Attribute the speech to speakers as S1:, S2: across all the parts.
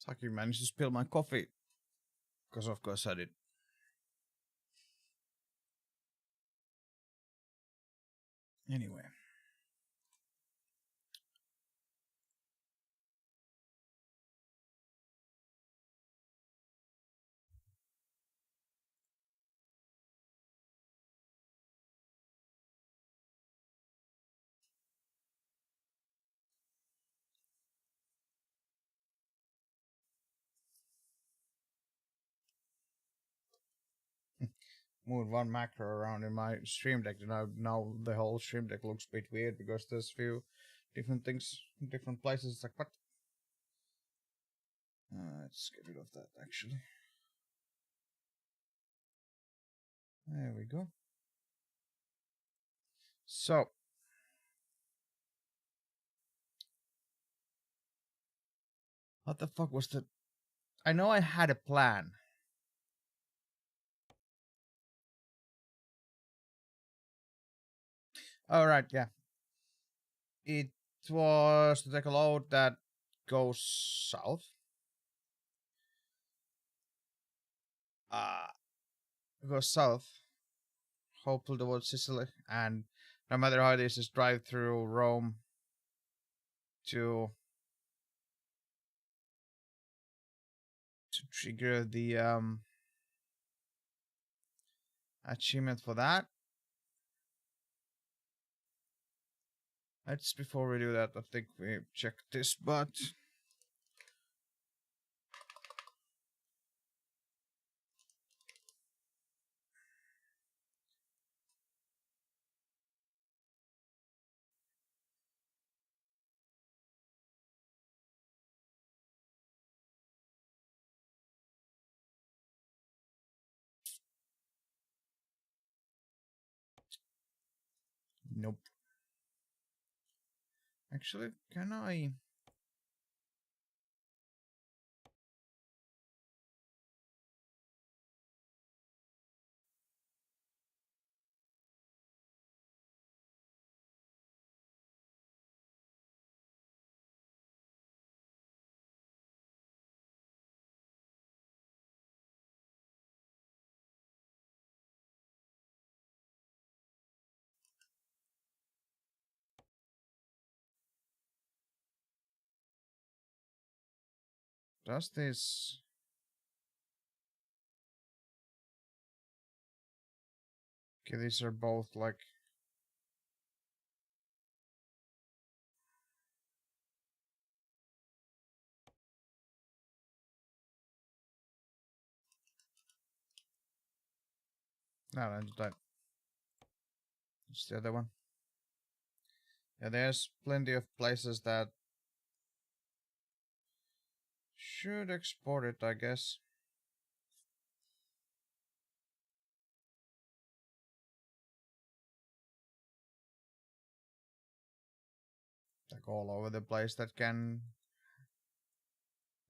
S1: Like you managed to spill my coffee. Because of course I did. Anyway. Moved one macro around in my stream deck, and now the whole stream deck looks a bit weird because there's few different things in different places. It's like, what? Let's get rid of that actually. There we go. So, what the fuck was the... I know I had a plan. Oh, right, yeah. It was to take a load that goes south. Goes south, hopefully towards Sicily, and no matter how it is, just drive through Rome to trigger the achievement for that. Let's, before we do that, I think we check this, but nope. Actually, can I? Does this? Okay, these are both like. No, that. It's the other one. Yeah, there's plenty of places that should export it, I guess. Like all over the place that can.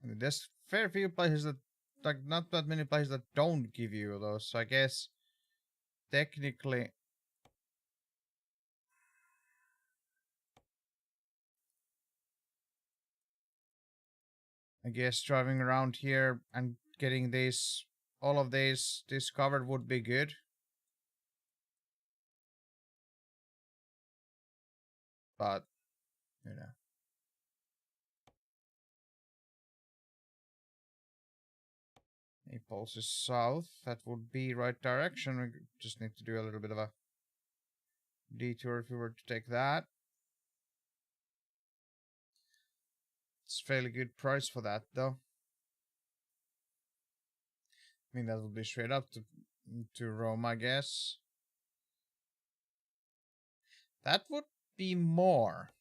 S1: I mean, there's fair few places that, like, not that many places that don't give you those. So I guess technically, driving around here and getting these, all of these discovered would be good. But, you know. Naples is south. That would be right direction. We just need to do a little bit of a detour if we were to take that. It's fairly good price for that, though. I mean, that would be straight up to Rome, I guess. That would be more.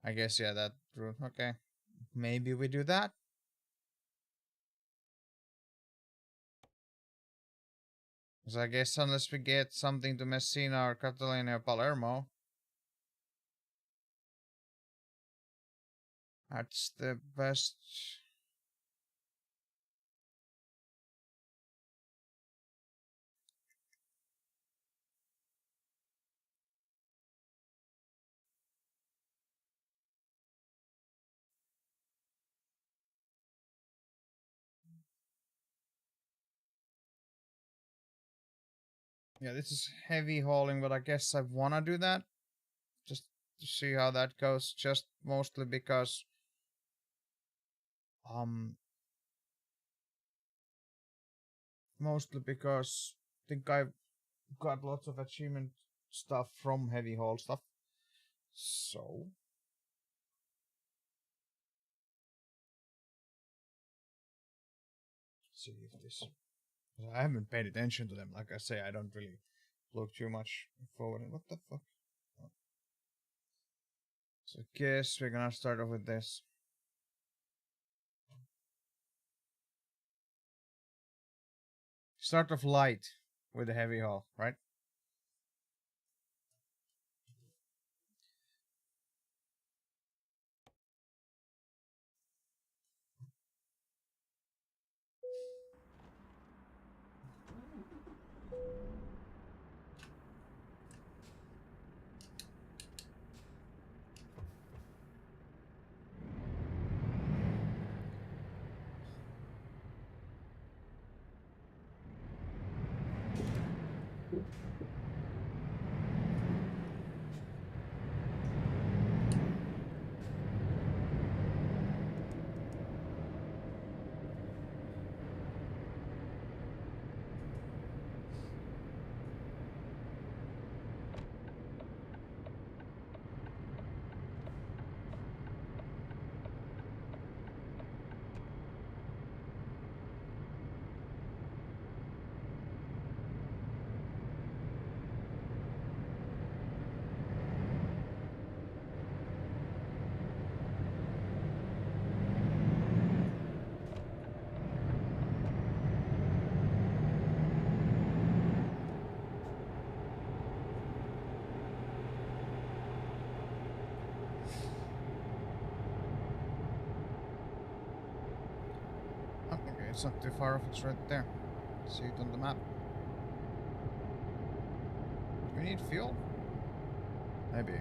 S1: I guess, yeah, that route. Okay. Maybe we do that. Because I guess unless we get something to Messina or Catalina or Palermo, that's the best. Yeah, this is heavy hauling, but I guess I wanna do that just to see how that goes. Just mostly because um I think I've got lots of achievement stuff from heavy haul stuff. So see if this. I haven't paid attention to them. Like I say, I don't really look too much forward. What the fuck? Oh. So I guess we're gonna start off with this. Start off light with the heavy haul, right? Oh, okay, it's not too far off. It's right there. See it on the map. Do we need fuel? Maybe.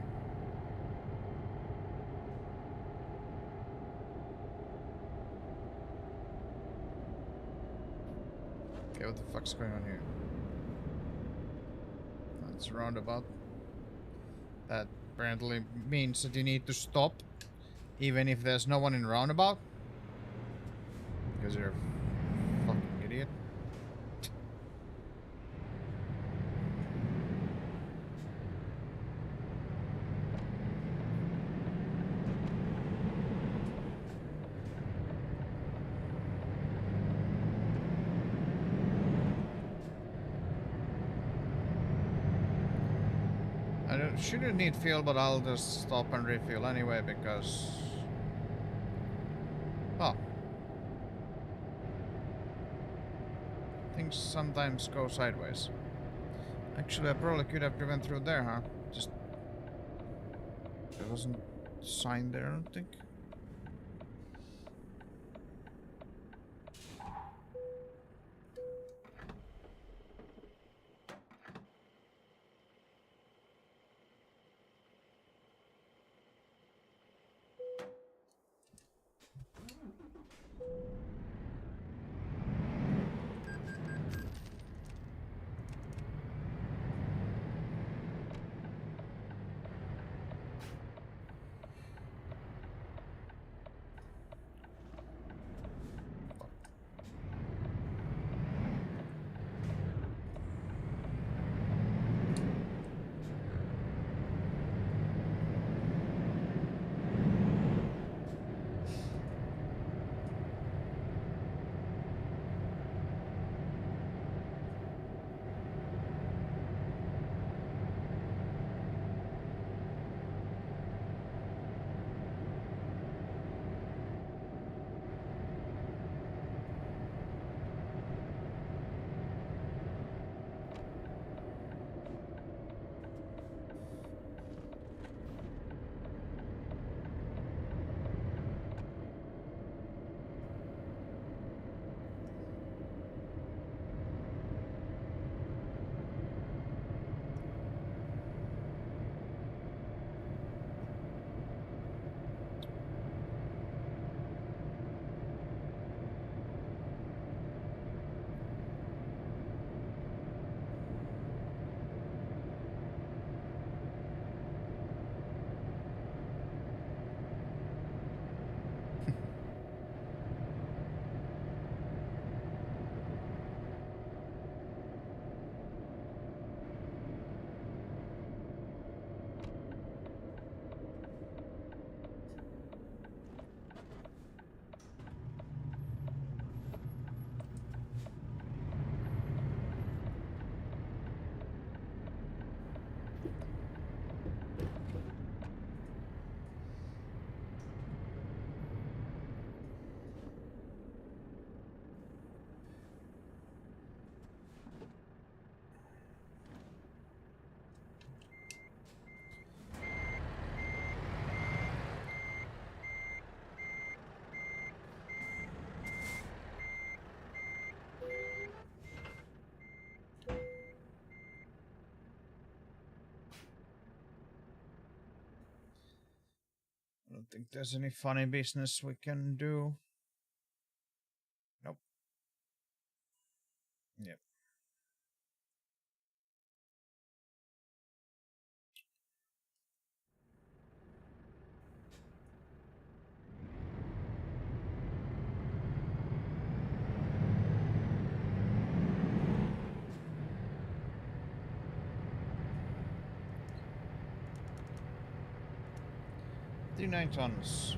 S1: Okay, what the fuck's going on here? That's a roundabout. That apparently means that you need to stop even if there's no one in roundabout. Because you're a fucking idiot. Shouldn't need fuel, but I'll just stop and refuel anyway because... Oh. Things sometimes go sideways. Actually, I probably could have driven through there, huh? Just... There wasn't a sign there, I don't think. think there's any funny business we can do. Nope. Yep. $39 tons.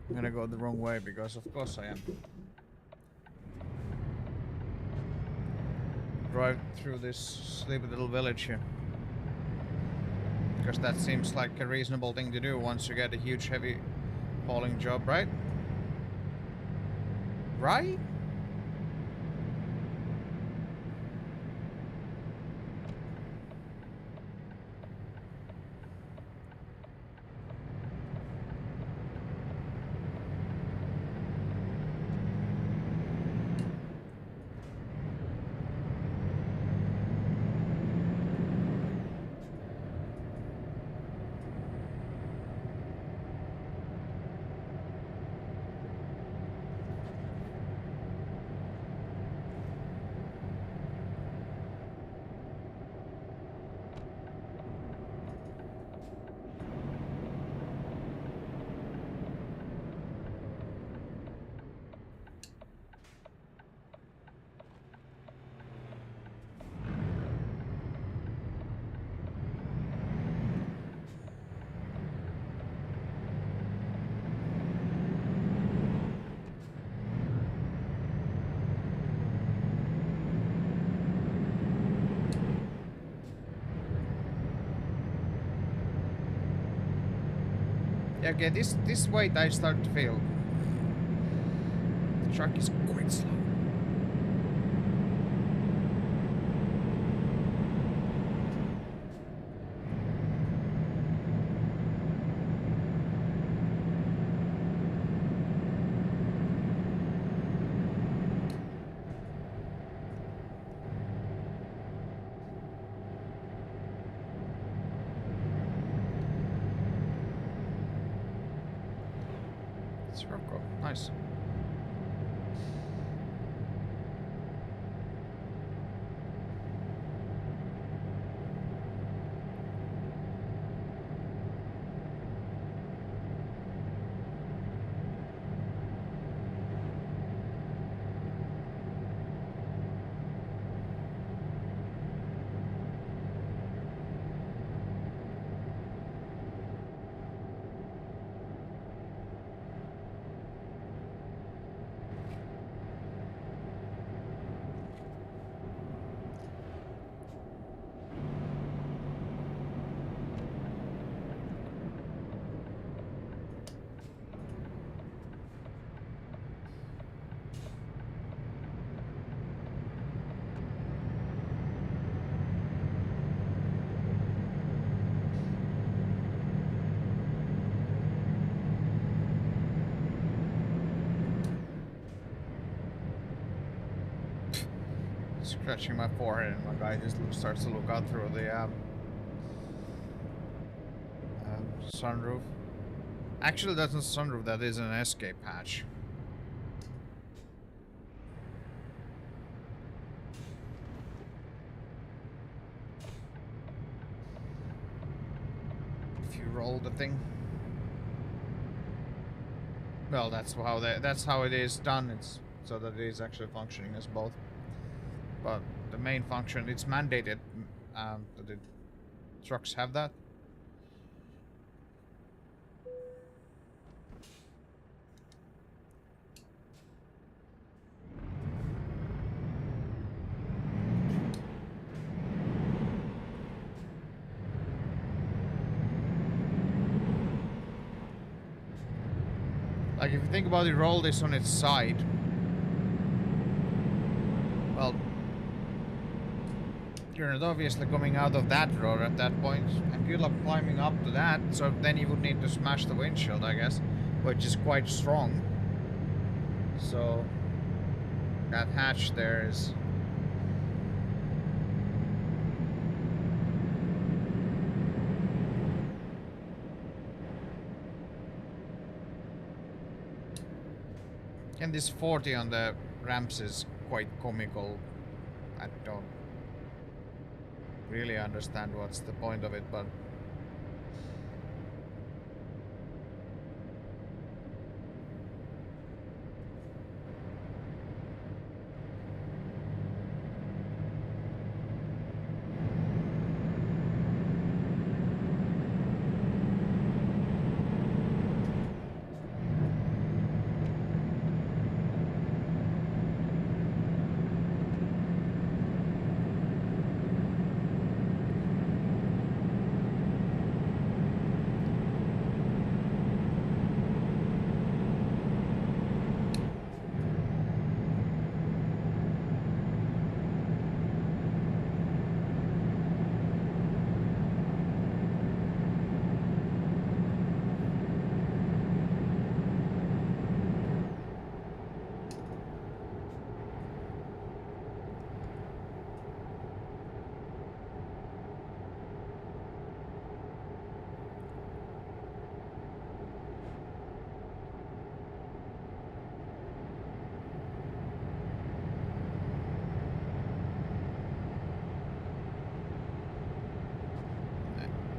S1: I'm gonna go the wrong way because of course I am. Drive through this sleepy little village here. Because that seems like a reasonable thing to do once you get a huge heavy hauling job, right? Right? Yeah, okay, this weight I start to feel. The truck is quite slow. It's Rocco. Nice. Scratching my forehead and my guy just starts to look out through the sunroof. Actually, that's not a sunroof, that is an escape hatch. If you roll the thing. Well, that's how it is done. It's so that it is actually functioning as both. But the main function, it's mandated that the trucks have that. Like if you think about it, roll this on its side. Well, you're not obviously coming out of that road at that point, and good luck climbing up to that, so then you would need to smash the windshield, I guess, which is quite strong. So that hatch there is And this 40 on the ramps is quite comical. I don't really understand what's the point of it, but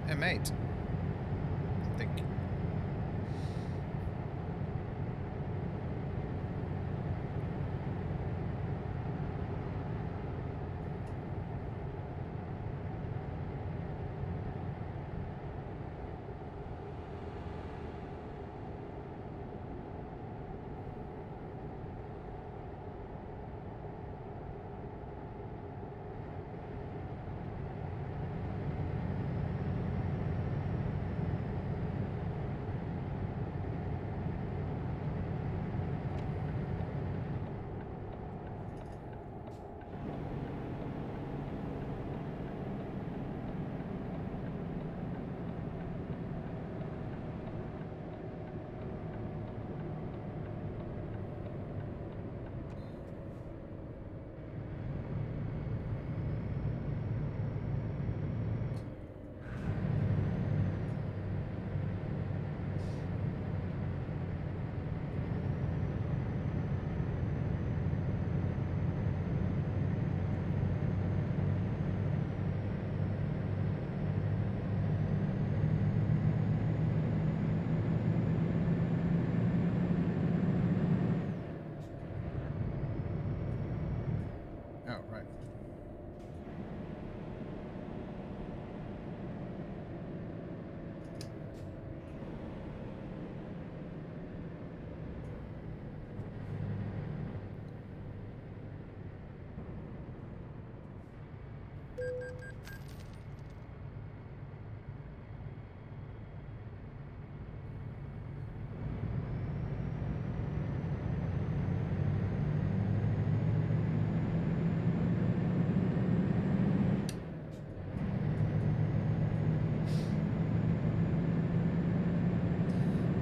S1: M8, I think. Oh, right.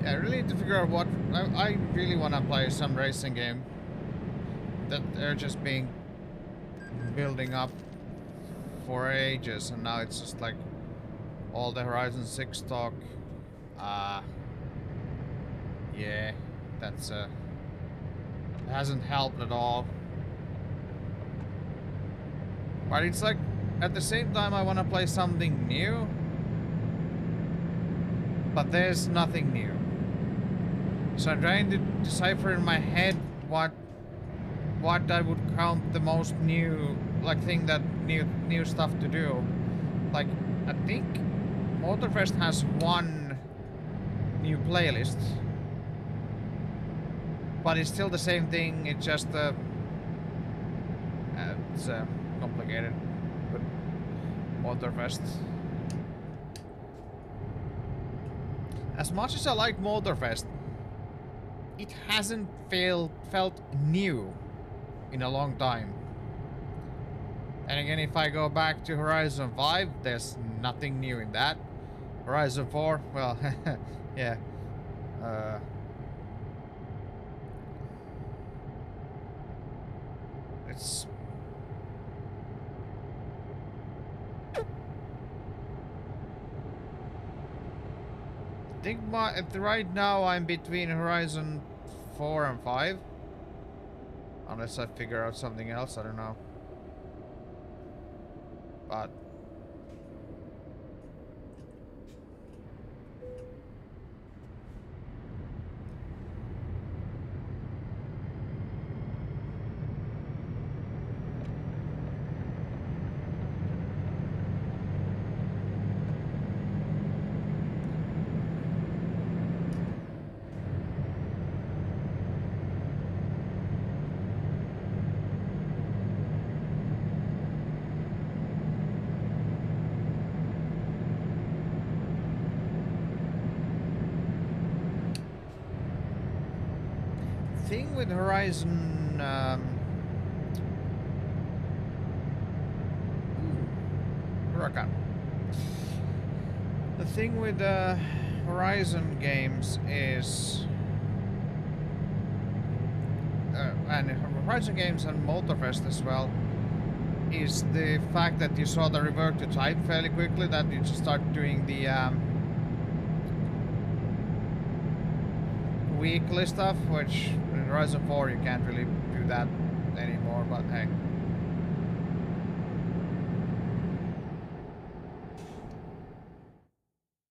S1: Yeah, I really need to figure out what I really want to play some racing game that they're just being building up for ages, and now it's just like all the Horizon 6 talk. Yeah, that's hasn't helped at all. But it's like at the same time I want to play something new, but there's nothing new. So I'm trying to decipher in my head what I would count the most new, like, thing that new stuff to do. Like, I think Motorfest has one new playlist, but it's still the same thing. It's just it's complicated. But Motorfest. As much as I like Motorfest, it hasn't felt new in a long time. And again, if I go back to Horizon 5, there's nothing new in that. Horizon 4, well, yeah. It's... I think right now I'm between Horizon 4 and 5. Unless I figure out something else, I don't know. But thing with Horizon, Huracan. The thing with Horizon games is, and Horizon games and Motorfest as well, is the fact that you saw the revert to type fairly quickly. That you just start doing the weekly stuff, which in Horizon 4 you can't really do that anymore, but hey.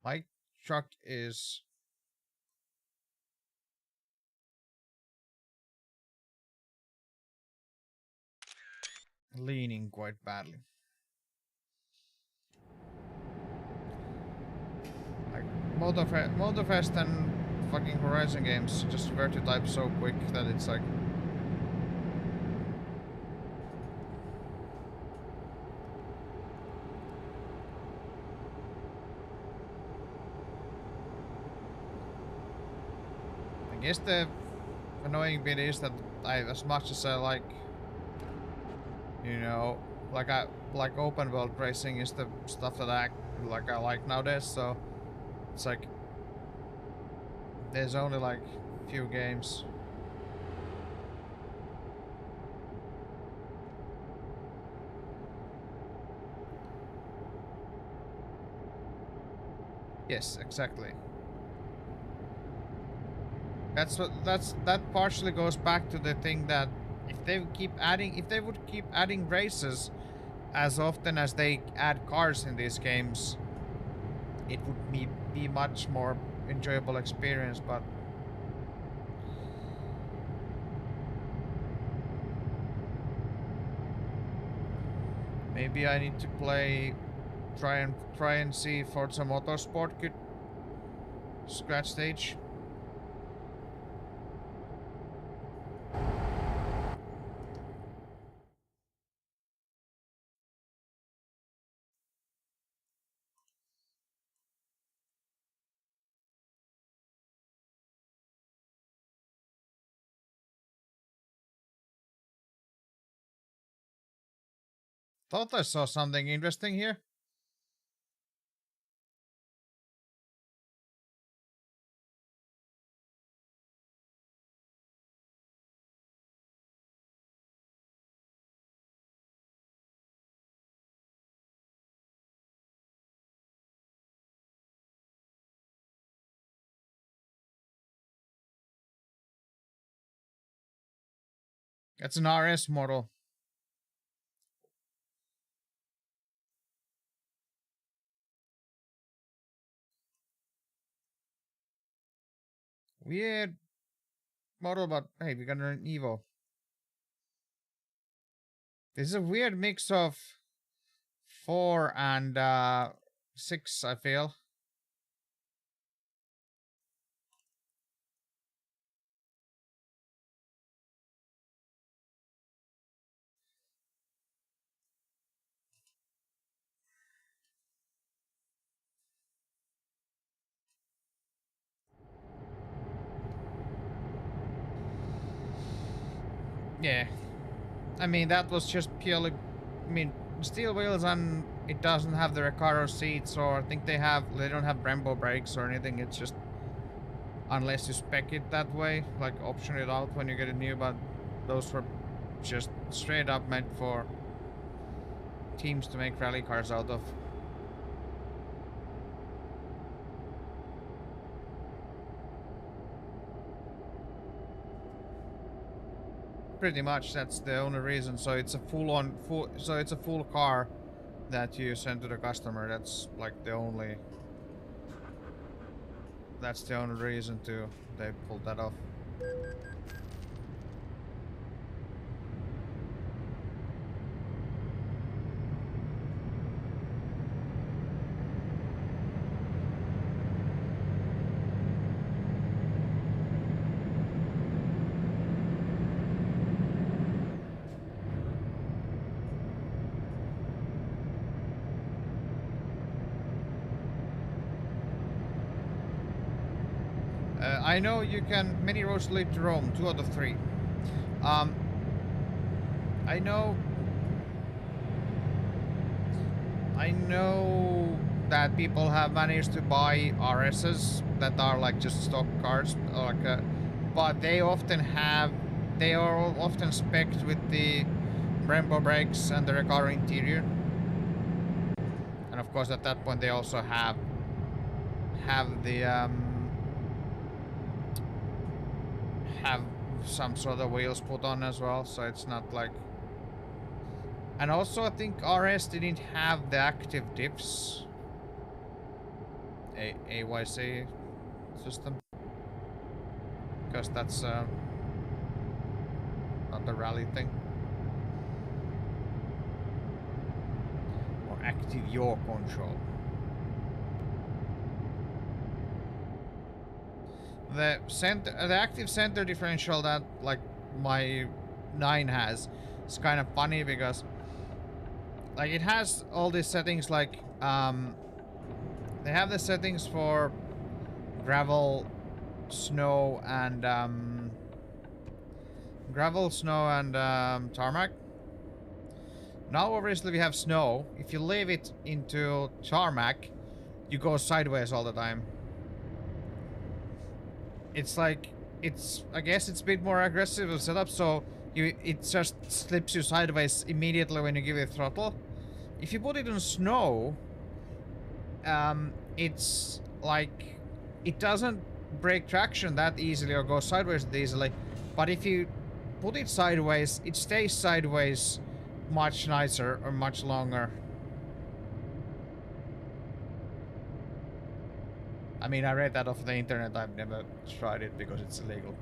S1: My truck is leaning quite badly. Like Motorfest and fucking Horizon games just revert to type so quick that it's like, I guess the annoying bit is that as much as I like, you know, like open world racing is the stuff that I like nowadays. So it's like there's only like few games. Yes, exactly. That partially goes back to the thing that if they would keep adding races as often as they add cars in these games, it would be much more enjoyable experience. But maybe I need to try and see if Forza Motorsport could scratch stage. Thought I saw something interesting here. It's an RS model. Weird model, but hey, we got an Evo. This is a weird mix of 4 and 6, I feel. Yeah. I mean, that was just purely... I mean, steel wheels and it doesn't have the Recaro seats, or I think they don't have Brembo brakes or anything. It's just... Unless you spec it that way, like option it out when you get it new, but those were just straight up meant for teams to make rally cars out of. pretty much. That's the only reason. So it's a so it's a full car that you send to the customer. That's like the only. That's the only reason they pulled that off. I know you can. Many roads lead to Rome. 2 out of 3. I know. I know that people have managed to buy RSs that are like just stock cars, like, but they often have. They are often specced with the Brembo brakes and the Recaro interior, and of course at that point they also have the have some sort of wheels put on as well, so it's not like. And also I think RS didn't have the active diffs AYC system, because that's not a rally thing. Or active yaw control. The active center differential that like my 9 has is kind of funny because like it has all these settings, like they have the settings for gravel, snow and tarmac. Now obviously we have snow. If you leave it into tarmac, you go sideways all the time. It's like, I guess it's a bit more aggressive setup, so it just slips you sideways immediately when you give it throttle. If you put it on snow, it's like, it doesn't break traction that easily or go sideways that easily, but if you put it sideways, it stays sideways much nicer or much longer. I mean, I read that off the internet. I've never tried it because it's illegal.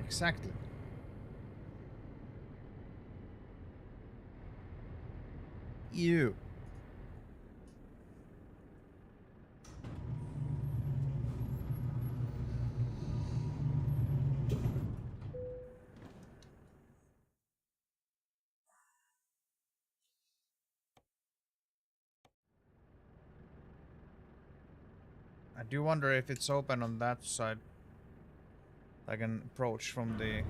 S1: Exactly. You. I do wonder if it's open on that side. I can approach from the...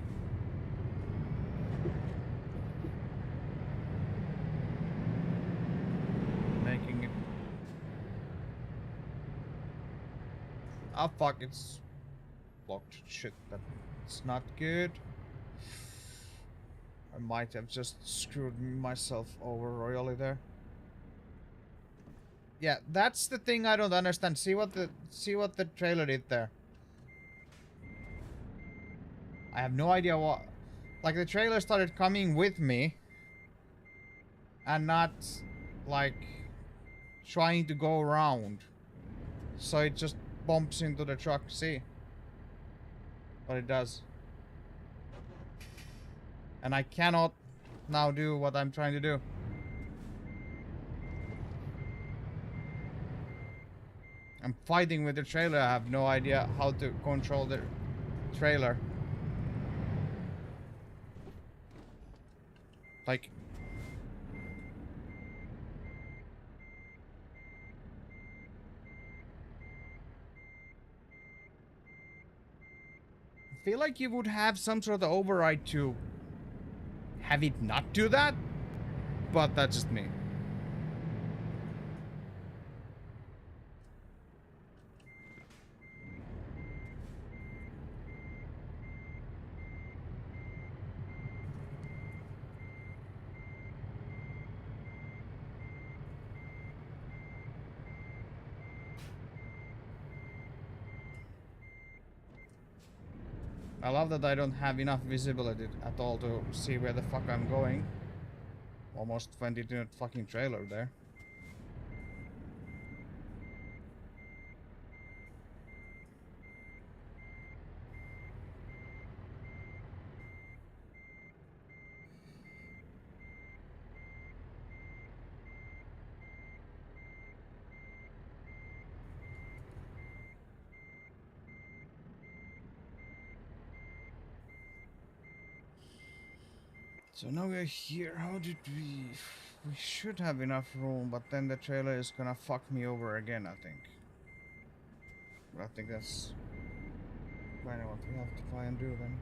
S1: making it... Oh fuck, it's blocked. Shit, that's not good. I might have just screwed myself over royally there. Yeah, that's the thing I don't understand. See what the trailer did there. I have no idea what... Like, the trailer started coming with me. And not, like, trying to go around. So it just bumps into the truck. See? What it does. And I cannot now do what I'm trying to do. I'm fighting with the trailer. I have no idea how to control the trailer. Like... I feel like you would have some sort of override to have it not do that, but that's just me. I love that I don't have enough visibility at all to see where the fuck I'm going. Almost 20-minute fucking trailer there. So now we're here. How did we... We should have enough room, but then the trailer is gonna fuck me over again, I think. But I think that's kind of what we have to try and do then.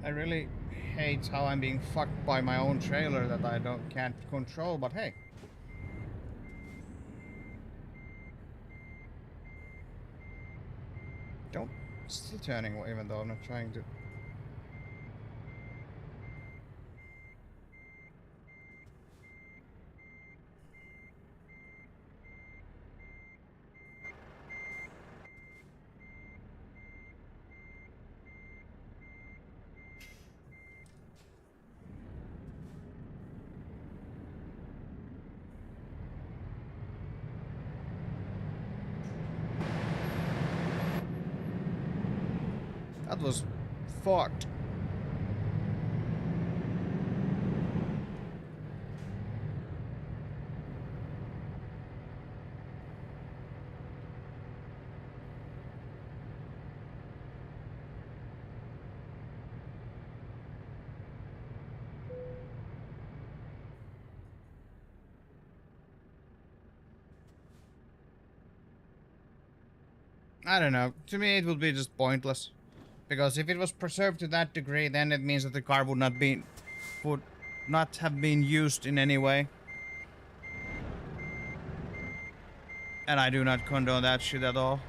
S1: I really hate how I'm being fucked by my own trailer that I can't control, but hey. Don't... Still turning even though I'm not trying to... That was fucked. I don't know. To me, it would be just pointless. Because if it was preserved to that degree, then it means that the car would not have been used in any way. And I do not condone that shit at all.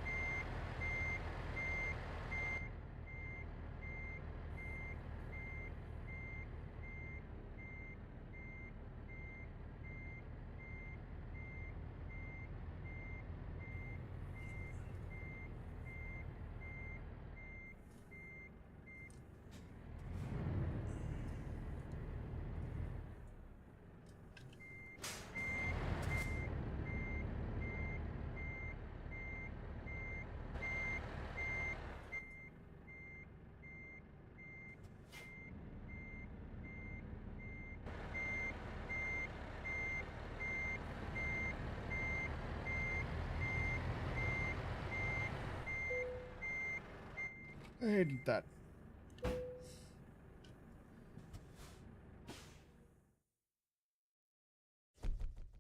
S1: I hated that.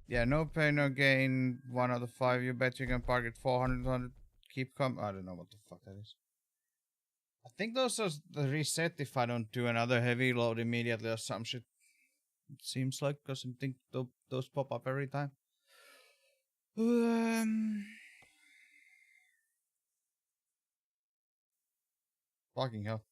S1: Yeah, no pain, no gain. 1 out of 5. You bet you can park it 400. Keep come. I don't know what the fuck that is. I think those are the reset if I don't do another heavy load immediately or some shit. It seems like, because I think those pop up every time. Fucking hell.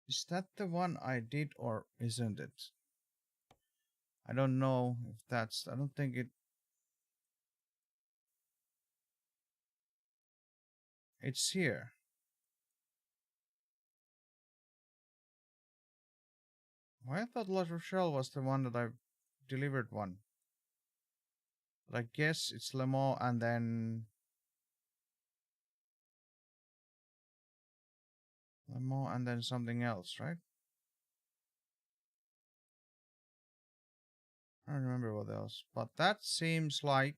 S1: Is that the one I did or isn't it? I don't know if that's... I don't think it... It's here. Why I thought La Rochelle was the one that I delivered one. But I guess it's Le Mans and then... Le Mans and then something else, right? I don't remember what else. But that seems like...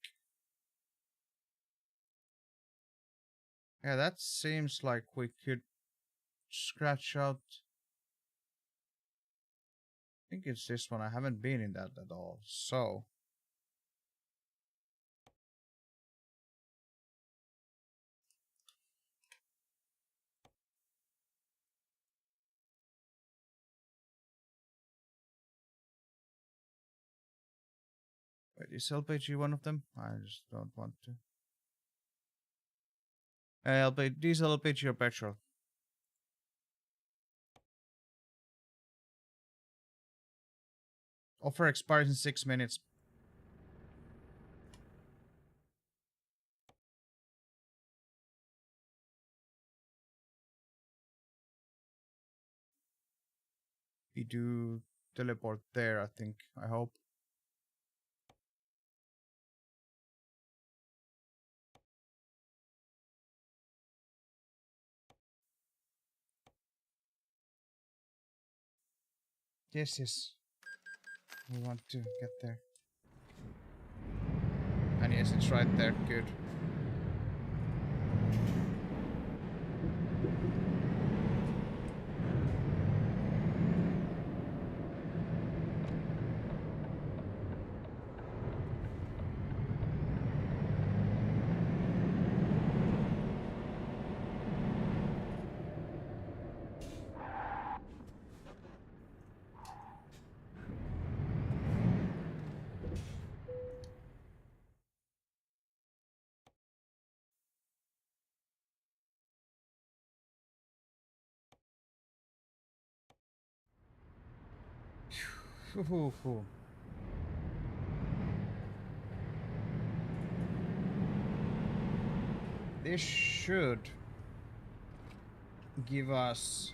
S1: Yeah, that seems like we could scratch out... I think it's this one. I haven't been in that at all. So... Wait, is LPG one of them? I just don't want to. LPG, diesel, LPG, or petrol? Offer expires in 6 minutes. We do teleport there, I think. I hope. Yes, yes. We want to get there. And yes, it's right there. Good. This should give us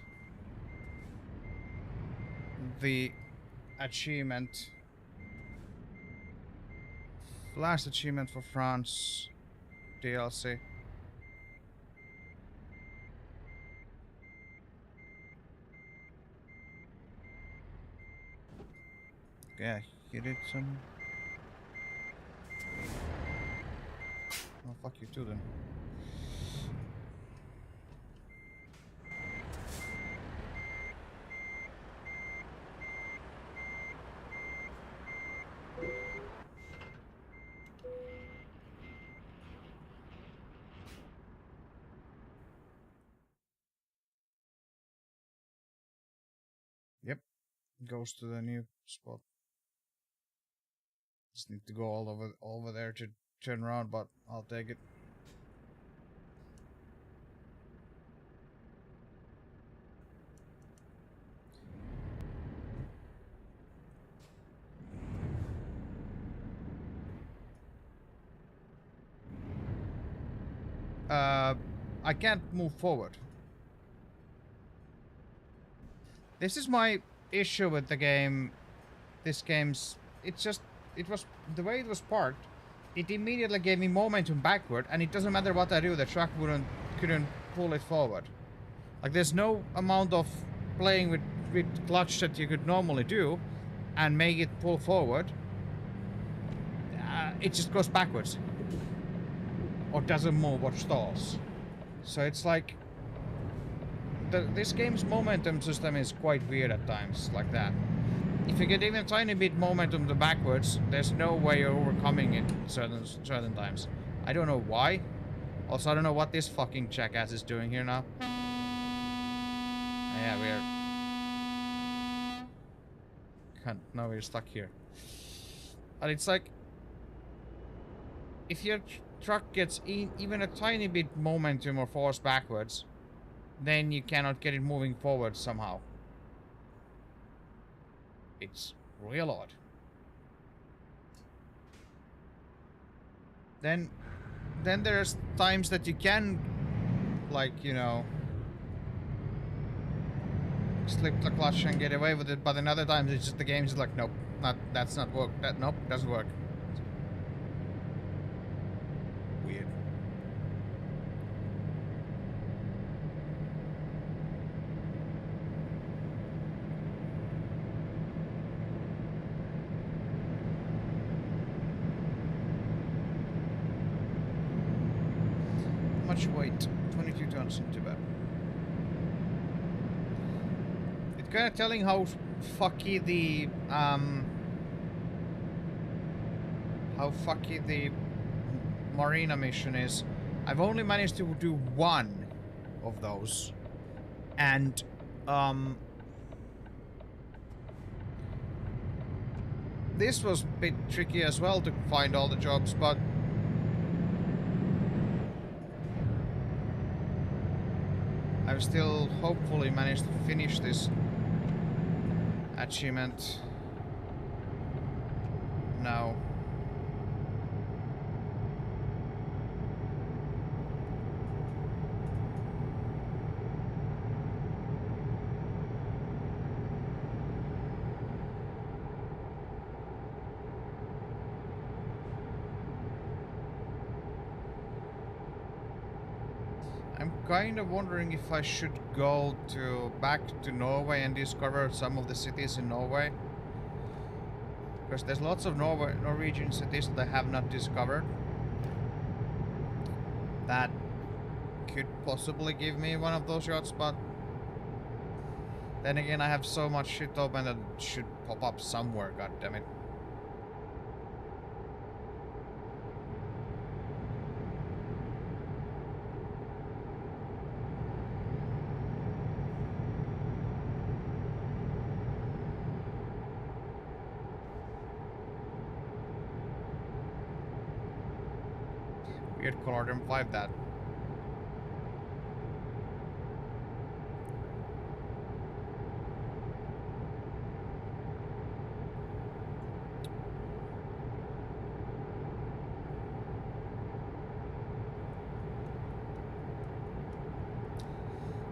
S1: the achievement. Last achievement for France DLC. Yeah, hit it some. Oh, fuck you too then. Yep, goes to the new spot. Just need to go all over there to turn around, but I'll take it. I can't move forward. This is my issue with the game. This game's... It was... The way it was parked, it immediately gave me momentum backward, and it doesn't matter what I do, the truck couldn't pull it forward. Like, there's no amount of playing with clutch that you could normally do and make it pull forward. It just goes backwards. Or doesn't move or stalls. So it's like... This game's momentum system is quite weird at times, like that. If you get even a tiny bit momentum to backwards, there's no way you're overcoming it certain times. I don't know why. Also, I don't know what this fucking jackass is doing here now. Yeah, now we're stuck here. But it's like... If your truck gets even a tiny bit momentum or force backwards, then you cannot get it moving forward somehow. It's real odd. Then there's times that you can like, you know, slip the clutch and get away with it, but then other times it's just the game's like, nope, that's not work. Nope, doesn't work. Weird. Much weight, 22 tons, not too bad. It's kind of telling how fucky the Marina mission is. I've only managed to do one of those, and this was a bit tricky as well to find all the jobs, but I've still hopefully managed to finish this achievement now. I'm kind of wondering if I should go back to Norway and discover some of the cities in Norway. Because there's lots of Norwegian cities that I have not discovered. That could possibly give me one of those yachts, but then again I have so much shit open that it should pop up somewhere, goddammit. Weird color, them 5 that.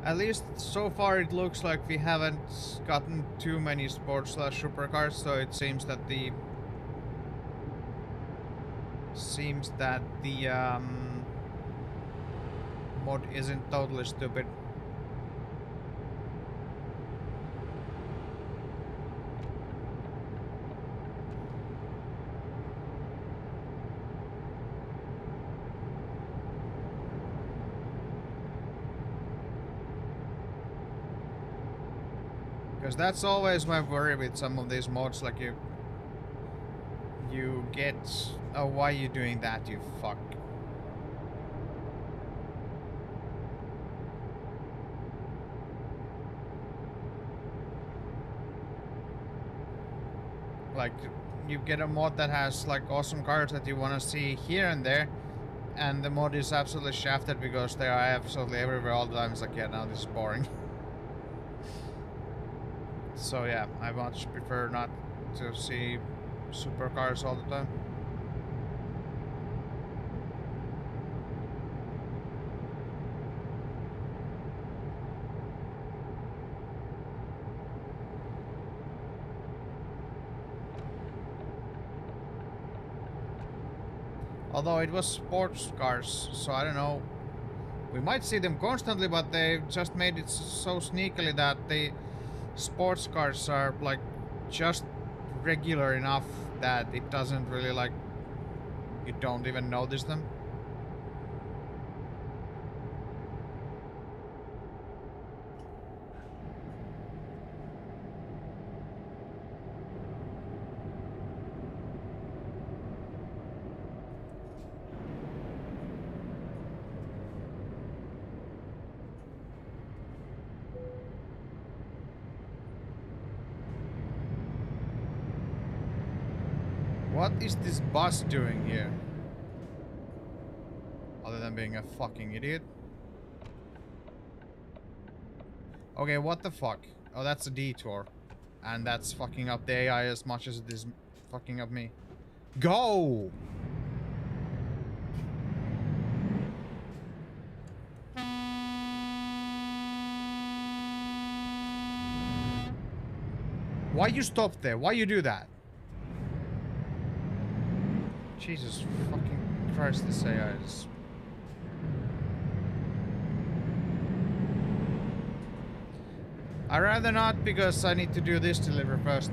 S1: At least so far it looks like we haven't gotten too many sports / supercars, so it seems that the mod isn't totally stupid. Because that's always my worry with some of these mods, like you get, oh, why are you doing that, you fuck? Like, you get a mod that has like awesome cars that you want to see here and there, and the mod is absolutely shafted because they are absolutely everywhere all the time. It's like, yeah, now this is boring. So yeah, I much prefer not to see supercars all the time. Although it was sports cars, so I don't know. We might see them constantly, but they just made it so sneakily that the sports cars are like just regular enough that it doesn't really, like, you don't even notice them. What is this bus doing here? Other than being a fucking idiot. Okay, what the fuck? Oh, that's a detour. And that's fucking up the AI as much as it is fucking up me. Go! Why you stop there? Why you do that? Jesus fucking Christ, this AI is... I'd rather not, because I need to do this delivery first.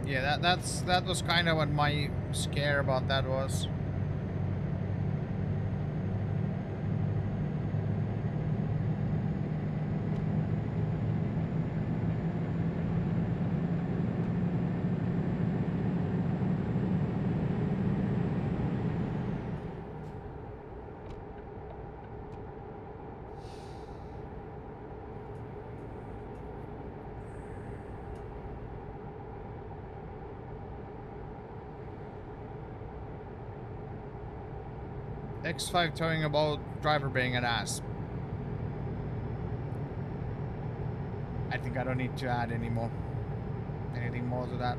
S1: Yeah, that was kind of what my scare about that was. X5 talking about driver being an ass. I think I don't need to add anything more to that.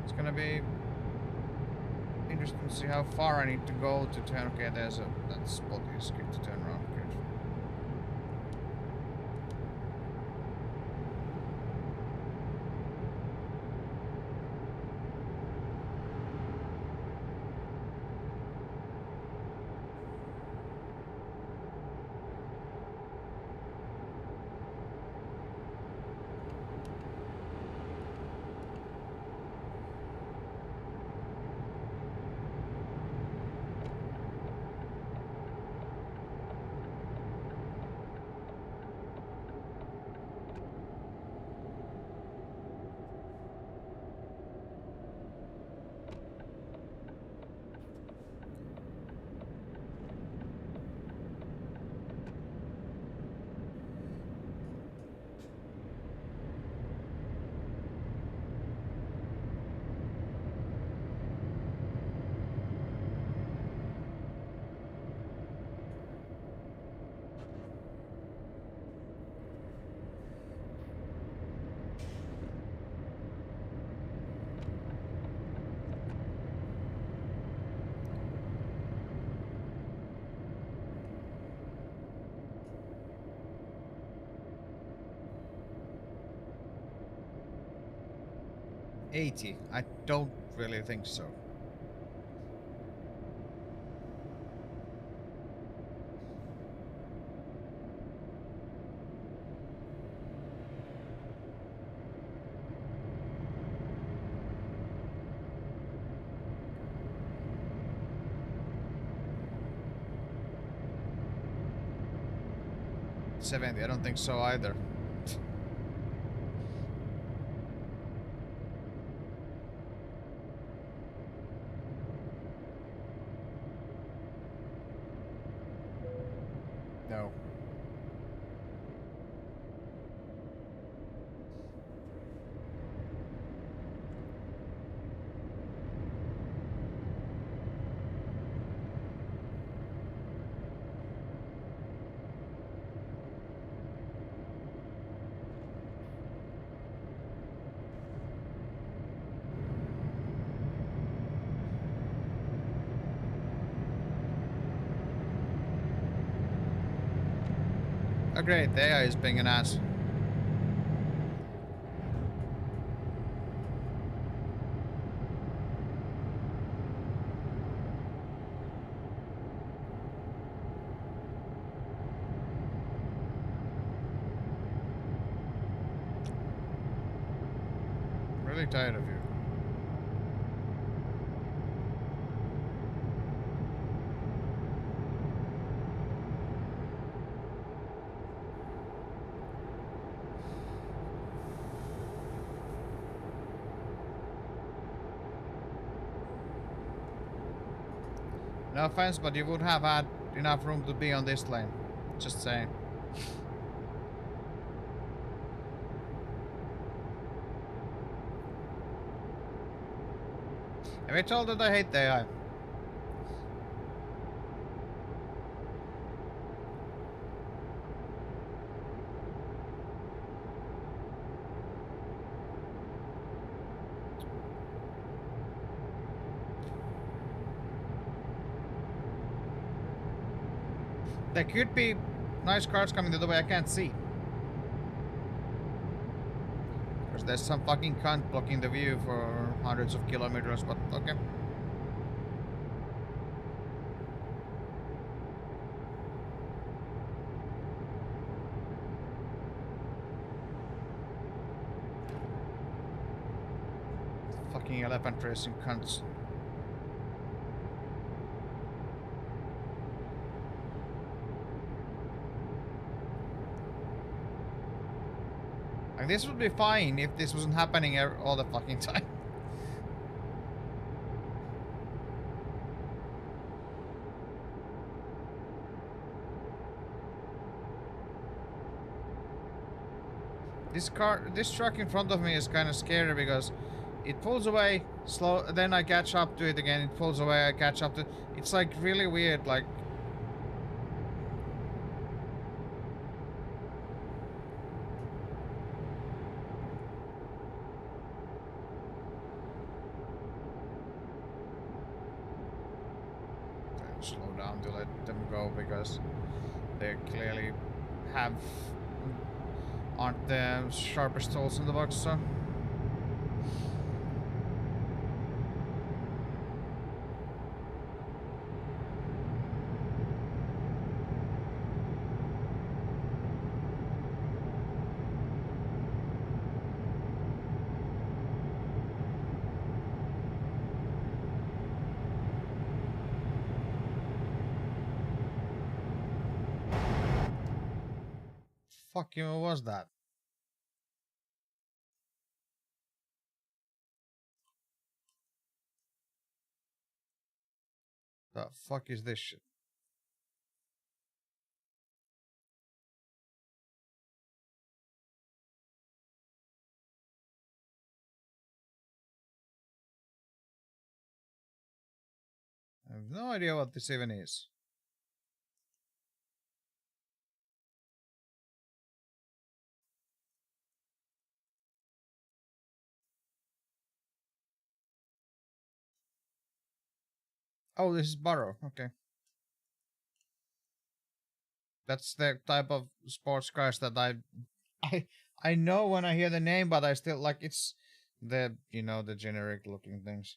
S1: It's gonna be interesting to see how far I need to go to turn. Okay, there's that spot is good to turn around. Good. $80. I don't really think so. $70. I don't think so either. No. Oh great, the AI is being an ass. I'm really tired of you. No offense, but you would have had enough room to be on this lane. Just saying. Have I told that I hate the AI? There could be nice cars coming the other way, I can't see. Because there's some fucking cunt blocking the view for hundreds of kilometers, but okay. Fucking elephant racing cunts. Like, this would be fine if this wasn't happening all the fucking time. This truck in front of me is kind of scary because it pulls away slow, then I catch up to it again. It pulls away, I catch up to it. It's like really weird, like. Slow down to let them go because they clearly aren't the sharpest tools in the box, so. Fuck you, what was that? The fuck is this shit? I have no idea what this even is. Oh, this is Burrow. Okay. That's the type of sports cars that I know when I hear the name, but I still like it's the the generic looking things.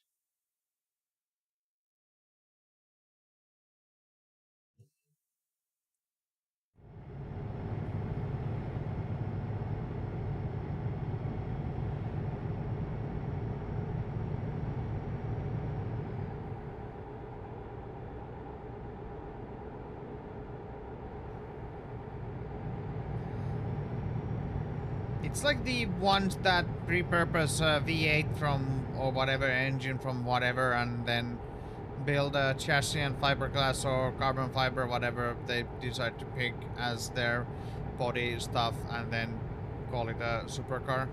S1: It's like the ones that repurpose V8 from or whatever engine from whatever, and then build a chassis and fiberglass or carbon fiber, whatever they decide to pick as their body stuff, and then call it a supercar.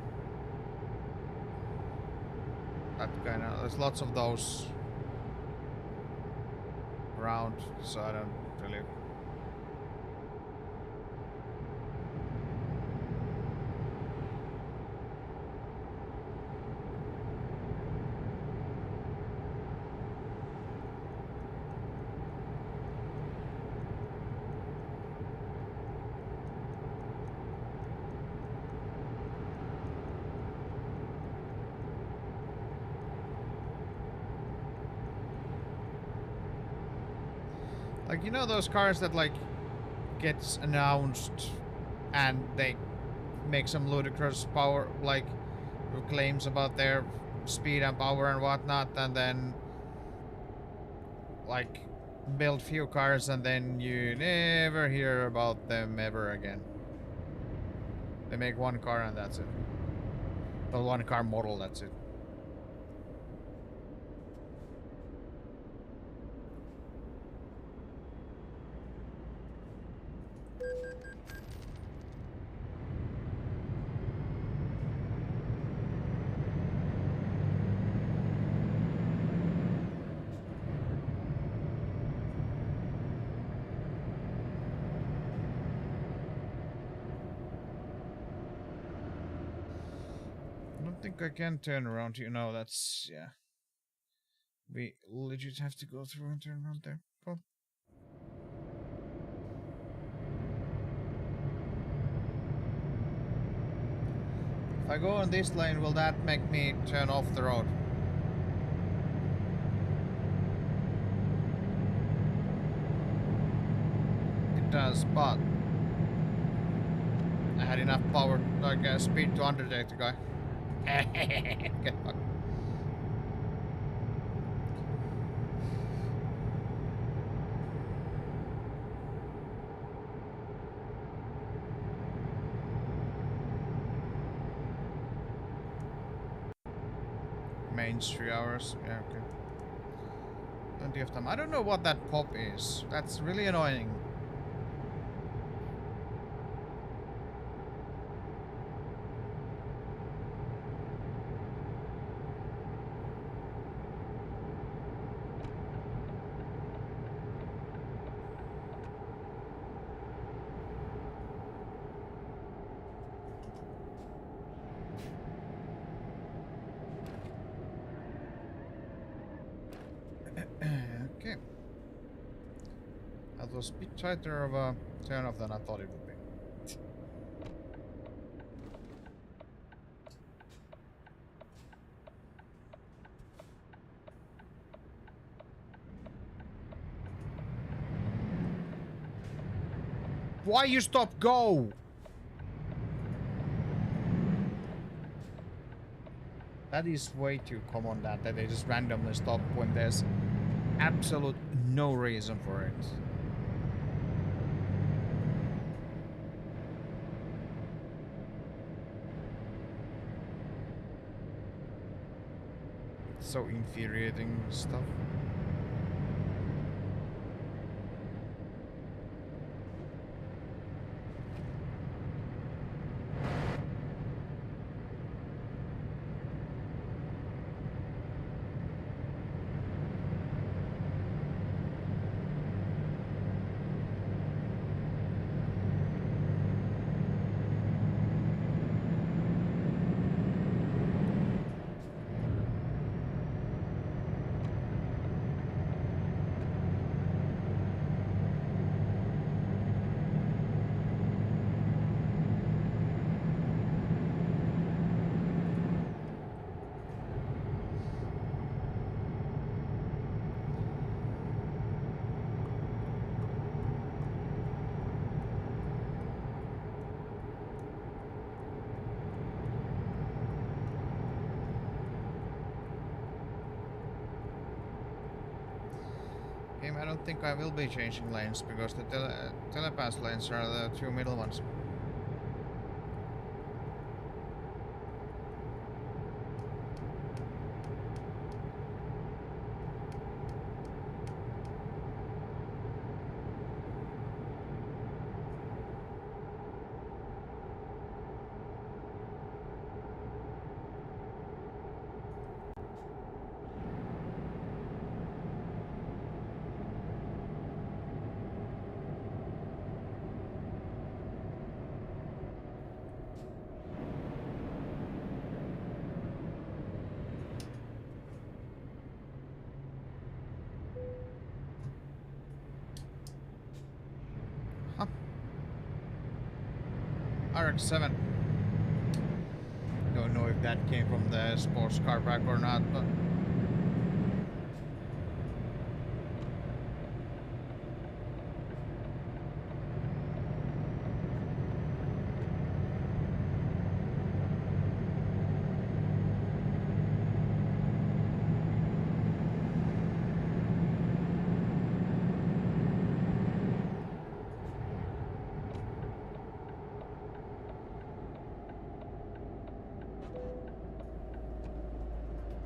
S1: That kind of, there's lots of those around, so I don't really. Like, you know those cars that like gets announced and they make some ludicrous power, like claims about their speed and power and whatnot, and then like build few cars and then you never hear about them ever again. They make one car and that's it. Well, one car model, that's it. don't think I can turn around. You know, that's yeah. We legit have to go through and turn around there. Cool. If I go on this lane, will that make me turn off the road? It does, but I had enough power, like speed to undertake the guy. Get fucked. Mains 3 hours. Yeah, okay. Plenty of time. I don't know what that pop is. That's really annoying. Okay. That was a bit tighter of a turn off than I thought it would be. Why you stop? Go! That is way too common that they just randomly stop when there's absolute no reason for it. So infuriating stuff. I don't think I will be changing lanes because the telepass lanes are the two middle ones. RX-7. Don't know if that came from the sports car pack or not, but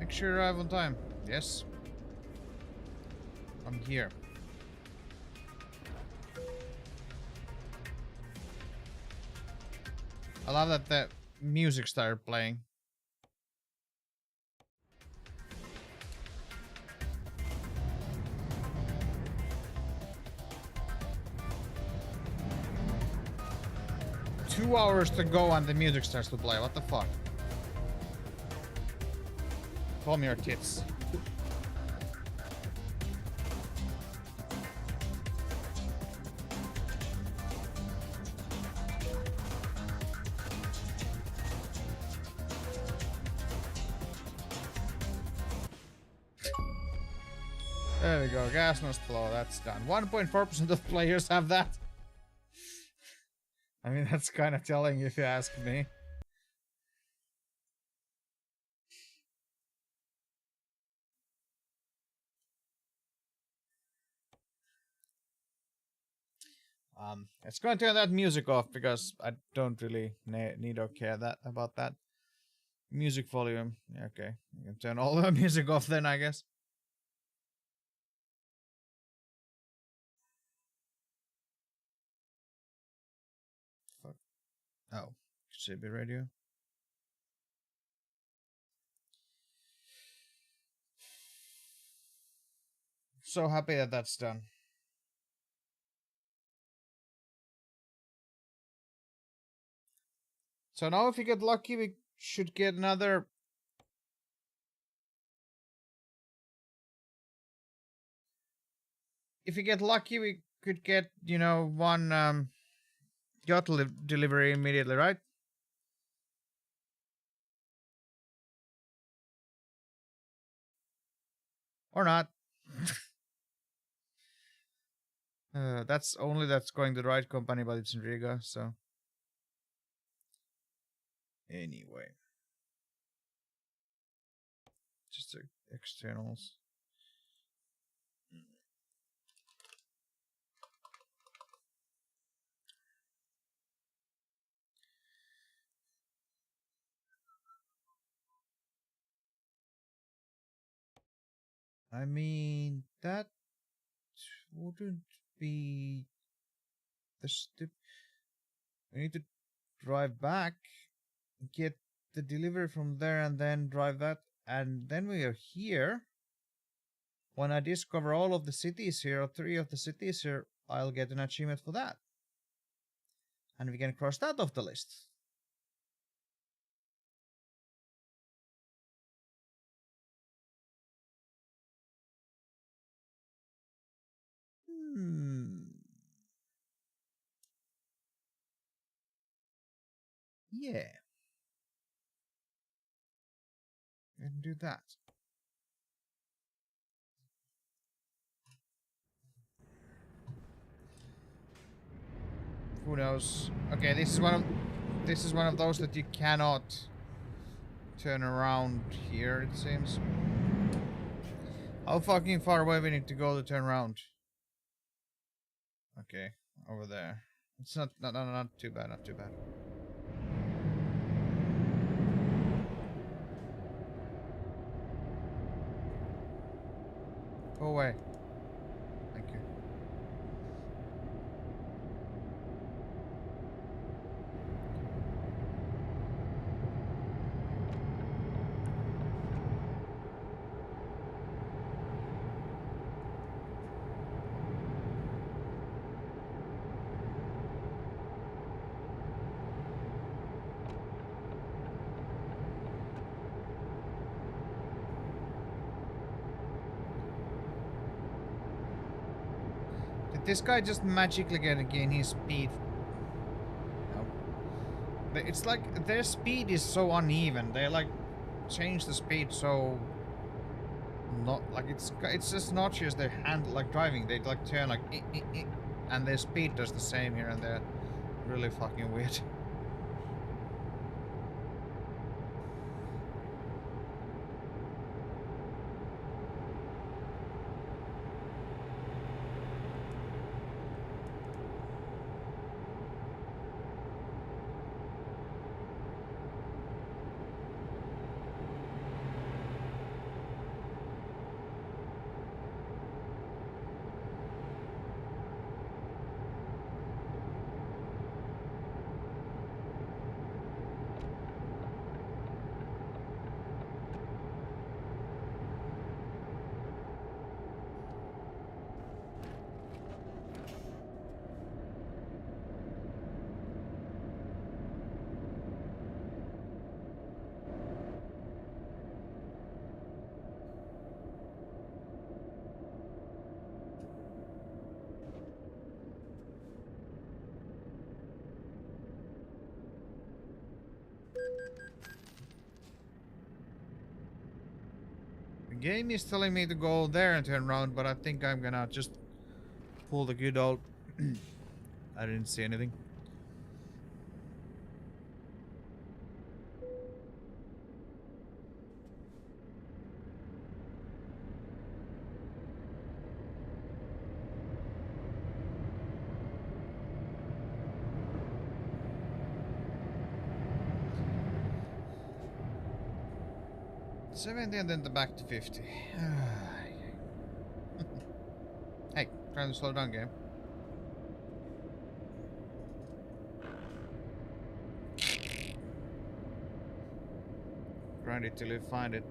S1: make sure you arrive on time. Yes. I'm here. I love that the music started playing. Two hours to go and the music starts to play. What the fuck? Call me your tits. There we go, gas must flow, that's done. 1.4% of players have that. I mean, that's kind of telling if you ask me. Let's go and turn that music off because I don't really need or care about that music volume. Yeah, okay, you can turn all the music off then, I guess. Fuck. Oh, should be radio. So happy that that's done. So now if we get lucky, we should get another... If we get lucky, we could get, you know, one yacht delivery immediately, right? Or not. That's going to the right company, but it's in Riga, so... Anyway. Just the externals. I mean, that wouldn't be the step. We need to drive back, get the delivery from there, and then drive that. And then we are here. When I discover all of the cities here, or 3 of the cities here, I'll get an achievement for that. And we can cross that off the list. Yeah. We can do that. Who knows? Okay, this is one of those that you cannot turn around here, it seems. How fucking far away we need to go to turn around? Okay, over there. It's not too bad, not too bad. Go away. Thank you. Did this guy just magically gain his speed? No. But it's like their speed is so uneven. They like change the speed so not like it's just not just their hand like driving. They like turn like and their speed does the same here and there. Really fucking weird. Game is telling me to go there and turn around, but I think I'm gonna just pull the good old... I didn't see anything. $70 and then the back to 50. Hey, trying to slow down, game. Grind it till you find it.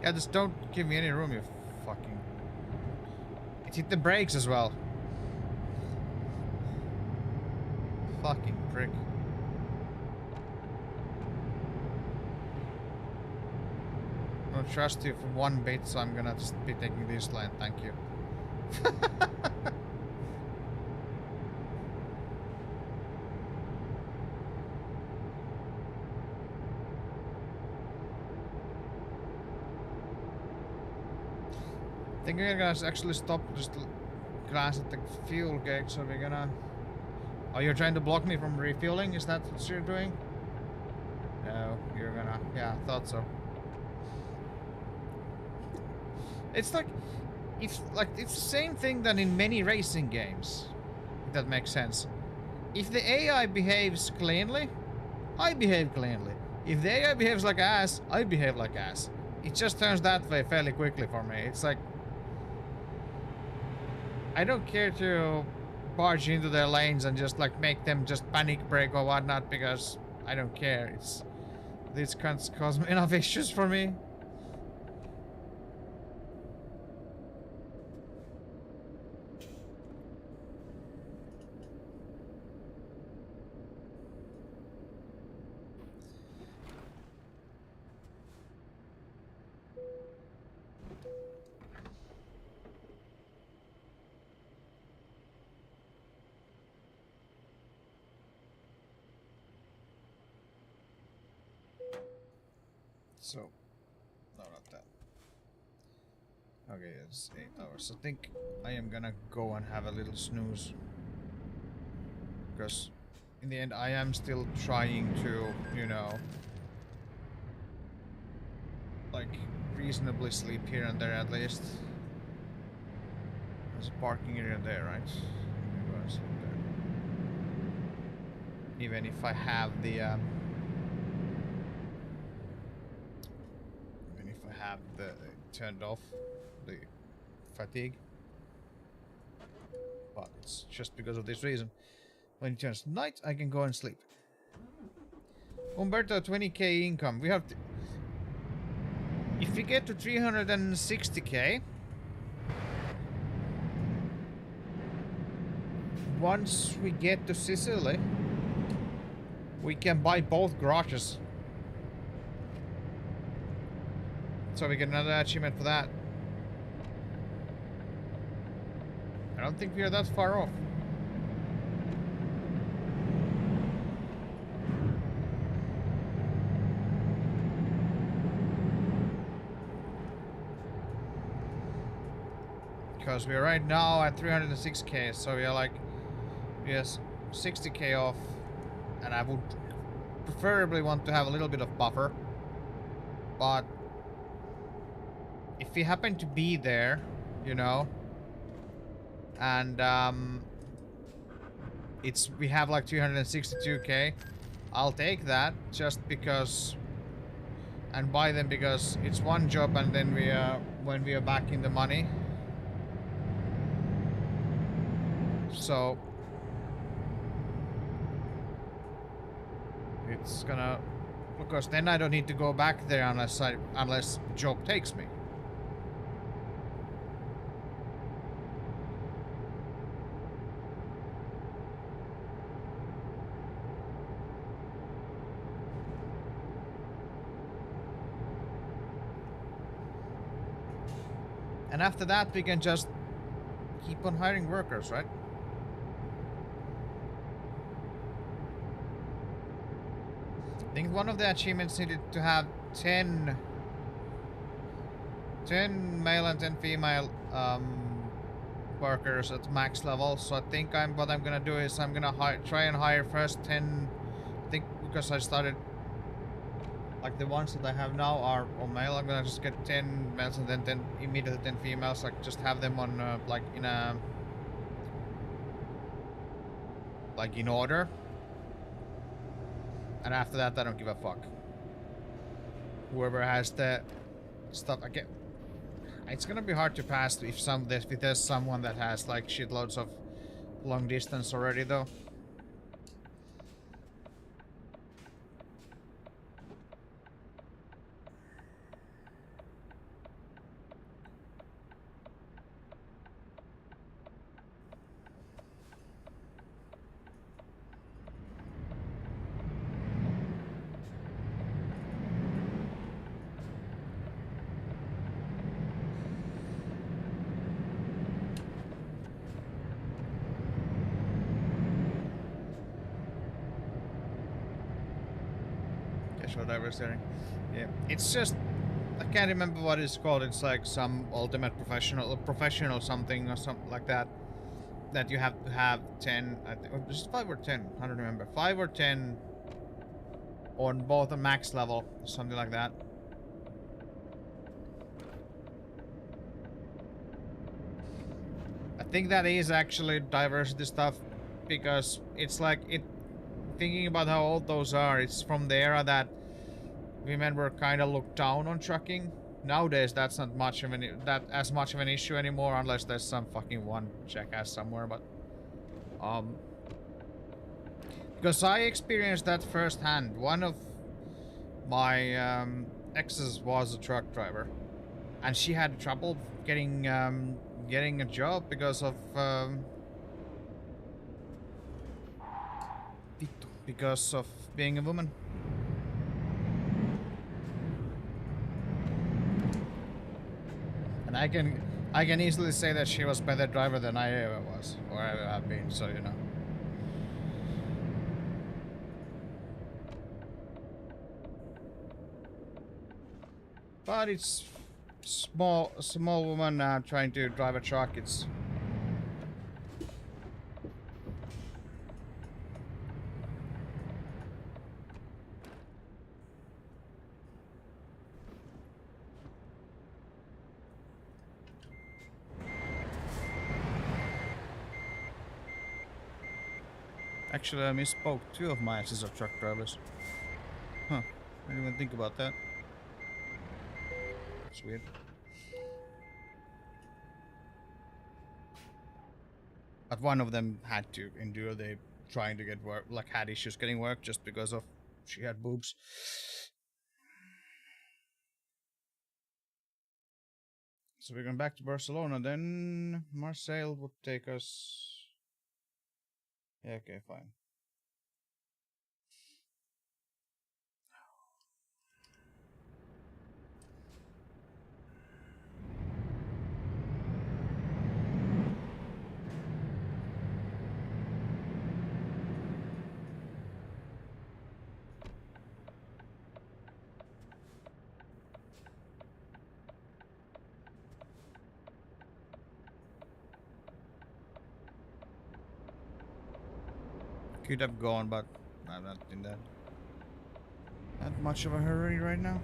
S1: Yeah, just don't give me any room, you fucking... It hit the brakes as well. Fucking prick. I don't trust you for one bit, so I'm gonna just be taking this lane, thank you. I think we're gonna actually stop, just glance at the fuel gauge, so we're gonna... Oh, you're trying to block me from refueling? Is that what you're doing? No, you're gonna... Yeah, I thought so. It's like... It's the same thing than in many racing games. If that makes sense. If the AI behaves cleanly, I behave cleanly. If the AI behaves like ass, I behave like ass. It just turns that way fairly quickly for me. It's like... I don't care to barge into their lanes and just like make them just panic brake or whatnot because I don't care. This can't cause enough issues for me. So, no, not that. Okay, it's 8 hours. I think I am gonna go and have a little snooze. Because in the end, I am still trying to, you know, like, reasonably sleep here and there at least. There's a parking area there, right? I'm gonna sleep there. Even if I have the, turned off the fatigue, but it's just because of this reason. When it turns night, I can go and sleep. Umberto, 20k income. We have to... If we get to 360k, once we get to Sicily, we can buy both garages. So we get another achievement for that. I don't think we are that far off. Because we are right now at 306k, so we are like, yes, 60k off. And I would preferably want to have a little bit of buffer. But if we happen to be there, you know, and we have like 362k, I'll take that just because, and buy them because it's one job, and then when we are back in the money. So it's gonna, because then I don't need to go back there unless job takes me. And after that, we can just keep on hiring workers, right? I think one of the achievements needed to have 10 male and 10 female workers at max level. So I think what I'm gonna do is I'm gonna try and hire first 10. I think because I started like the ones that I have now are all male. I'm gonna just get 10 males and then 10 immediately 10 females. Like just have them on like in a like in order. And after that, I don't give a fuck. Whoever has the stuff, I get. It's gonna be hard to pass if there's someone that has like shitloads of long distance already, though. Casual diver steering. Yeah, it's just I can't remember what it's called. It's like some ultimate professional something or something like that. That you have to have 10. I think or just 5 or 10. I don't remember. 5 or 10 on both a max level, something like that. I think that is actually diversity stuff because it's like thinking about how old those are, it's from the era that women were kind of looked down on trucking. Nowadays, that's not much of as much of an issue anymore, unless there's some fucking one jackass somewhere. But because I experienced that firsthand. One of my exes was a truck driver, and she had trouble getting a job because of being a woman. And I can easily say that she was a better driver than I ever was or ever have been, so you know. But it's small woman trying to drive a truck. It's actually, I misspoke. 2 of my exes are truck drivers. Huh. I didn't even think about that. It's weird. But one of them had to endure the trying to get work, like had issues getting work just because of she had boobs. So we're going back to Barcelona, then Marseille would take us. Yeah, okay, fine. Could have gone, but I'm not in that much of a hurry right now.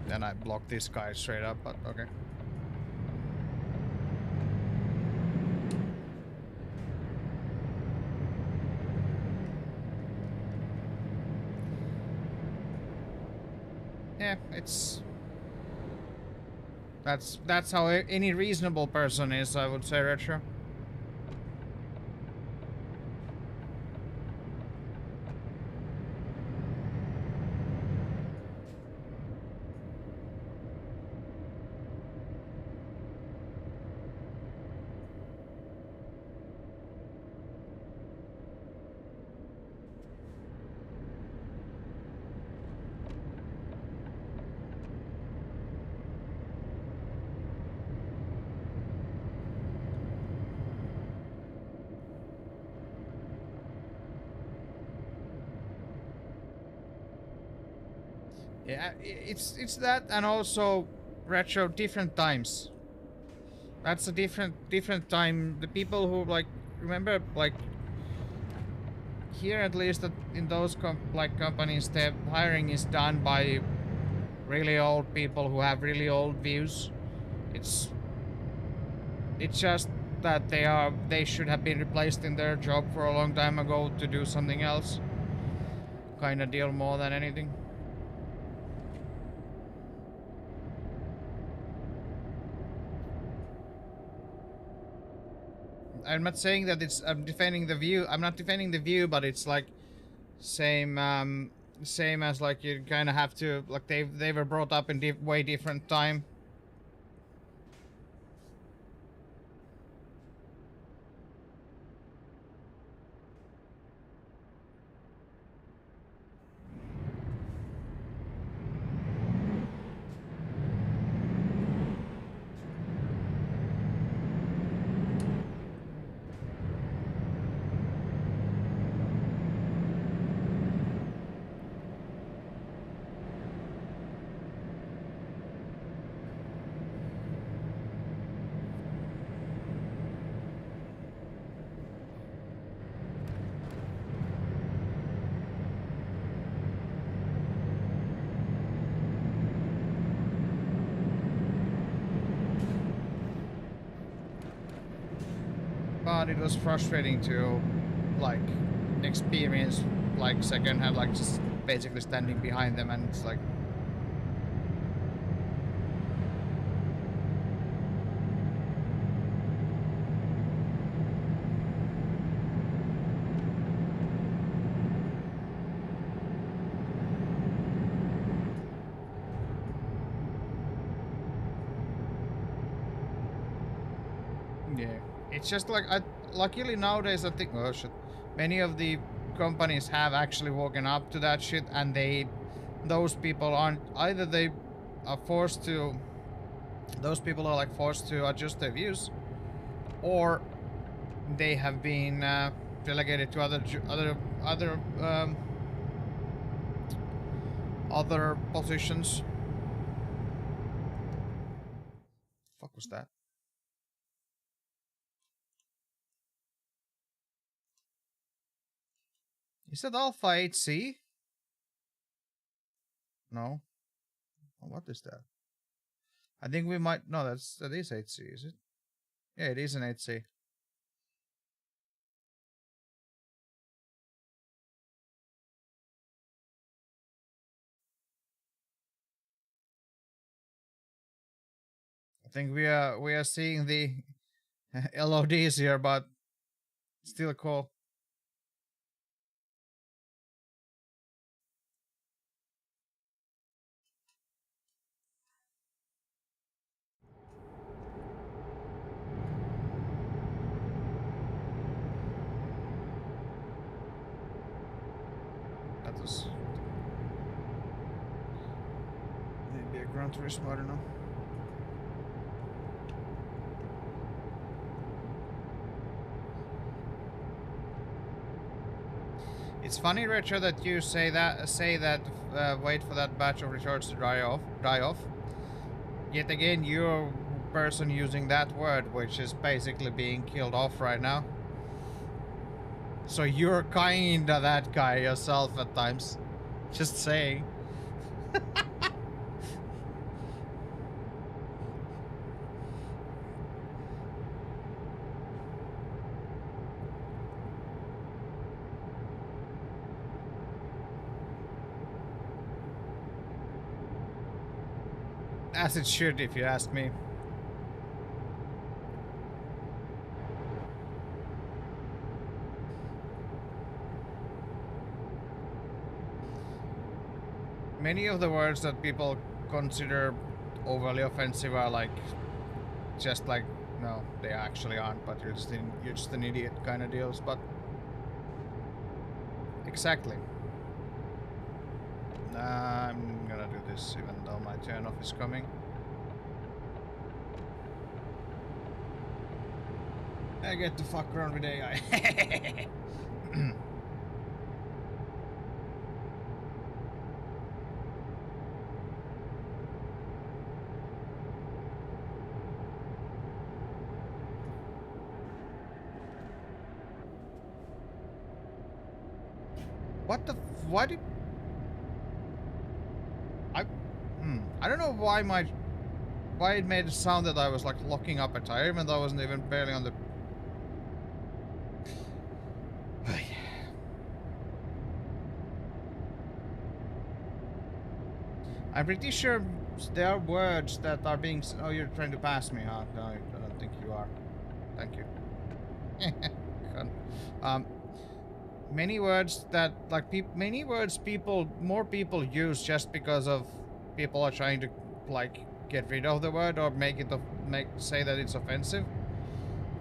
S1: Then I blocked this guy straight up, but okay. Yeah, that's how any reasonable person is, I would say, Retro. Yeah, it's that, and also retro different times. That's a different time. The people who like remember like here at least that in those companies, the hiring is done by really old people who have really old views. It's it's just that they should have been replaced in their job for a long time ago to do something else. Kind of deal more than anything. I'm not saying that I'm defending the view. I'm not defending the view, but it's like same same as like you kind of have to like they were brought up in way different time. But it was frustrating to like experience like secondhand, like just basically standing behind them, and it's like yeah. It's just like luckily nowadays I think oh shit, many of the companies have actually woken up to that shit, and those people aren't either they are forced to those people are like forced to adjust their views, or they have been delegated to other positions. Fuck was that? Is that Alpha 8C? No. What is that? I think we might no. That is 8C, is it? Yeah, it is an 8C. I think we are seeing the LODs here, but still cool. That was maybe a Gran Turismo, I don't know. It's funny, Retro, that you say that wait for that batch of retorts to dry off. Yet again, you're a person using that word, which is basically being killed off right now. So you're kinda that guy yourself at times. Just saying. As it should, if you ask me. Many of the words that people consider overly offensive are like, just like, no, they actually aren't, but you're just an idiot kind of deals, but... Exactly. I'm gonna do this even though my turn off is coming. I get to fuck around with AI. What the? Why did? I. I don't know why why it made it sound that I was like locking up a tire, even though I wasn't even barely on the. I'm pretty sure there are words that are being. Oh, you're trying to pass me, huh? No, I don't think you are. Thank you. Many words that like many words more people use just because of people are trying to like get rid of the word or say that it's offensive.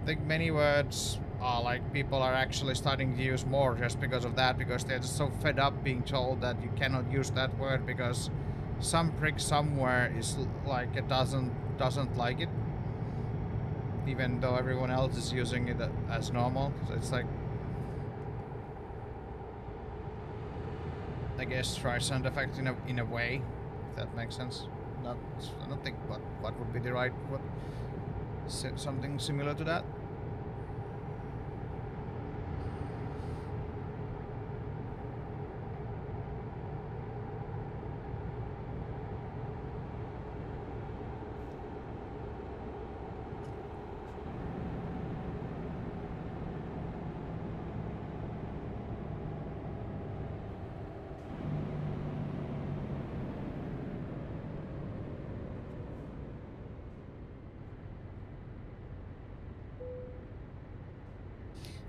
S1: I think many words are like people are actually starting to use more just because of that, because they're just so fed up being told that you cannot use that word because some prick somewhere is like it doesn't like it, even though everyone else is using it as normal. So it's like, I guess, try sound effect in a way, if that makes sense. I don't think what would be the right word. Something similar to that.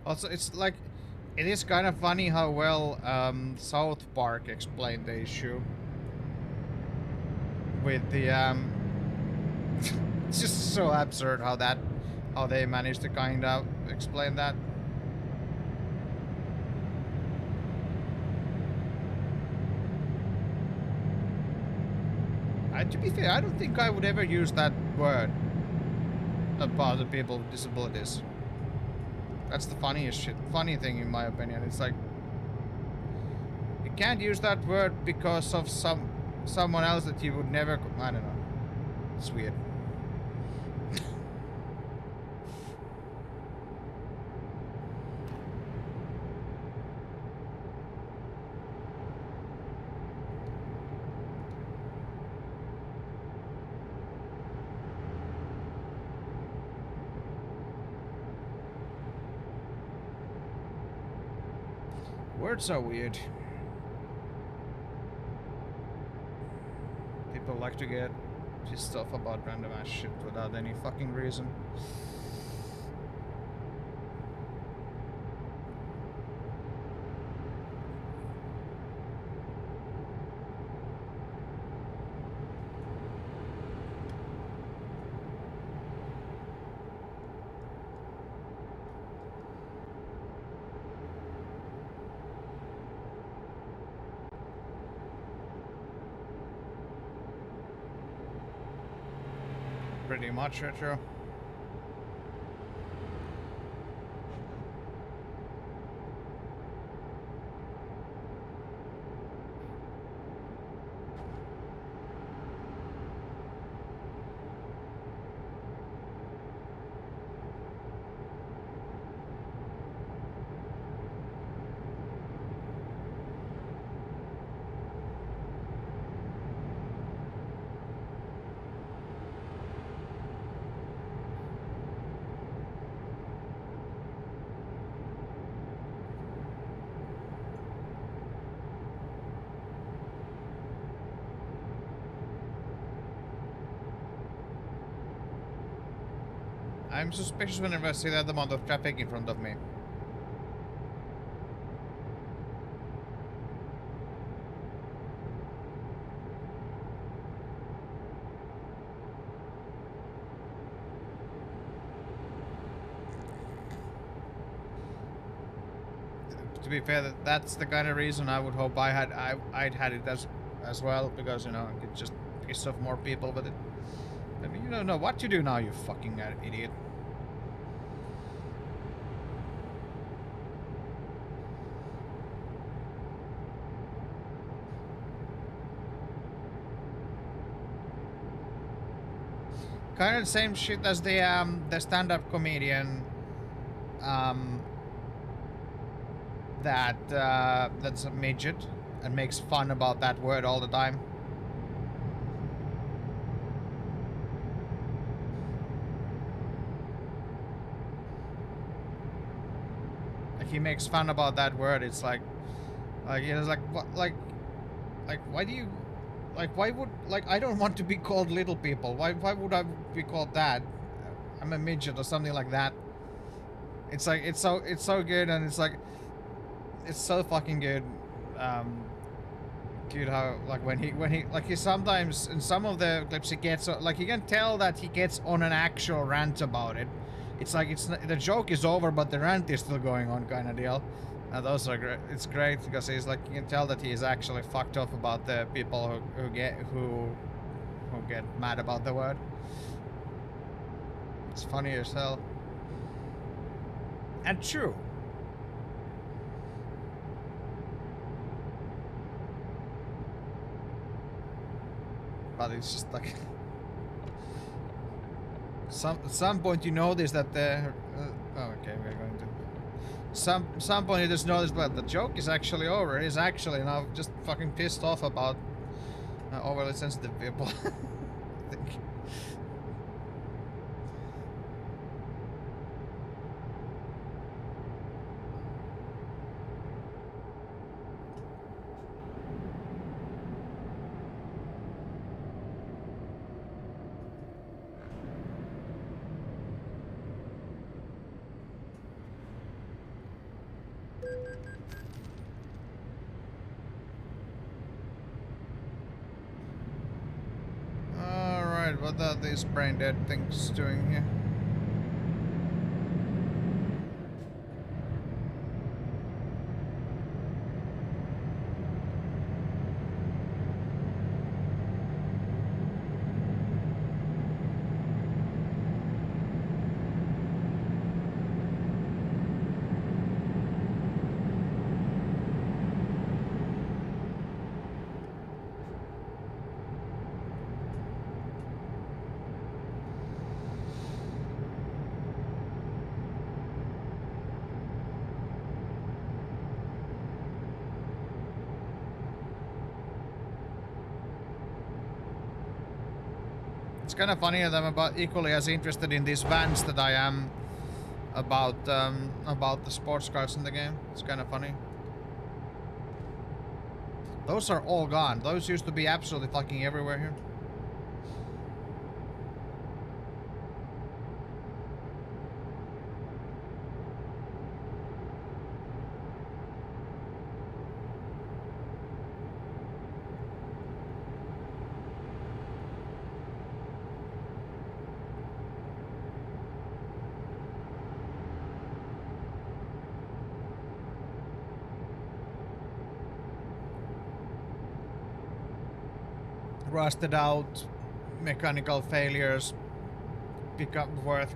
S1: Also, it's like, it is kind of funny how well South Park explained the issue with the it's just so absurd how they managed to kind of explain that. To be fair, I don't think I would ever use that word about the people with disabilities. That's the funny thing in my opinion. It's like, you can't use that word because of someone else that you would never. I don't know. It's weird. Words are weird. People like to get pissed off about random ass shit without any fucking reason. Pretty much retro. I'm suspicious whenever I see that amount of traffic in front of me. To be fair, that's the kind of reason I would hope I'd had it as well, because you know I could just piss off more people with it. I mean, you don't know what to do now, you fucking idiot. Kind of the same shit as the stand-up comedian that that's a midget and makes fun about that word all the time. Like he makes fun about that word. It's like it's like what like why do you like why would like I don't want to be called little people. Why would I be called that? I'm a midget or something like that. It's like it's so good, and it's like it's so fucking good. Dude, how like when he like he sometimes in some of the clips he gets like you can tell that he gets on an actual rant about it. It's like it's the joke is over, but the rant is still going on, kind of deal. And those are great. It's great because he's like you can tell that he is actually fucked off about the people who get mad about the word. It's funny as hell. And true. But it's just like at some point you notice that the oh, okay, we're going to some point you just notice that the joke is actually over. He's actually now just fucking pissed off about overly sensitive people. I think. What are these brain dead things doing here? It's kind of funny that I'm about equally as interested in these vans that I am about the sports cars in the game. It's kind of funny. Those are all gone. Those used to be absolutely fucking everywhere here. Rusted out, mechanical failures, become worth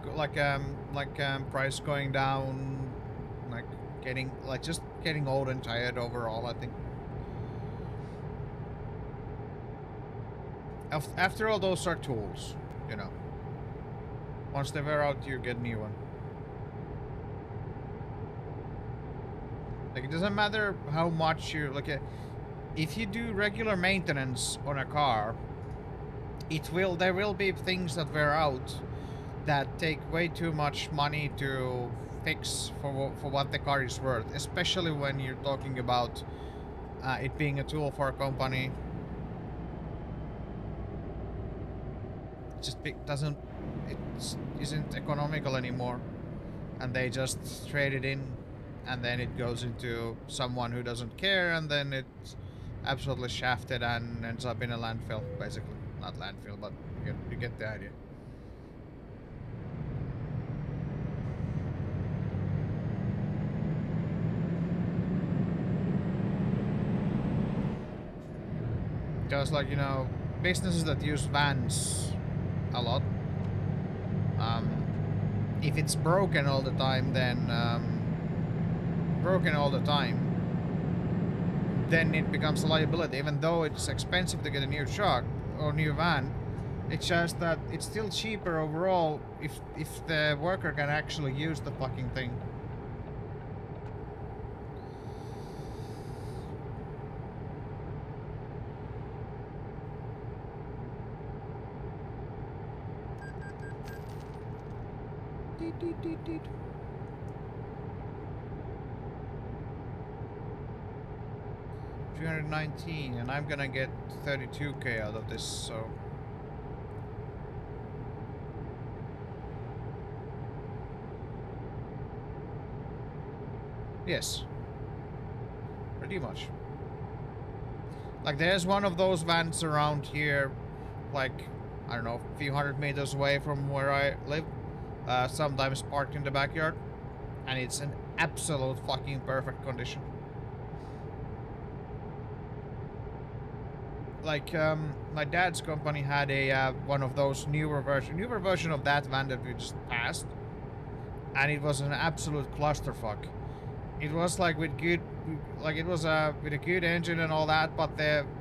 S1: price going down, like just getting old and tired overall. I think. After all, those are tools, you know. Once they wear out, you get a new one. Like it doesn't matter how much you look at. If you do regular maintenance on a car, there will be things that wear out that take way too much money to fix for what the car is worth, especially when you're talking about it being a tool for a company. It isn't economical anymore, and they just trade it in, and then it goes into someone who doesn't care, and then it's absolutely shafted and ends up in a landfill, basically. Not landfill, but you get the idea. Just like, you know, businesses that use vans a lot, if it's broken all the time, then then it becomes a liability. Even though it's expensive to get a new truck or new van, it's just that it's still cheaper overall if the worker can actually use the fucking thing. $319, and I'm gonna get 32k out of this, so... Yes. Pretty much. Like, there's one of those vans around here, like, I don't know, a few hundred meters away from where I live. Sometimes parked in the backyard. And it's an absolute fucking perfect condition. Like, my dad's company had a, one of those newer version of that van that we just passed. And it was an absolute clusterfuck. It was like with good, like it was with a good engine and all that, but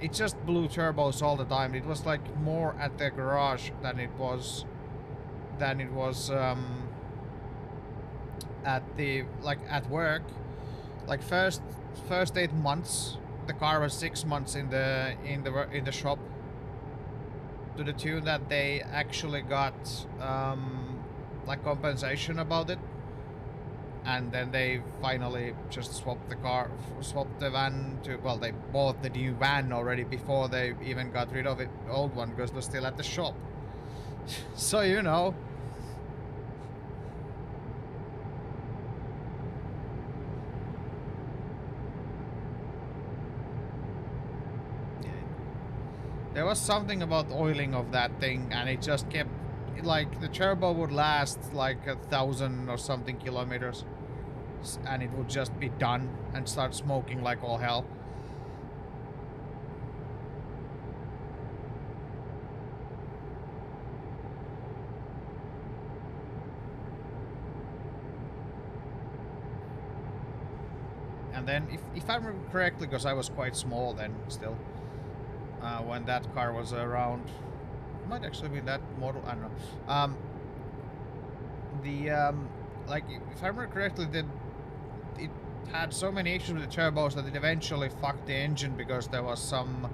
S1: it just blew turbos all the time. It was like more at the garage than it was at the at work. Like first 8 months, the car was 6 months in the shop. To the tune that they actually got like compensation about it. And then they finally just swapped the van to, well, they bought the new van already before they even got rid of it, the old one, because it was still at the shop. So, you know. There was something about oiling of that thing, and it just kept, like, the turbo would last like 1,000 or something kilometers. And it would just be done and start smoking like all hell. And then, if I remember correctly, because I was quite small then still, when that car was around, it might actually be that model, I don't know. Like, if I remember correctly, it had so many issues with the turbos that it eventually fucked the engine because there was some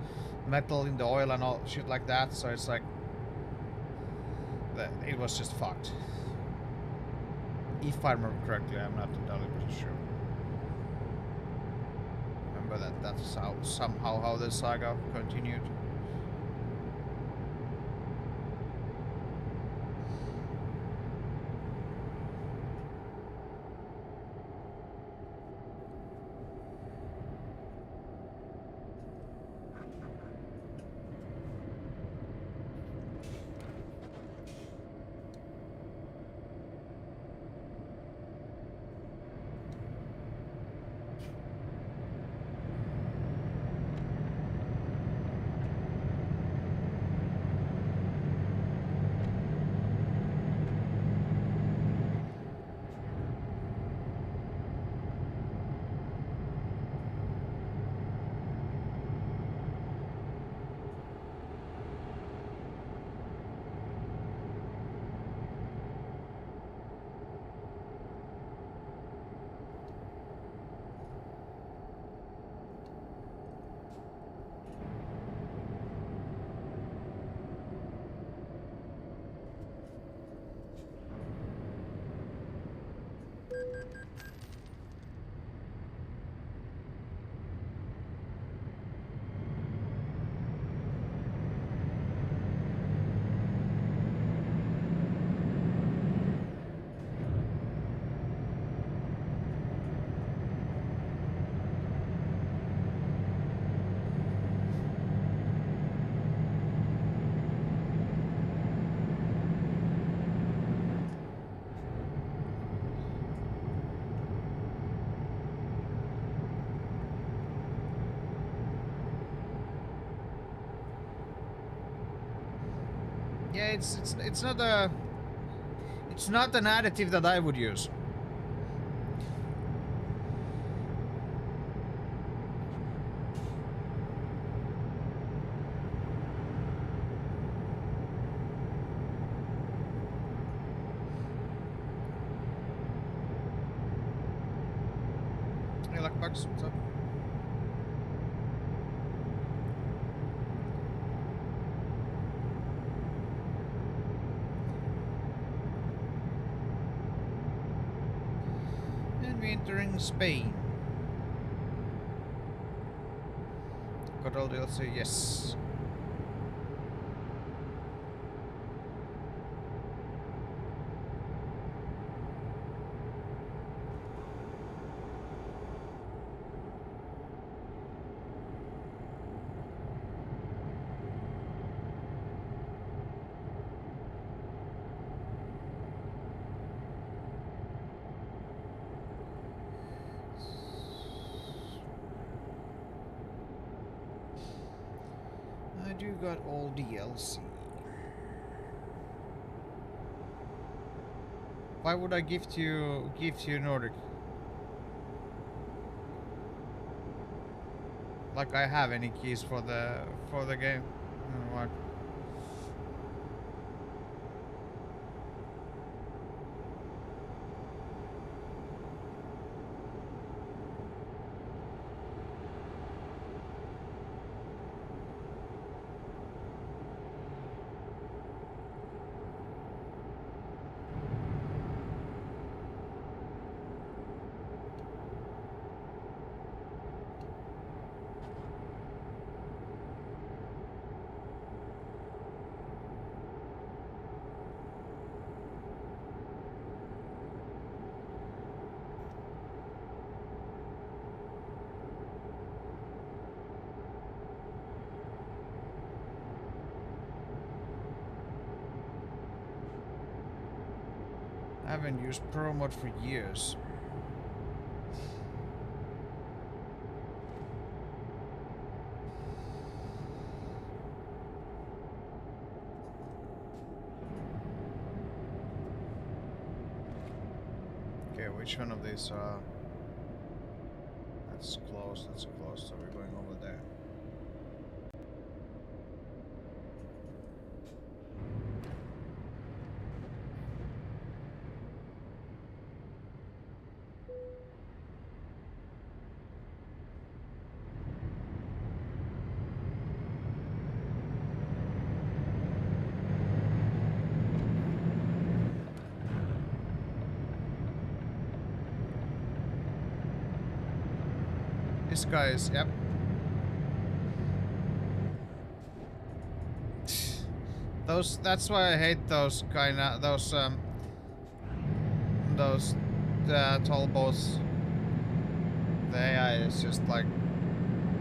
S1: metal in the oil and all shit like that. So it's like it was just fucked. If I remember correctly, I'm not entirely sure. Remember that's somehow how the saga continued. Yeah, it's not an additive that I would use. Hey, Luckbugs, what's up? we entering Spain? Good old DLC, yes. I do got all DLC. Why would I gift you Nordic? Like I have any keys for the game? What? I haven't used Pro Mod for years. Okay, which one of these that's close, so we're going over there. This guy is, yep. That's why I hate those toll boats. The AI is just like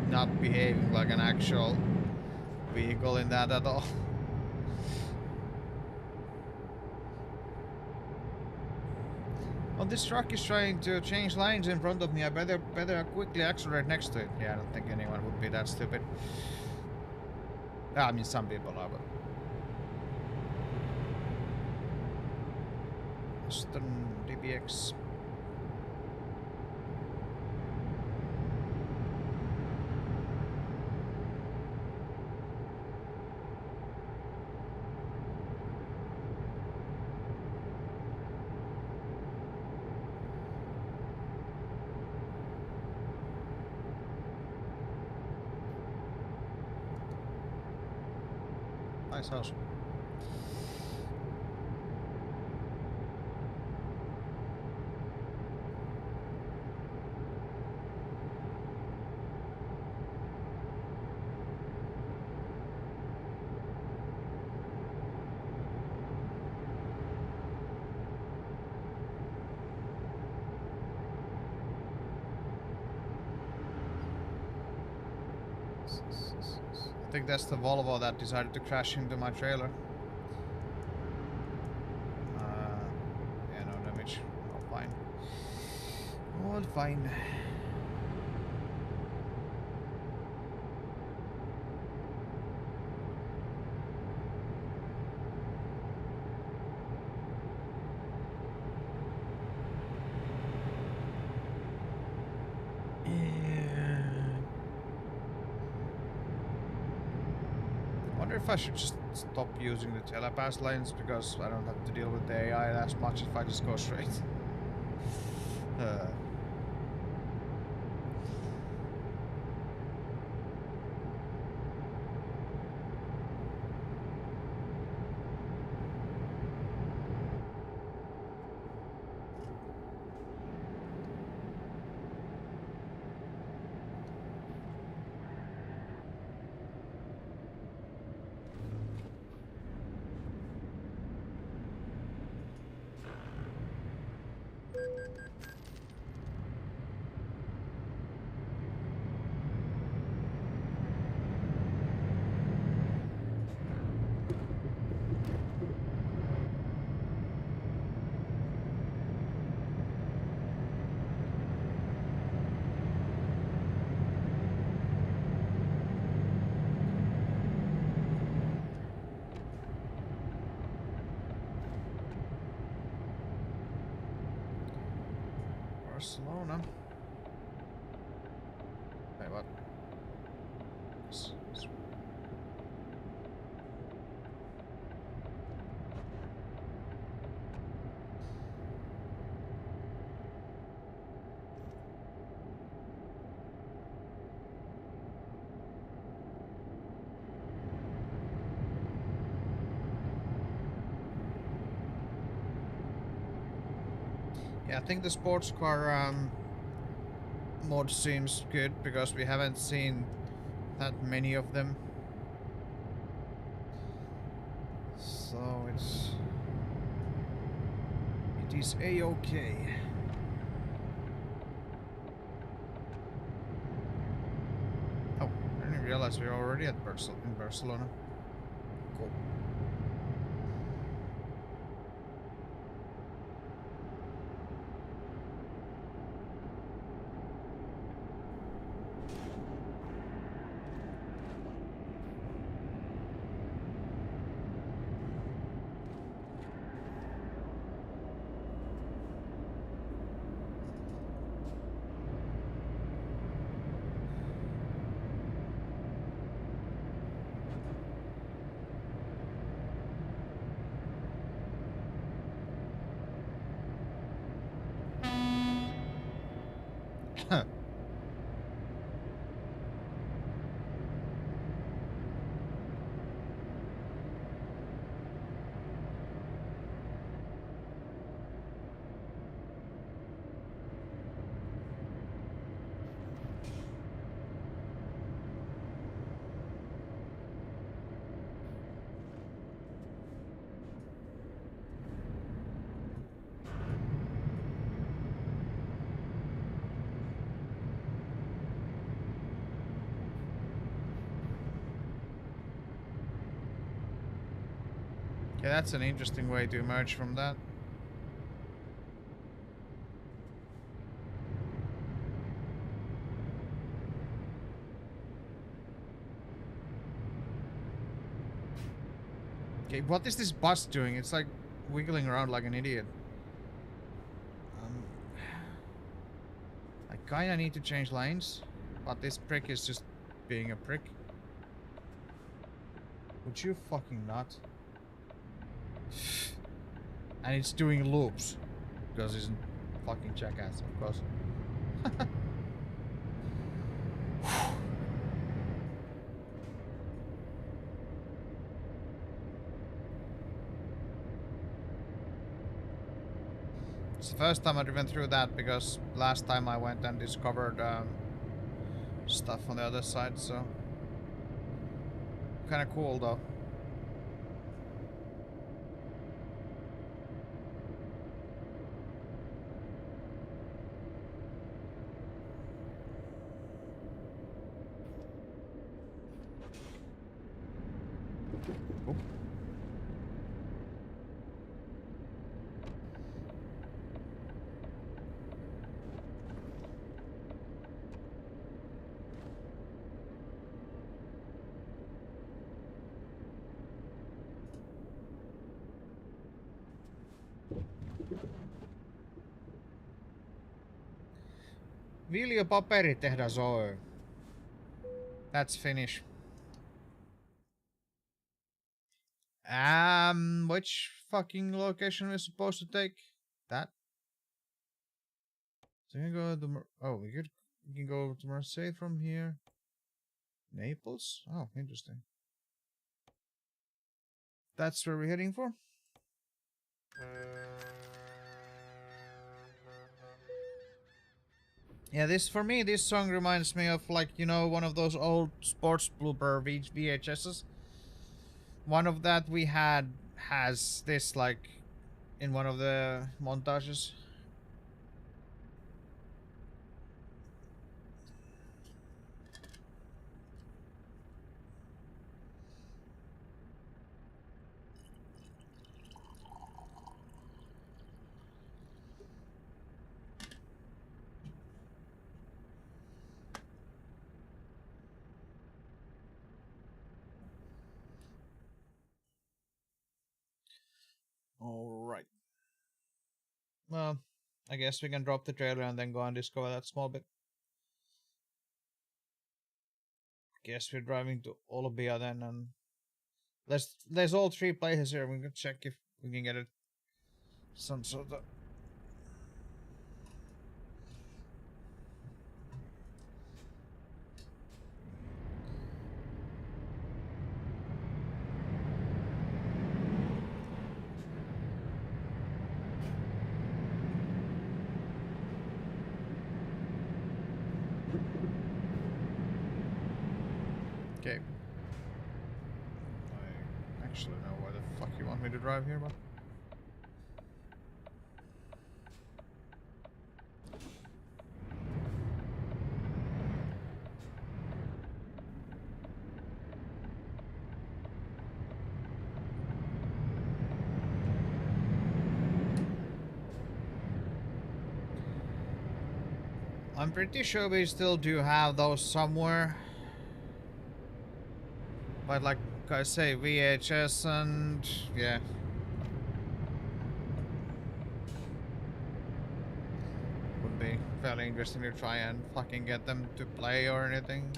S1: not behaving like an actual vehicle in that at all. Oh, this truck is trying to change lanes in front of me. I better quickly accelerate next to it. Yeah, I don't think anyone would be that stupid. I mean, some people are, but... Western DBX. Nice house. I think that's the Volvo that decided to crash into my trailer. Yeah, no damage. All fine. All fine. If I should just stop using the telepass lanes because I don't have to deal with the AI as much if I just go straight. Barcelona. Wait, what? Yeah, I think the sports car mod seems good because we haven't seen that many of them. So it is a-okay. Oh, I didn't realize we were already at in Barcelona. Cool. Yeah, that's an interesting way to emerge from that. Okay, what is this bus doing? It's like wiggling around like an idiot. I kinda need to change lanes, but this prick is just being a prick. Would you fucking not? And it's doing loops. Because he's a fucking jackass, of course. It's the first time I've driven through that because last time I went and discovered stuff on the other side, so kind of cool though. Oop. Viljo Paperitehdas Oy. That's Finnish. Which fucking location we're supposed to take? That? So we can go to we can go to Marseille from here. Naples? Oh, interesting. That's where we're heading for? Yeah, for me, this song reminds me of, like, you know, one of those old sports blooper VHSs. One of that we had has this, like, in one of the montages. Alright. Well, I guess we can drop the trailer and then go and discover that small bit. Guess we're driving to Olbia then, and there's all 3 places here. We can check if we can get it some sort of. Okay. I actually know where the fuck you want me to drive here, but. I'm pretty sure we still do have those somewhere. But like I say, VHS and yeah. Would be fairly interesting to try and fucking get them to play or anything.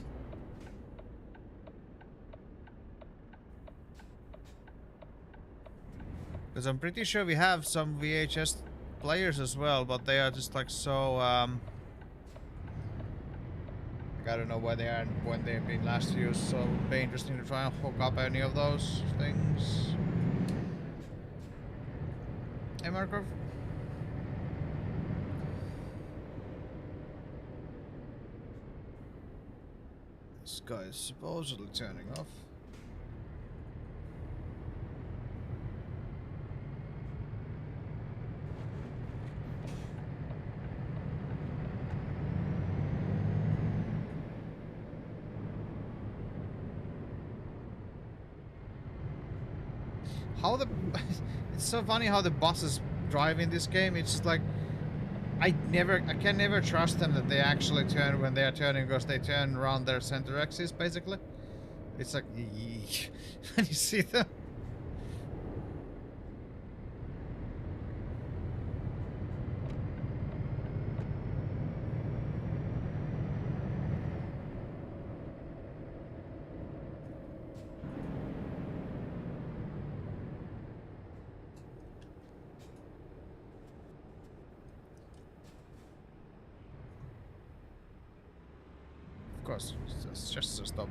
S1: Because I'm pretty sure we have some VHS players as well, but they are just like so I don't know where they are and when they've been last used, so it would be interesting to try and hook up any of those things. Hey Markov? This guy is supposedly turning off. How the it's so funny how the buses drive in this game. It's like I can never trust them that they actually turn when they are turning, because they turn around their center axis basically. It's like and you see them. Of course, it's just a stop.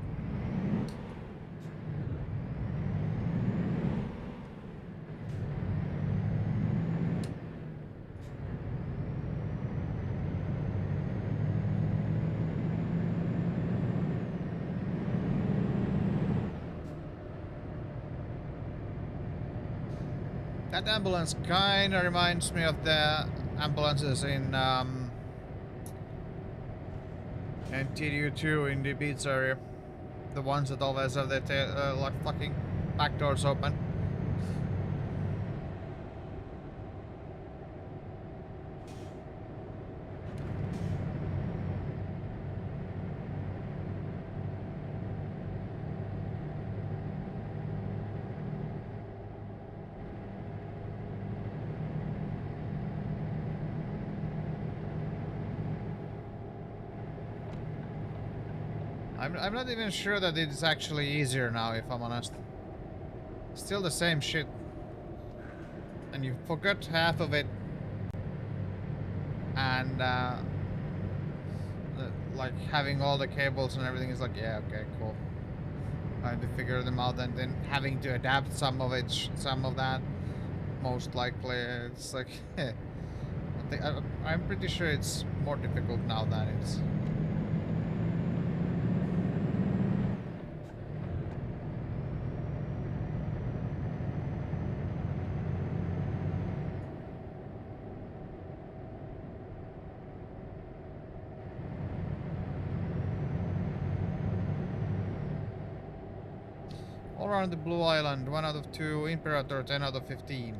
S1: That ambulance kinda reminds me of the ambulances in TDU2 in the beach area. The ones that always have their like fucking back doors open. I'm not even sure that it's actually easier now, if I'm honest. Still the same shit. And you forgot half of it. And like having all the cables and everything is like, yeah, okay, cool. Trying to figure them out and then having to adapt some of it, some of that. Most likely, it's like, I'm pretty sure it's more difficult now than it's. All around the Blue Island, 1 out of 2, Imperator 10 out of 15.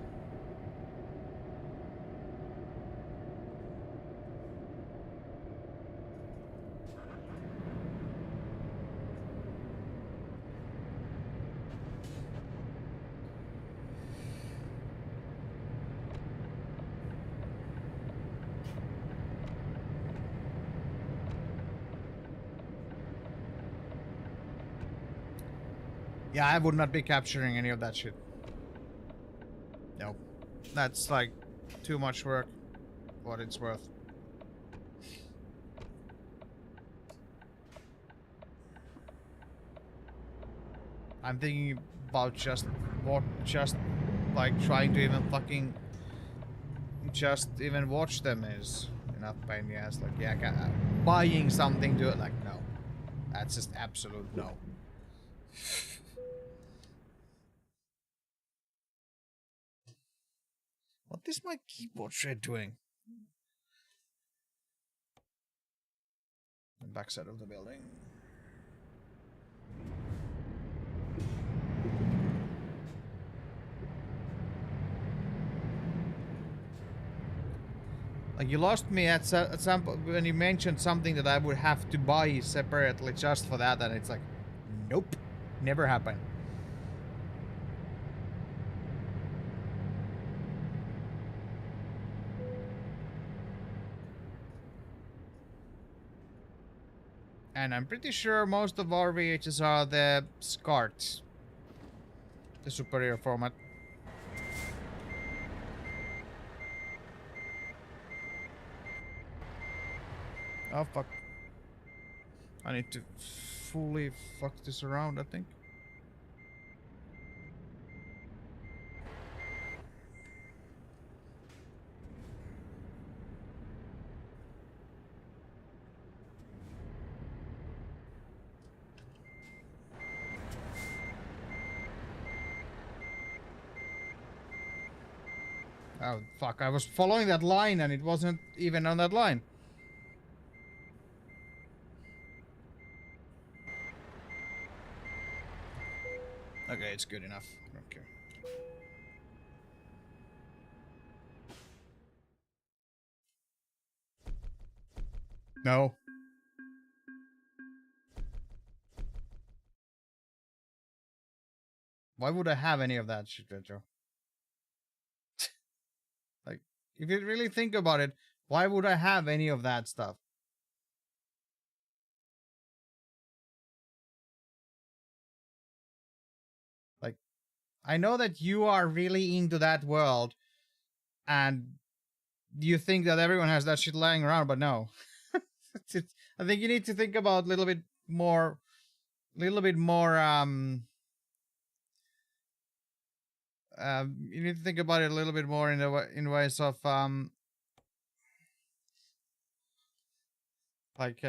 S1: Yeah, I would not be capturing any of that shit. Nope. That's like too much work. What it's worth. I'm thinking about just like trying to even fucking just even watch them is enough pain in the ass. Like, yeah, buying something to it, like, no. That's just absolute no. What is my keyboard shred doing? The backside of the building. Like, you lost me at some when you mentioned something that I would have to buy separately just for that, and it's like, nope, never happened. And I'm pretty sure most of our VHs are the SCART, the superior format. Oh fuck. I need to fully fuck this around, I think. Oh fuck, I was following that line and it wasn't even on that line. Okay, it's good enough. Okay. No. Why would I have any of that shit, Joe? Like, if you really think about it, why would I have any of that stuff? Like, I know that you are really into that world, and you think that everyone has that shit lying around, but no. I think you need to think about a little bit more, you need to think about it a little bit more in ways of like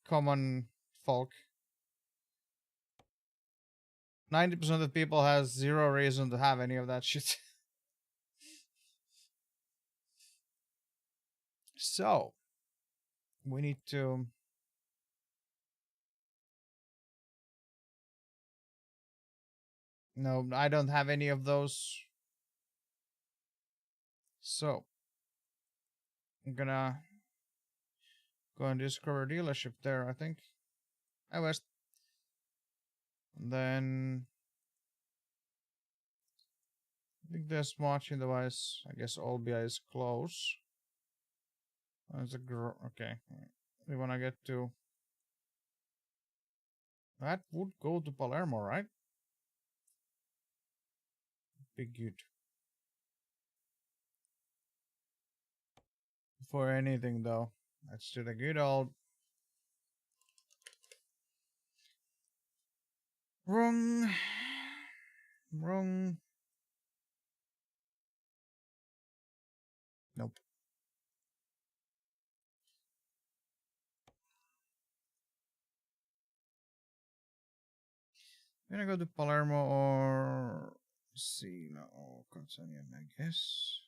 S1: common folk. 90% of people has zero reason to have any of that shit. So we need to. No, I don't have any of those. So I'm gonna go and discover a dealership there, I think. I was. Then I think the watching device, I guess Olbia is close. There's a okay. We wanna get to. That would go to Palermo, right? Be good. For anything though. Let's do the good old. Wrong. Wrong. Nope. I'm gonna go to Palermo or see no Consonian, I guess.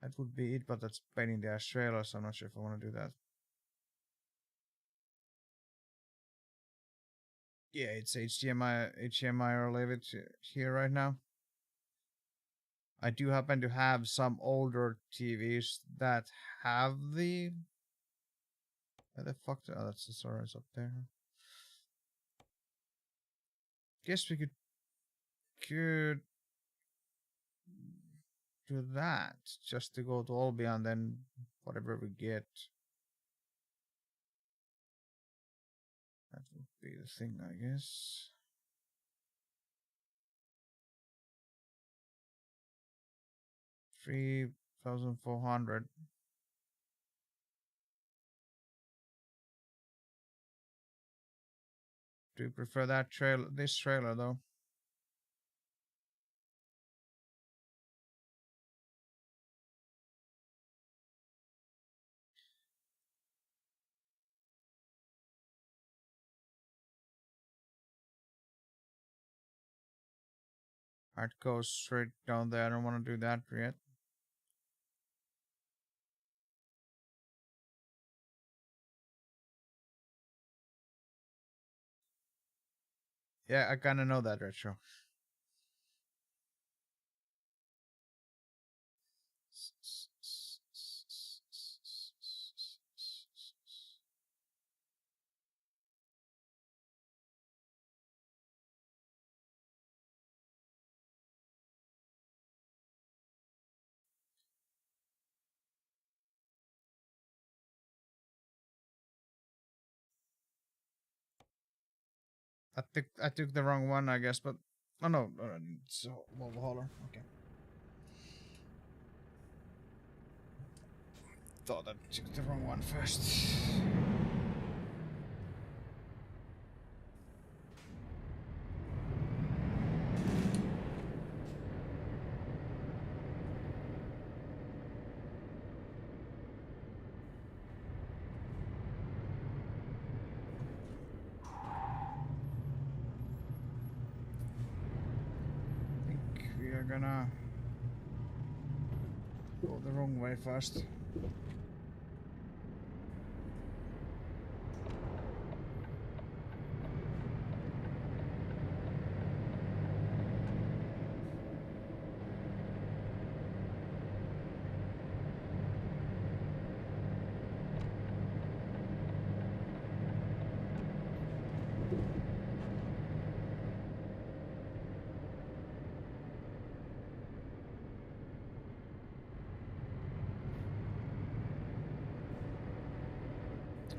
S1: That would be it, but that's pain in the ass trailer, so I'm not sure if I want to do that. Yeah, it's HDMI or leave it here right now. I do happen to have some older TVs that have the. Where the fuck? Oh, that's the source up there. Guess we could do that just to go to Olbia and then whatever we get. That would be the thing, I guess. $3,400. Do you prefer that this trailer though? I'd go straight down there. I don't want to do that yet. Yeah, I kind of know that, Retro. I took the wrong one, I guess, but oh no, it's a Volvo hauler. Okay. Thought I took the wrong one first. I think we are gonna go the wrong way first.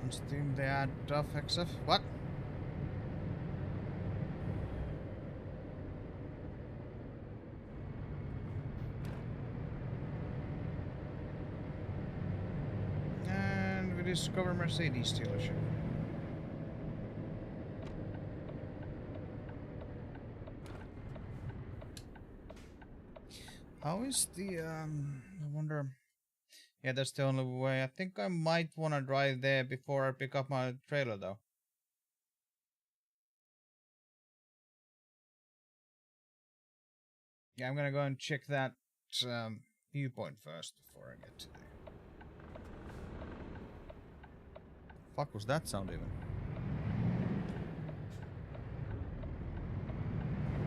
S1: On Steam they add Duff XF. What? And we discover Mercedes dealership. How is the I wonder. Yeah, that's the only way. I think I might want to drive there before I pick up my trailer though. Yeah, I'm gonna go and check that viewpoint first before I get to there. Fuck was that sound even?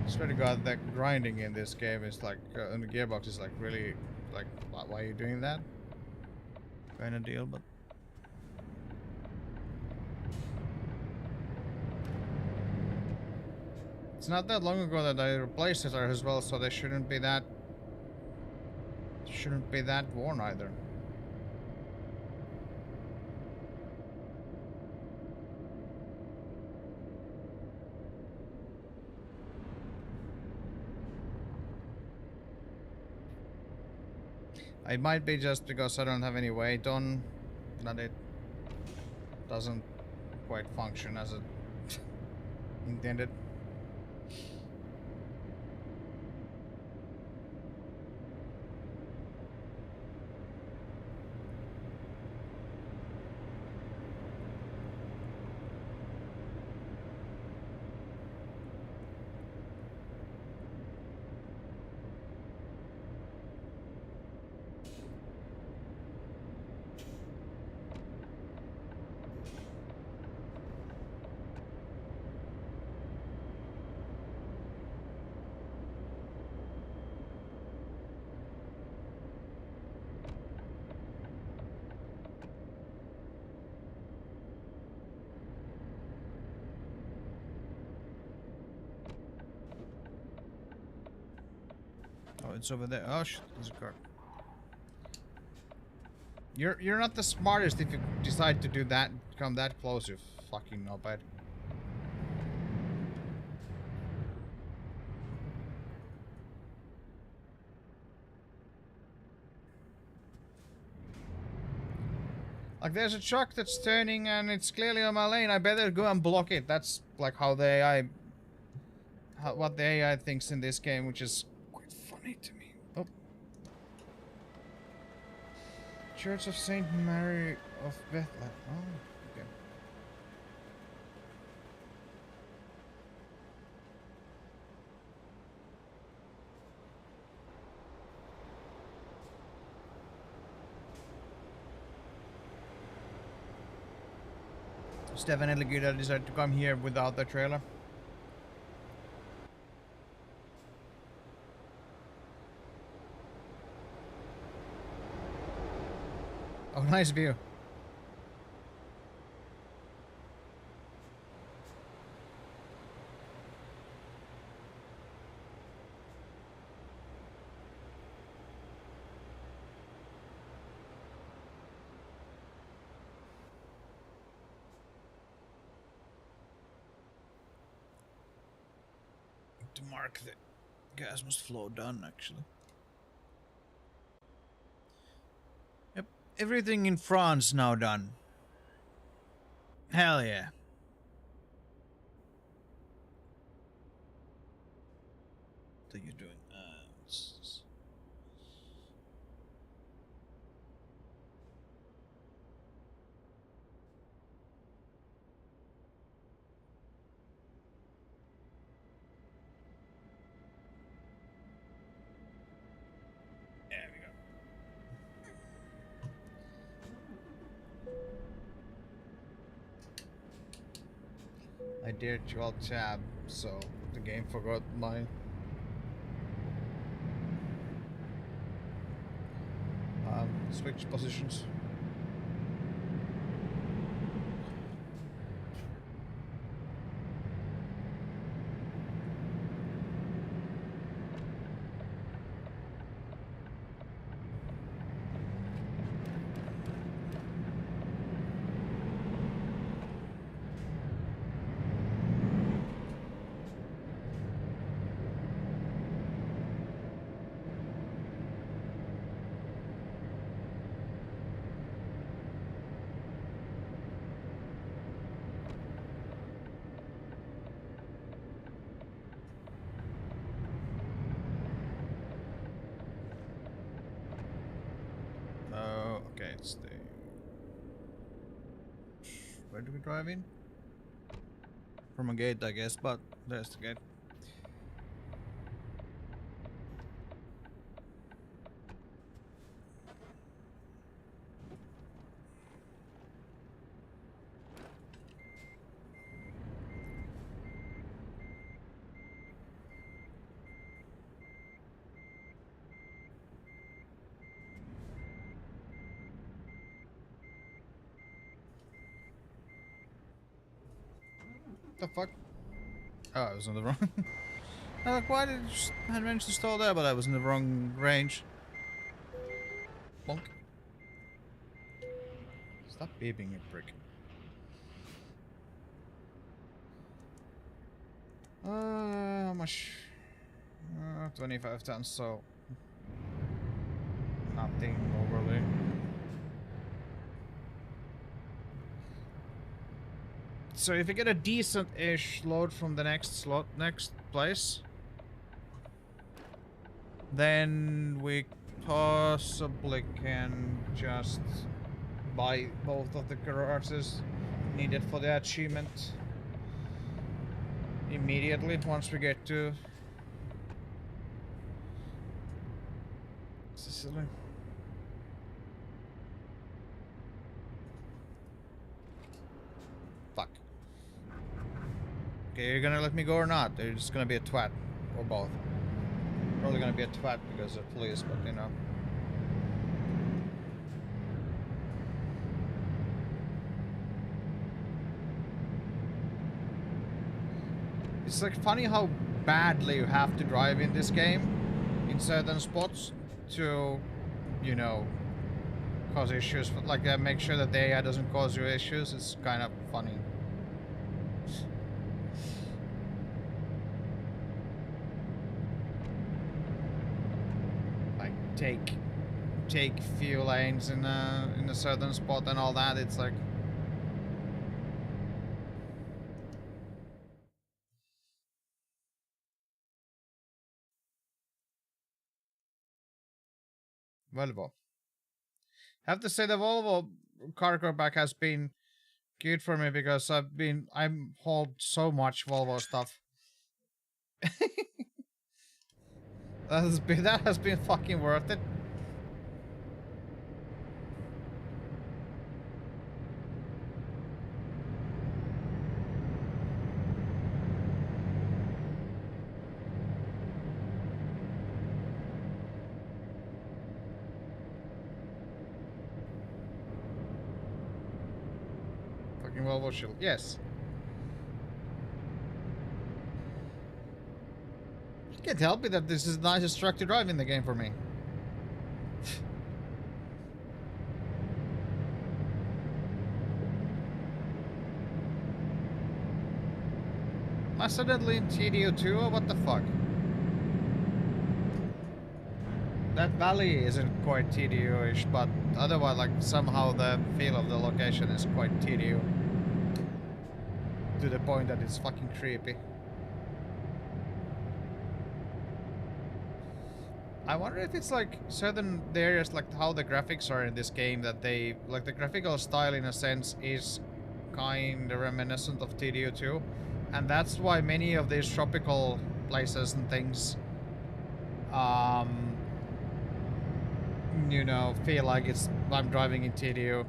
S1: I swear to God, that grinding in this game is like, in the gearbox is like really, like, why are you doing that? Kind of deal, but. It's not that long ago that I replaced it as well, so they shouldn't be that worn either. It might be just because I don't have any weight on that it doesn't quite function as it intended. Oh, it's over there. Oh shit, there's a car. You're not the smartest if you decide to do that, come that close, you fucking knobhead. Like, there's a truck that's turning and it's clearly on my lane. I better go and block it. That's like how the AI, what the AI thinks in this game, which is quite funny to me. Oh. Church of Saint Mary of Bethlehem. Oh, okay. It's definitely good I decided to come here without the trailer. Oh, nice view. To mark the gas must flow done, actually. Yep, everything in France now done. Hell yeah. What are you doing? There we go. I dared to alt tab, so the game forgot my switch positions. Okay, it's the... Where do we drive in? From a gate, I guess, but there's the gate. The fuck? Oh, I was in the wrong. I'm like, why did I manage to stall there? But I was in the wrong range. Bonk. Stop beeping, you prick. How much? 25 tons, so nothing overly. So if you get a decent-ish load from the next place, then we possibly can just buy both of the garages needed for the achievement immediately once we get to Sicily. Fuck. Okay, you're gonna let me go or not? You're just gonna be a twat. Or both. Probably gonna be a twat because of police, but you know. It's like funny how badly you have to drive in this game in certain spots to, you know, cause issues. Like make sure that the AI doesn't cause you issues. It's kind of funny. Like take few lanes in a certain spot and all that. It's like. Volvo. Have to say the Volvo cargo bag has been good for me because I'm hauled so much Volvo stuff. That has been fucking worth it. Fucking Volvo shield. Yes. You can't help it that this is the nicest truck to drive in the game for me. Am I suddenly in TDO2 or what the fuck? That valley isn't quite TDO-ish, but otherwise, like, somehow the feel of the location is quite TDO. To the point that it's fucking creepy. I wonder if it's like certain areas, like how the graphics are in this game, that they, like the graphical style in a sense is kind of reminiscent of TDO2. And that's why many of these tropical places and things, you know, feel like I'm driving in TDO.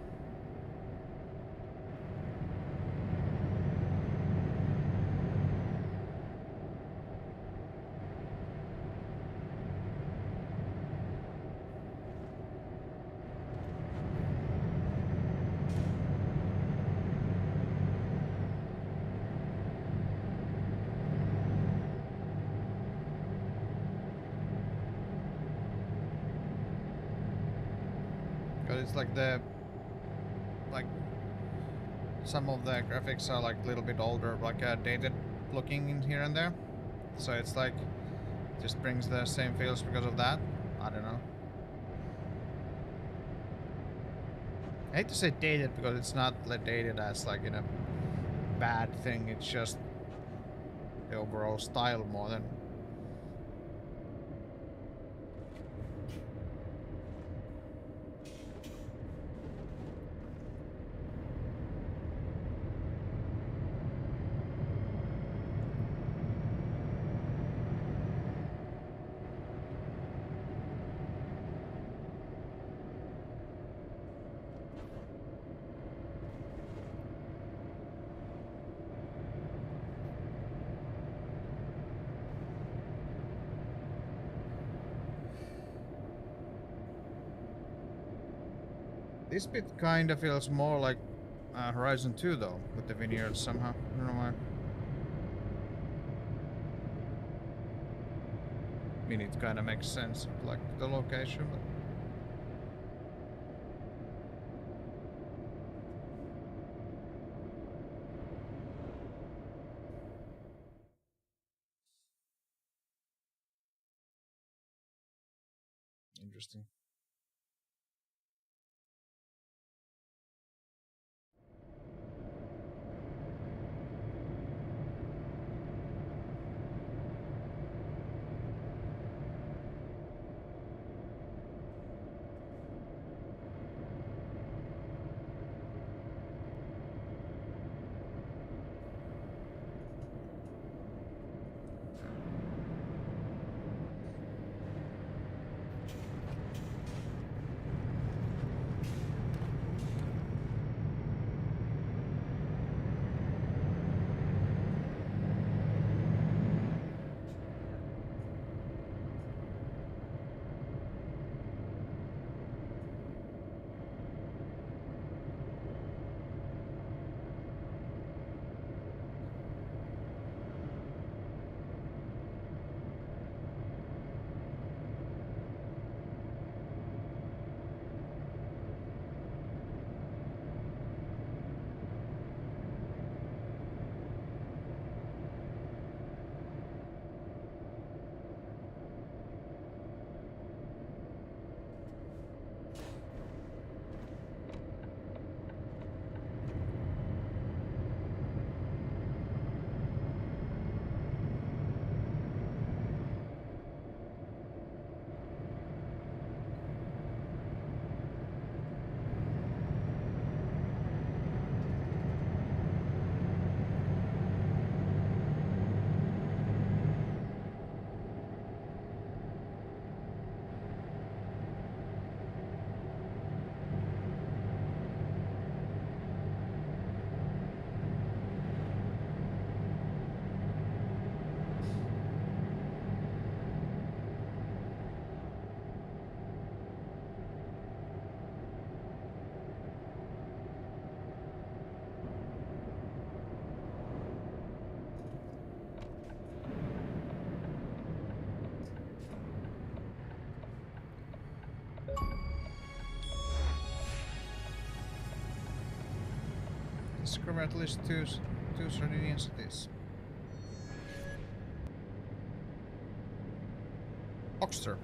S1: It's like some of the graphics are like a little bit older, like dated looking in here and there. So it's like, just brings the same feels because of that. I don't know. I hate to say dated because it's not like dated as like in a bad thing. It's just the overall style more than. This bit kind of feels more like Horizon 2 though, with the vineyards somehow. I don't know why. I mean, it kind of makes sense, like the location, but. Interesting. Discover at least two Sardinian cities. Oxter.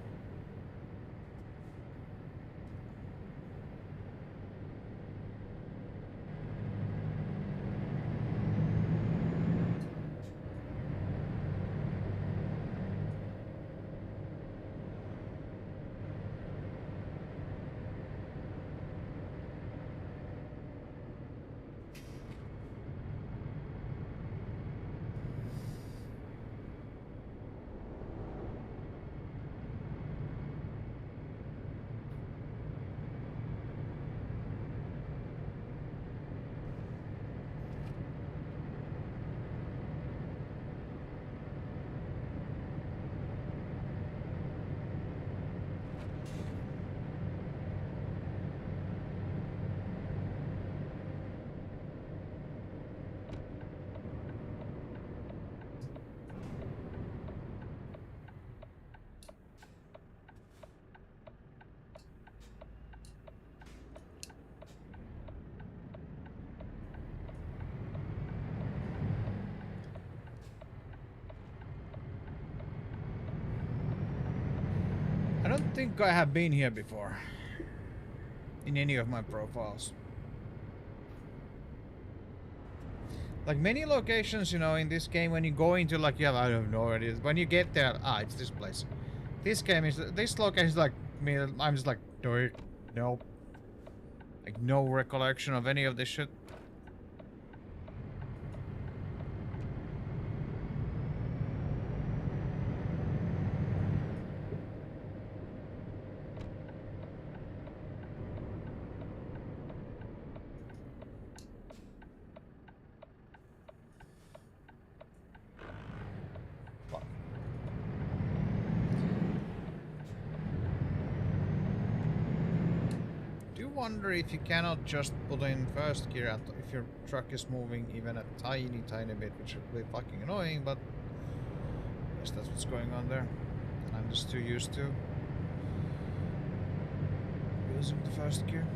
S1: I don't think I have been here before. In any of my profiles. Like many locations, you know, in this game, when you go into like, yeah, I don't know where it is. When you get there, it's this place. This game is, this location is like, me, I'm just like, nope. Like no recollection of any of this shit. Wonder if you cannot just put in first gear if your truck is moving even a tiny bit, which would be fucking annoying, but I guess that's what's going on there. And I'm just too used to using the first gear.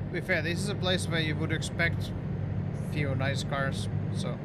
S1: To be fair, this is a place where you would expect few nice cars, so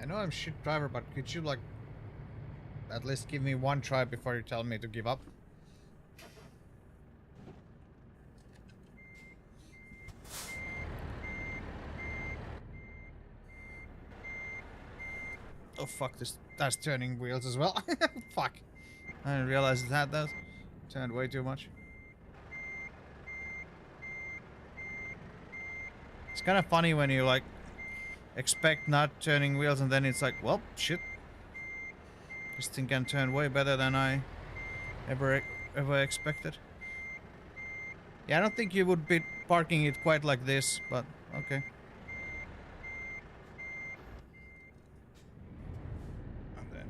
S1: I know I'm shit driver, but could you like at least give me one try before you tell me to give up? Oh fuck, that's turning wheels as well. Fuck. I didn't realize it had that. Turned way too much. It's kind of funny when you like expect not turning wheels and then it's like, well, shit. This thing can turn way better than I ever expected. Yeah, I don't think you would be parking it quite like this, but okay. And then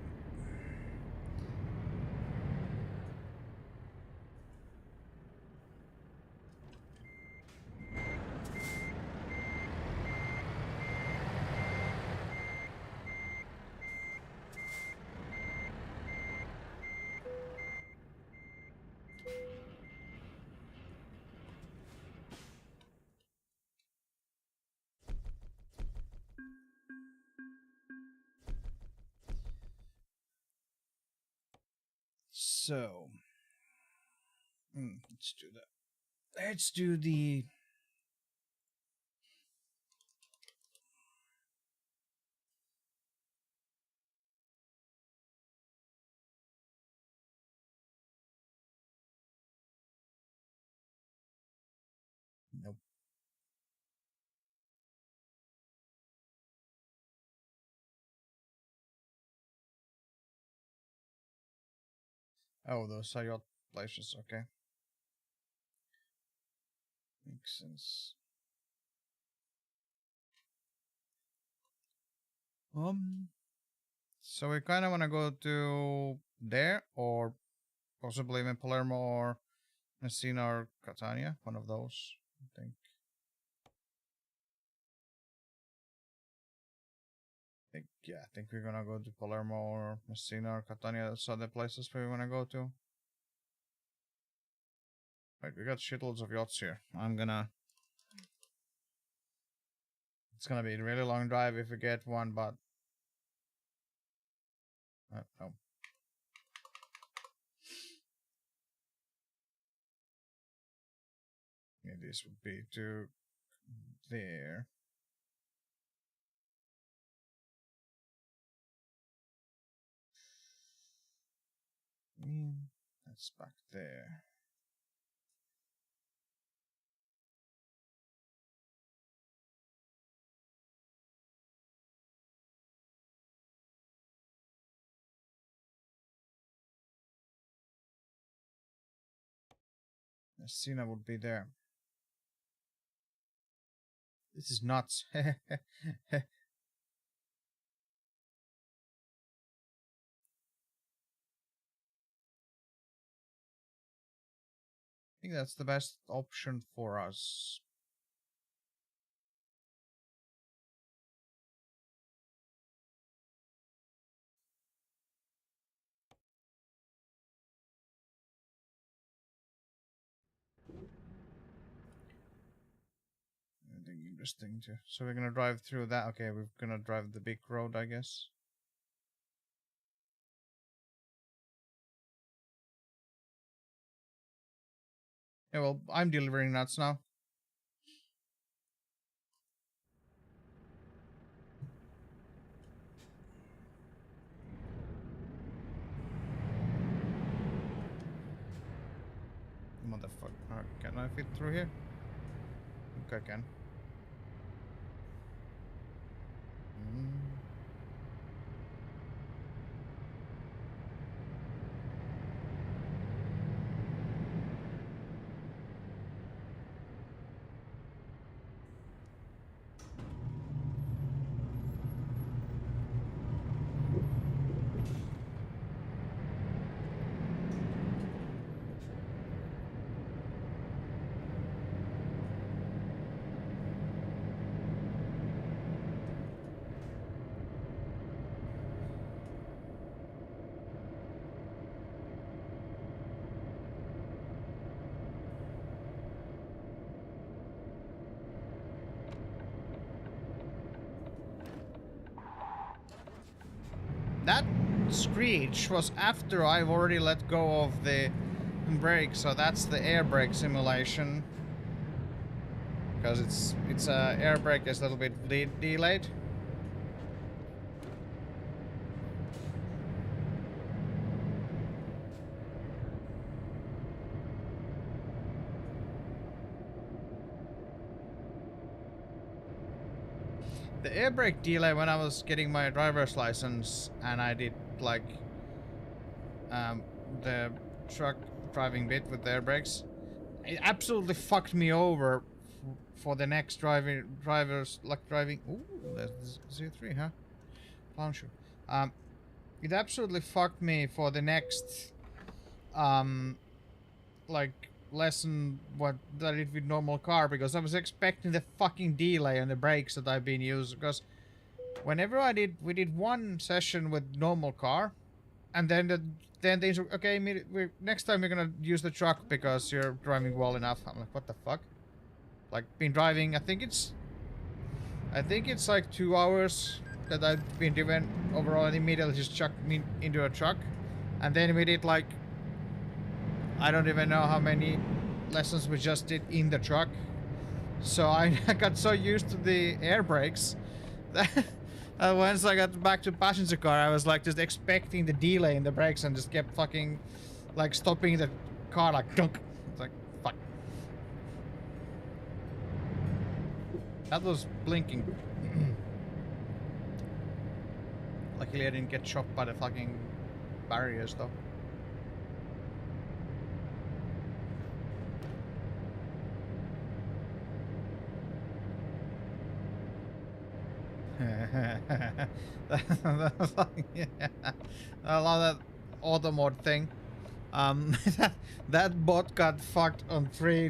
S1: So, let's do that. Let's do the... Nope. Oh, those are your places, okay. Makes sense. So we kind of want to go to there, or possibly even Palermo or Messina or Catania, one of those, I think. Yeah, I think we're gonna go to Palermo or Messina or Catania. Those are the places we wanna go to. Right, we got shitloads of yachts here. It's gonna be a really long drive if we get one, but... no. Yeah, this would be to there. That's back there. Messina would be there. This is nuts. I think that's the best option for us. Anything interesting too. So we're gonna drive through that. Okay, we're gonna drive the big road, I guess. Yeah, well, I'm delivering nuts now. Motherfucker. Can I fit through here? I think I can. That screech was after I've already let go of the brake, so that's the air brake simulation. Because it's air brake is a little bit delayed. The air brake delay when I was getting my driver's license and I did like the truck driving bit with the air brakes, it absolutely fucked me over for the next drivers like driving. Ooh, there's Z3, huh? Clown shoe. It absolutely fucked me for the next like lesson what that I did with normal car, because I was expecting the fucking delay on the brakes that I've been using, because whenever we did one session with normal car, and then they said, okay, next time we're gonna use the truck because you're driving well enough. I'm like, what the fuck? Like, been driving, I think it's like 2 hours that I've been driven overall, and immediately just chucked me into a truck. And then we did like I don't even know how many lessons we just did in the truck. So I got so used to the air brakes that once I got back to passenger car, I was like just expecting the delay in the brakes and just kept fucking like stopping the car like dunk. It's like fuck. That was blinking. Luckily I didn't get shot by the fucking barriers though. That was like, yeah. I love that auto mode thing. That bot got fucked on three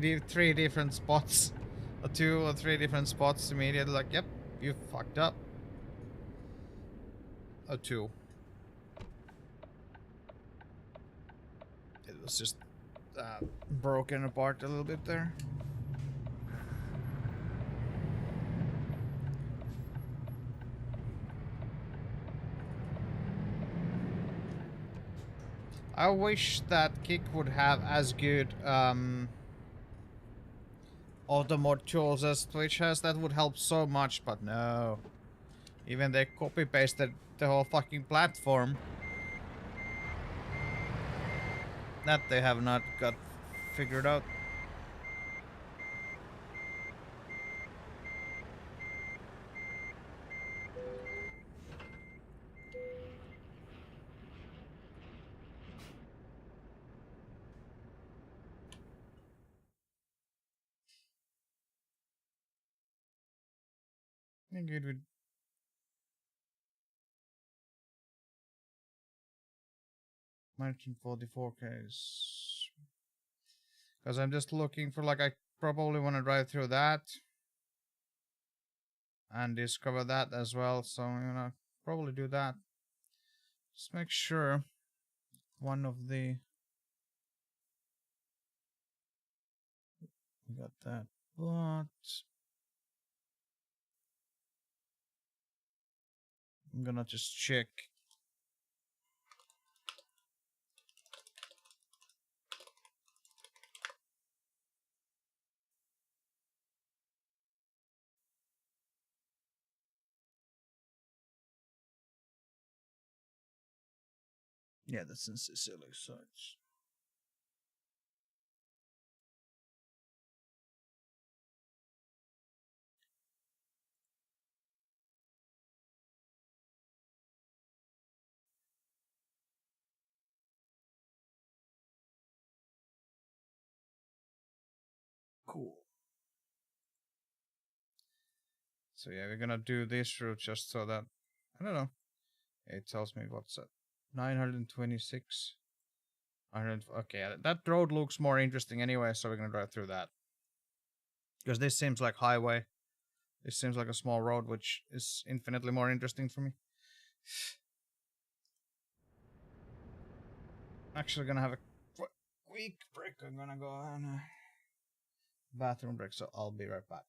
S1: different spots, or 2 or 3 different spots immediately. Like, yep, you fucked up. Or 2. It was just broken apart a little bit there. I wish that Kick would have as good auto mode tools as Twitch has. That would help so much, but no. Even they copy pasted the whole fucking platform. That they have not got figured out. I think it would 1944 case. Because I'm just looking for, like, I probably want to drive through that. And discover that as well. So I'm gonna probably do that. Just make sure one of the... Got that. But... I'm gonna just check. Yeah, that's in Sicily, so it's... Cool. So yeah, we're gonna do this route just so that... I don't know. It tells me what's that. 926. 100, okay, that road looks more interesting anyway, so we're gonna drive through that. Because this seems like highway. This seems like a small road, which is infinitely more interesting for me. Actually gonna have a quick break. I'm gonna go on a bathroom break, so I'll be right back.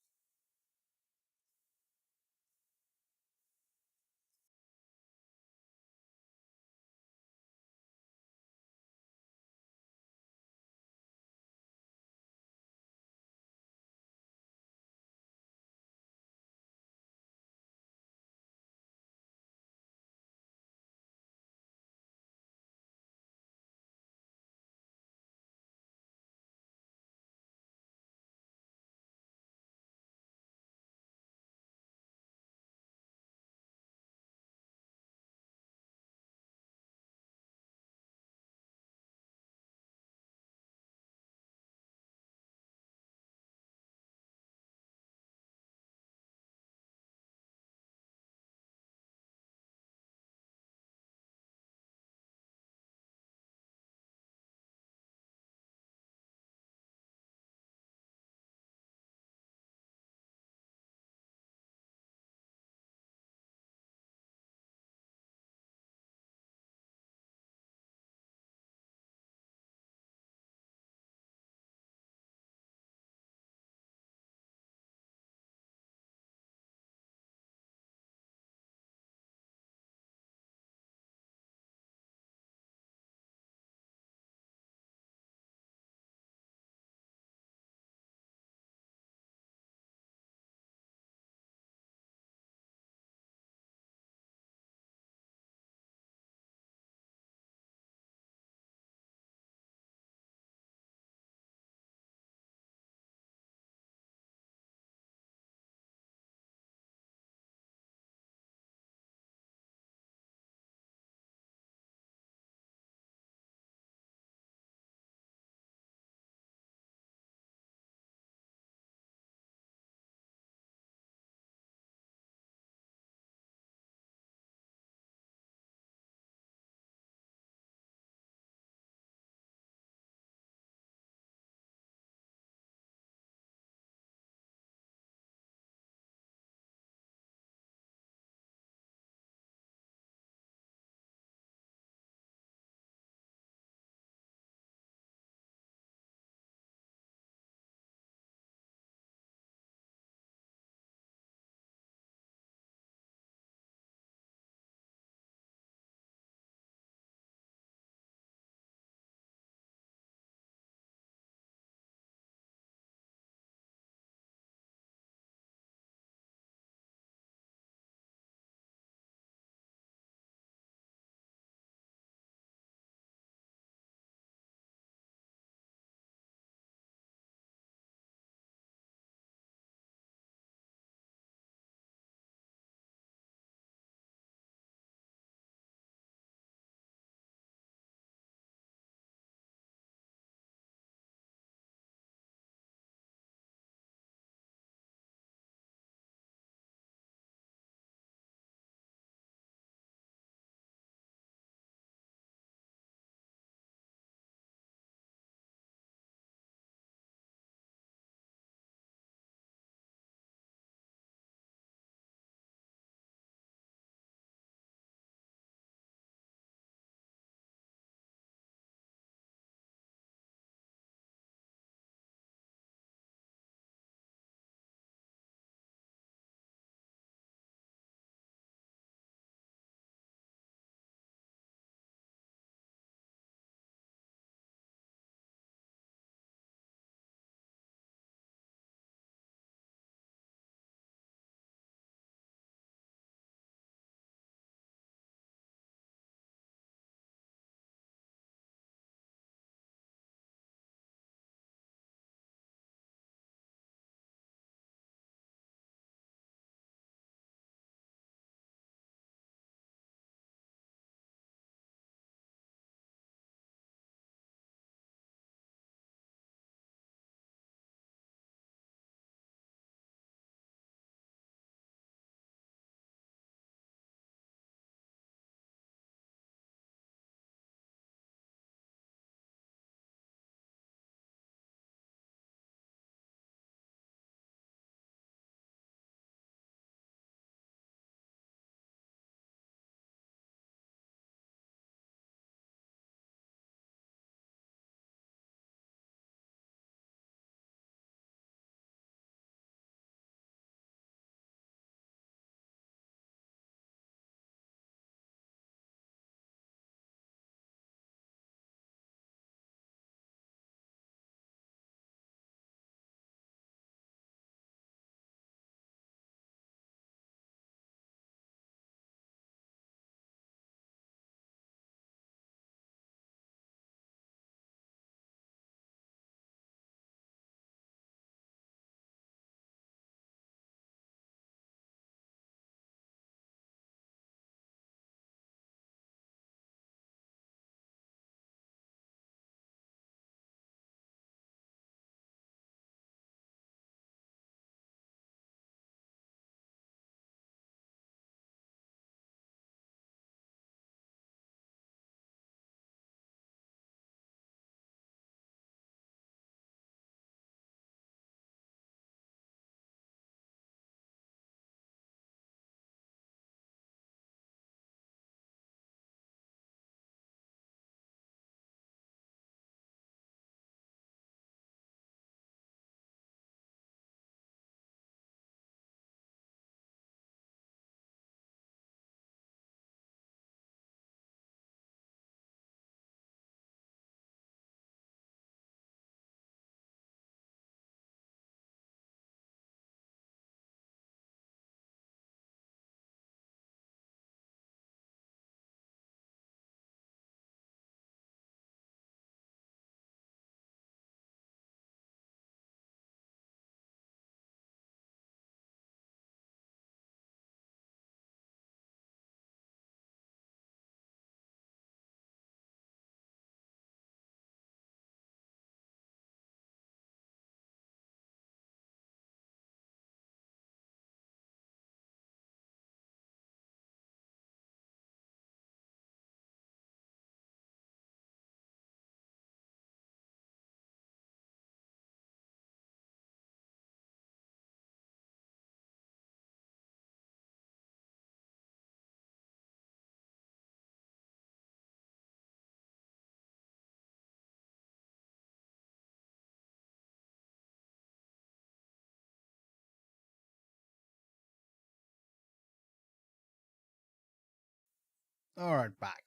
S1: Alright, back.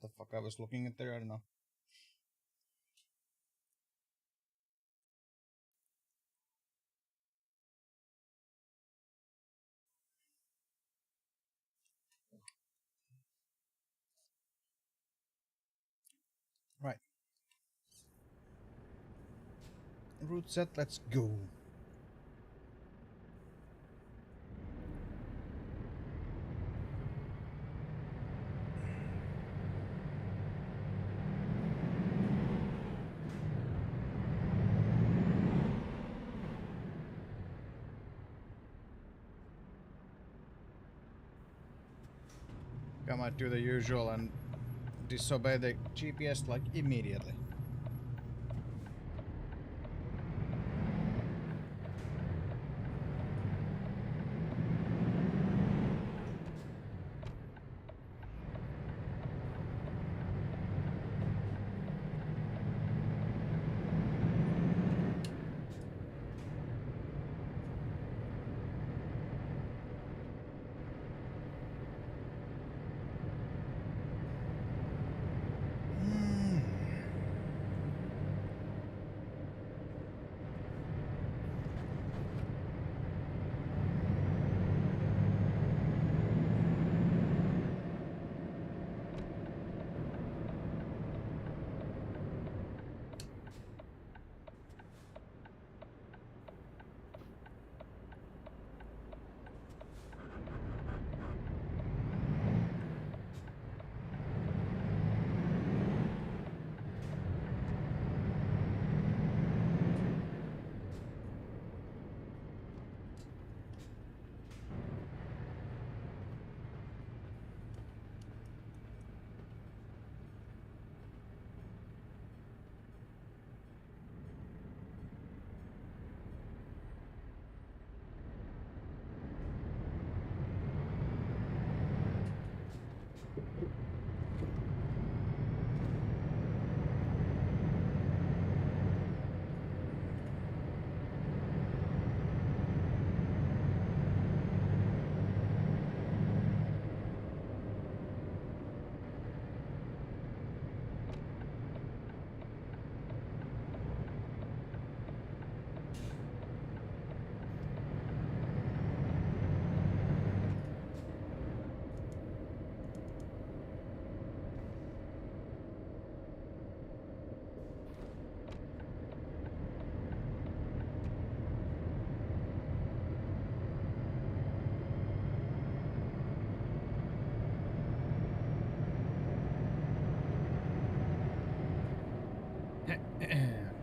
S1: The fuck I was looking at there, I don't know. Right. Route set, let's go. I might do the usual and disobey the GPS like immediately.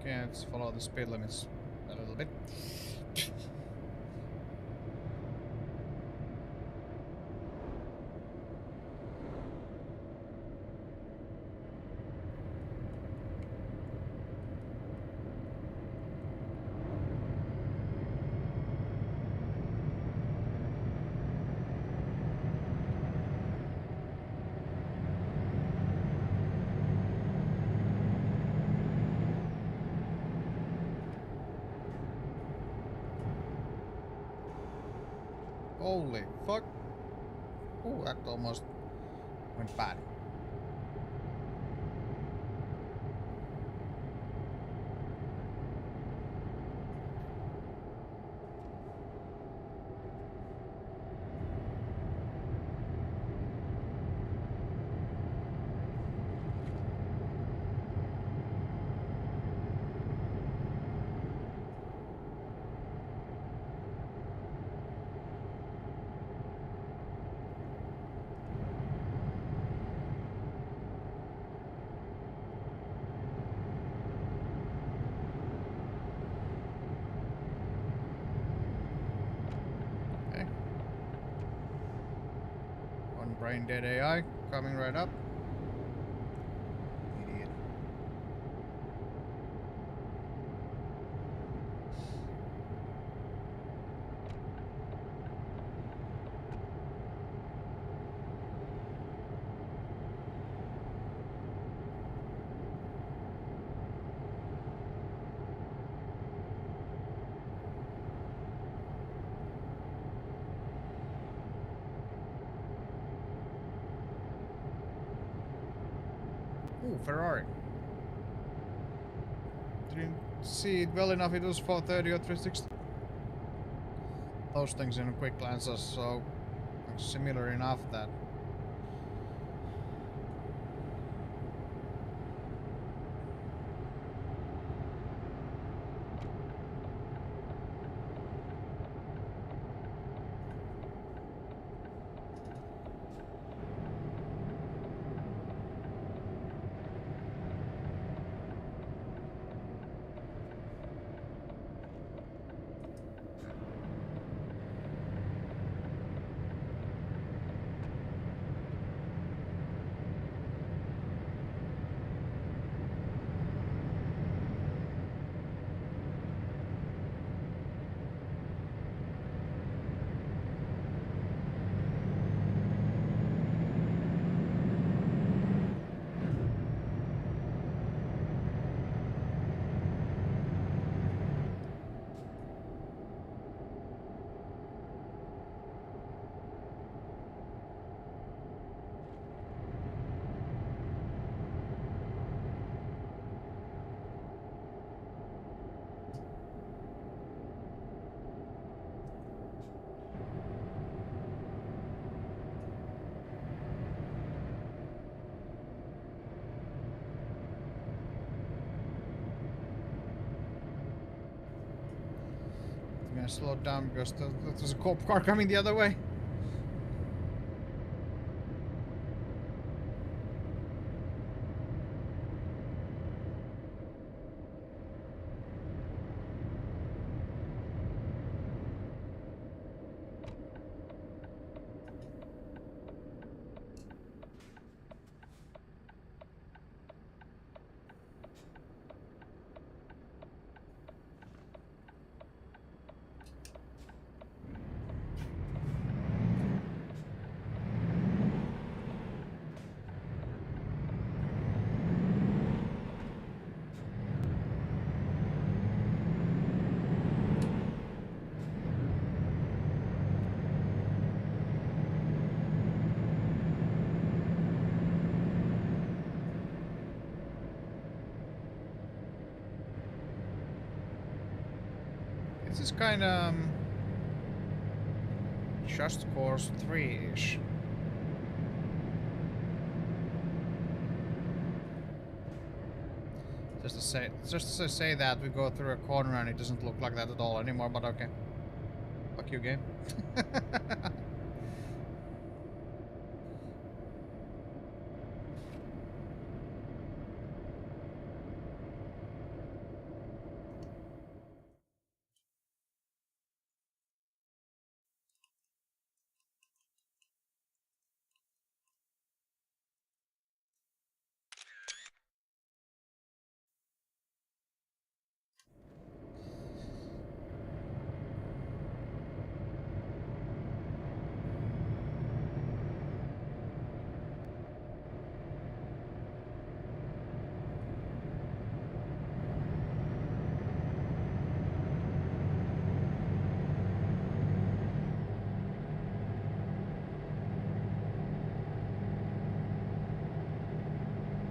S1: Okay, let's follow the speed limits a little bit. Holy fuck. Ooh, that almost went bad. Okay. One brain dead AI coming right up. Idiot. Ooh, Ferrari. Didn't see it well enough. It was 430 or 360. Those things in a quick glance are so similar enough that. I'm gonna slow down because there's a cop car coming the other way. This is kind of Just Cause 3-ish. Just to say that we go through a corner and it doesn't look like that at all anymore, but okay. Fuck you, game.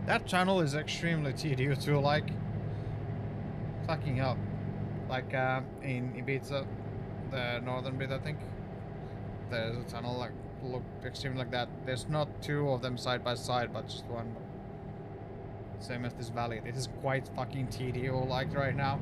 S1: That channel is extremely tedious to like. Fucking hell. Like in Ibiza, the northern bit, I think. There's a tunnel like look extremely like that. There's not two of them side by side, but just one. Same as this valley. This is quite fucking tedious like right now.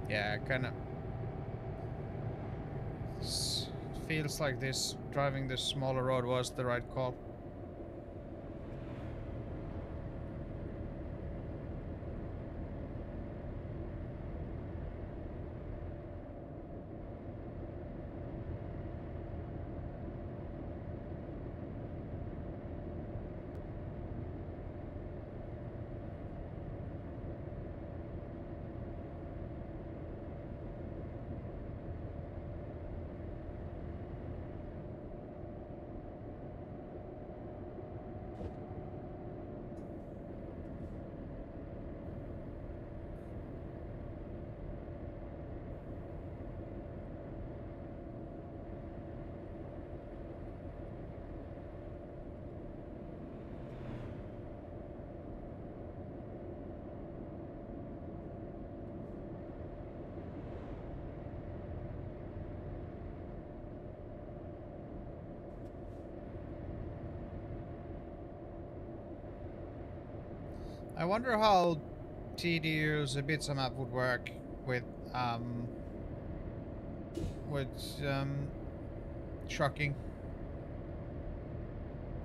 S1: Yeah, kinda feels like this driving this smaller road was the right call. I wonder how tedious a pizza map would work with um with trucking.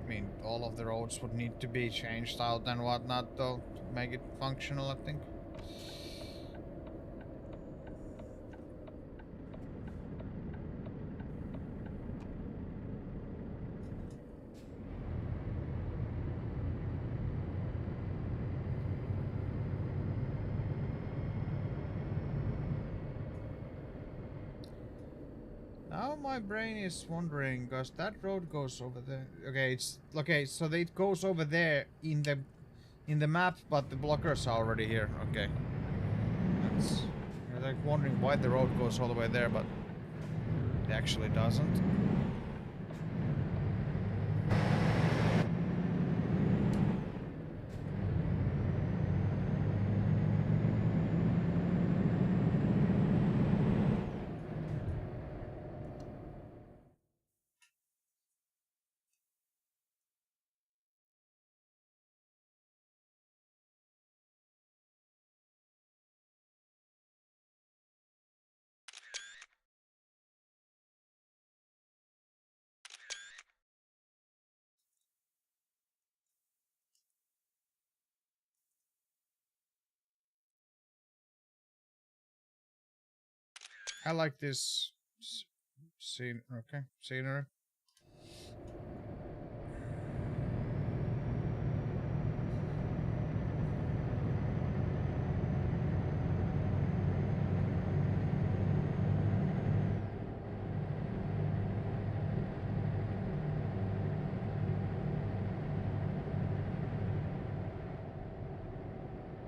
S1: I mean, all of the roads would need to be changed out and whatnot, though, to make it functional, I think. Now my brain is wondering, because that road goes over there. Okay, it's okay. So it goes over there in the map, but the blockers are already here. Okay, that's. You're like wondering why the road goes all the way there, but it actually doesn't. I like this scene. Okay, scenery.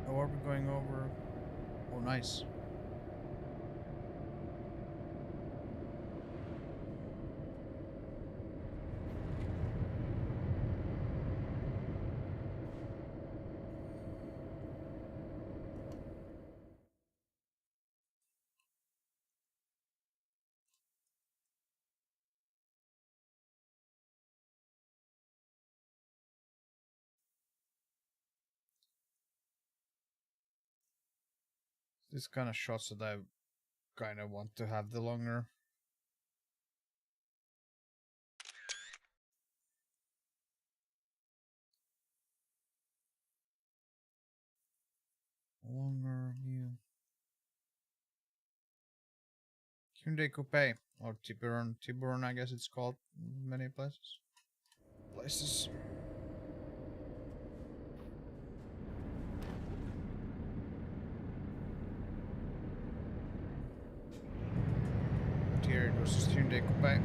S1: Oh, are we going over? Oh, nice. This kind of shots that I kind of want to have the longer. Longer view. Hyundai Coupe or Tiburon, I guess it's called in many places. But here it was just Hyundai Coupe.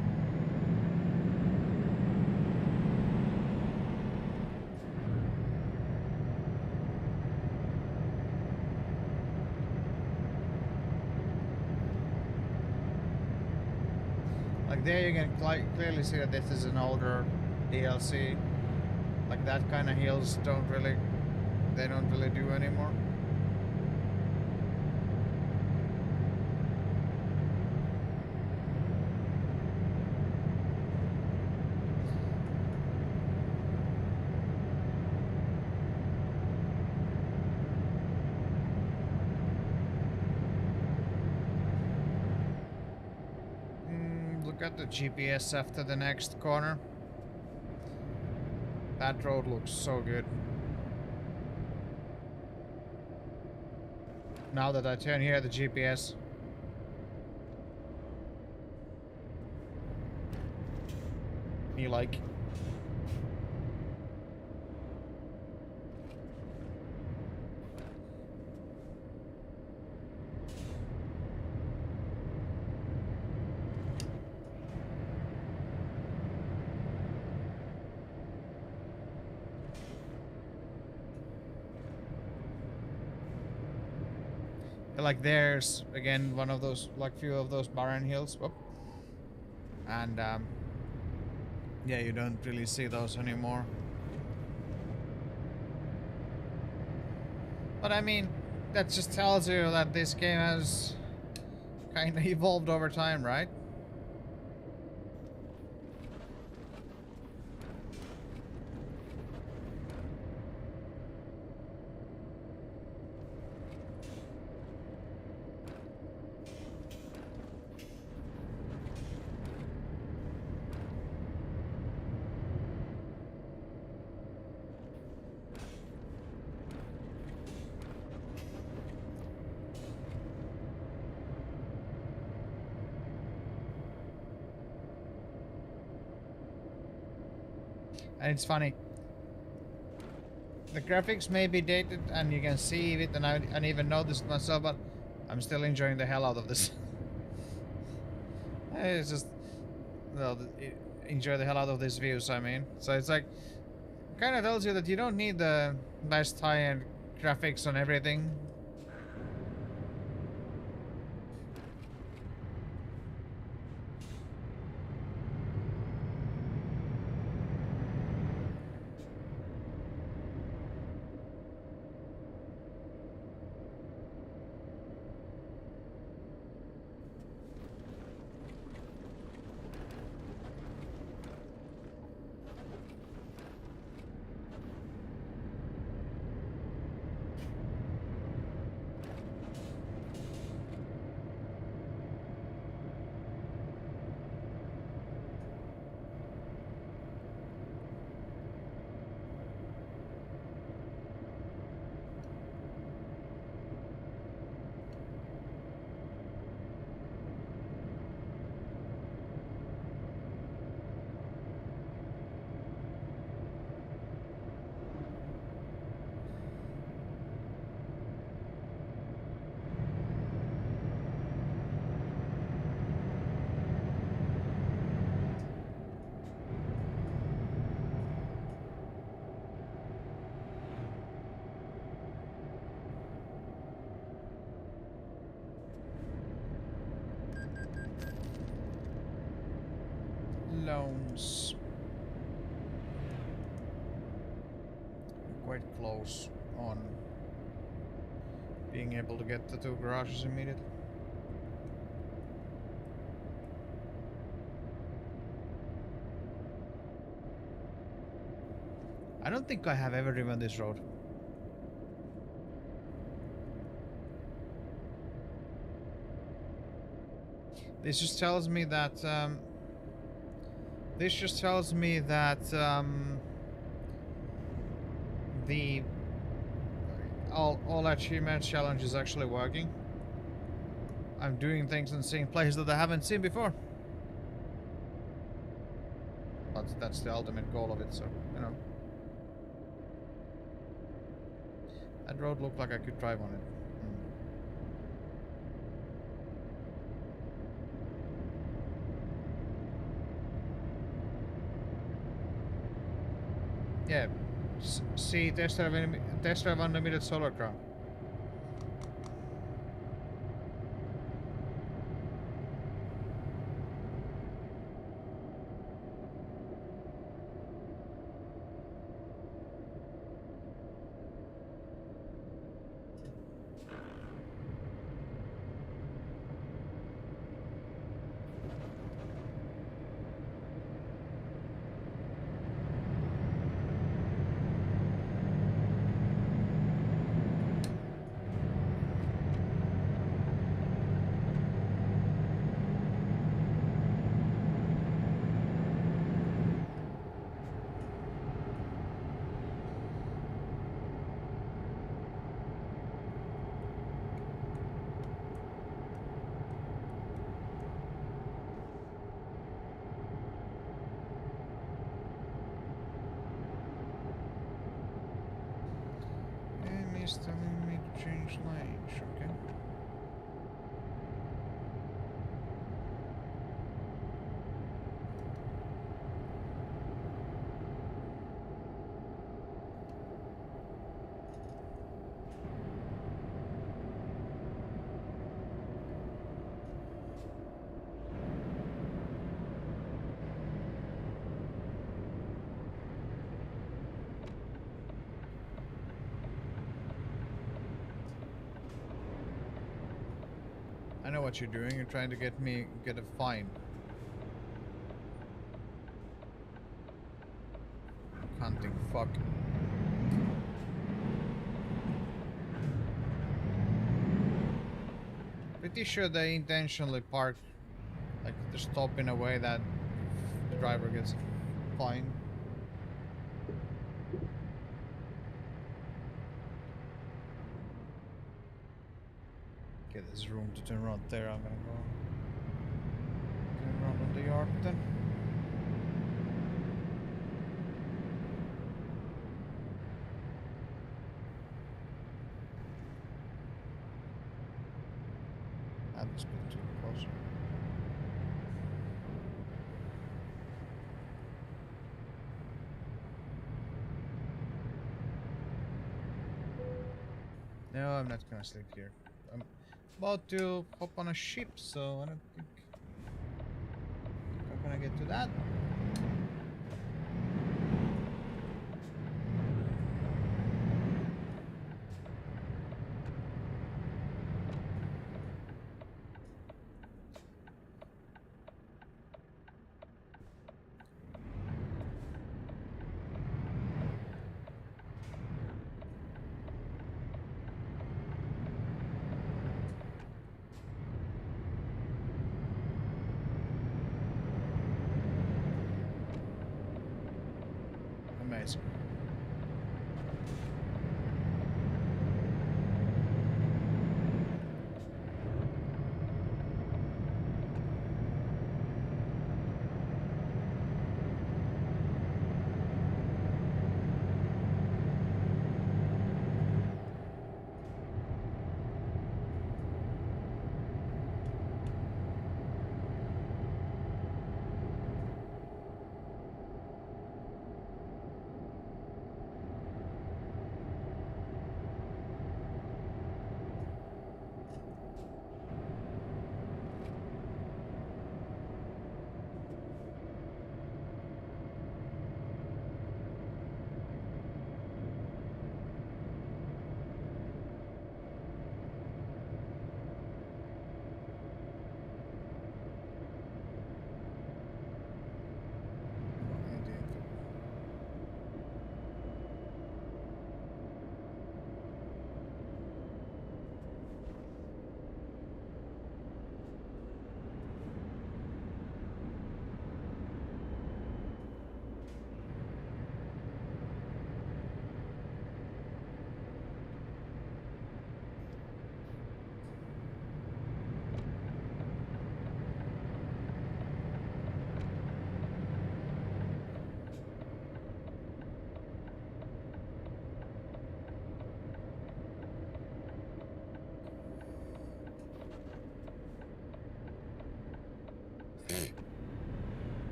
S1: Like there you can clearly see that this is an older DLC. Like that kind of hills don't really do anymore. Look at the GPS after the next corner. That road looks so good. Now that I turn here, the GPS. Me like. Like there's again one of those, like few of those barren hills. Whoop. And yeah, you don't really see those anymore. But I mean, that just tells you that this game has kind of evolved over time, right? And it's funny. The graphics may be dated and you can see it, and I even noticed it myself, but I'm still enjoying the hell out of this. It's just, well, enjoy the hell out of these views, I mean. So it's like, kind of tells you that you don't need the best high-end graphics on everything. Loans. Quite close on being able to get the 2 garages immediately. I don't think I have ever driven this road. This just tells me that the all achievement challenge is actually working. I'm doing things and seeing places that I haven't seen before. But that's the ultimate goal of it, so, you know. That road looked like I could drive on it. Yeah. See, test drive unlimited solar crown. It's telling me to change lanes, okay. I know what you're doing. You're trying to get me get a fine. Hunting fuck. Pretty sure they intentionally park, like, to stop in a way that the driver gets a fine. Okay, there's room to turn around there. I'm gonna go turn around on the yard then. That was a bit too close. No, I'm not gonna sleep here. I'm about to hop on a ship, so I don't think I'm gonna get to that. Amazing.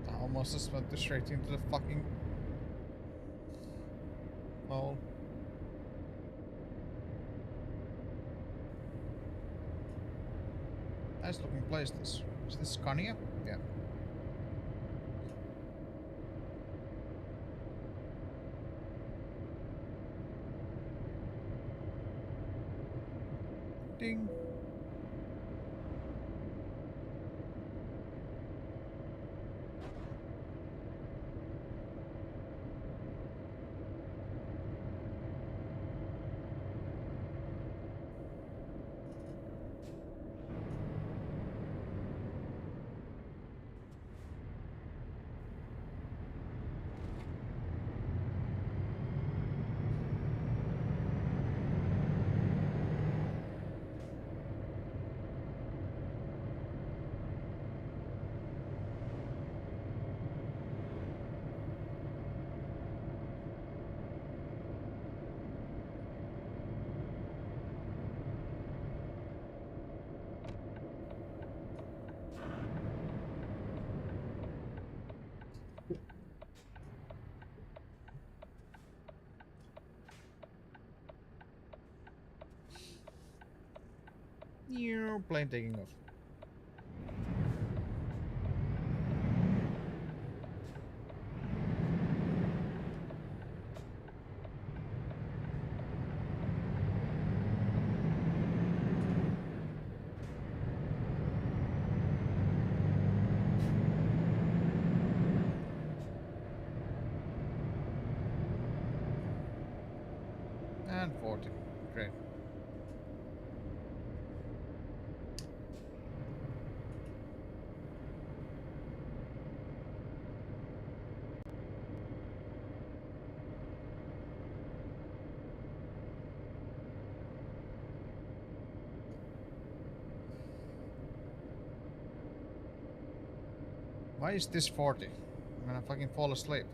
S1: I almost just went straight into the fucking hole. Nice looking place this. Is this Scania? Yeah. Ding. Plane taking off. And 40. Great. Why is this 40? I'm gonna fucking fall asleep.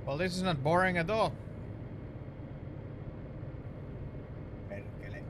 S1: Well, this is not boring at all. Perkele.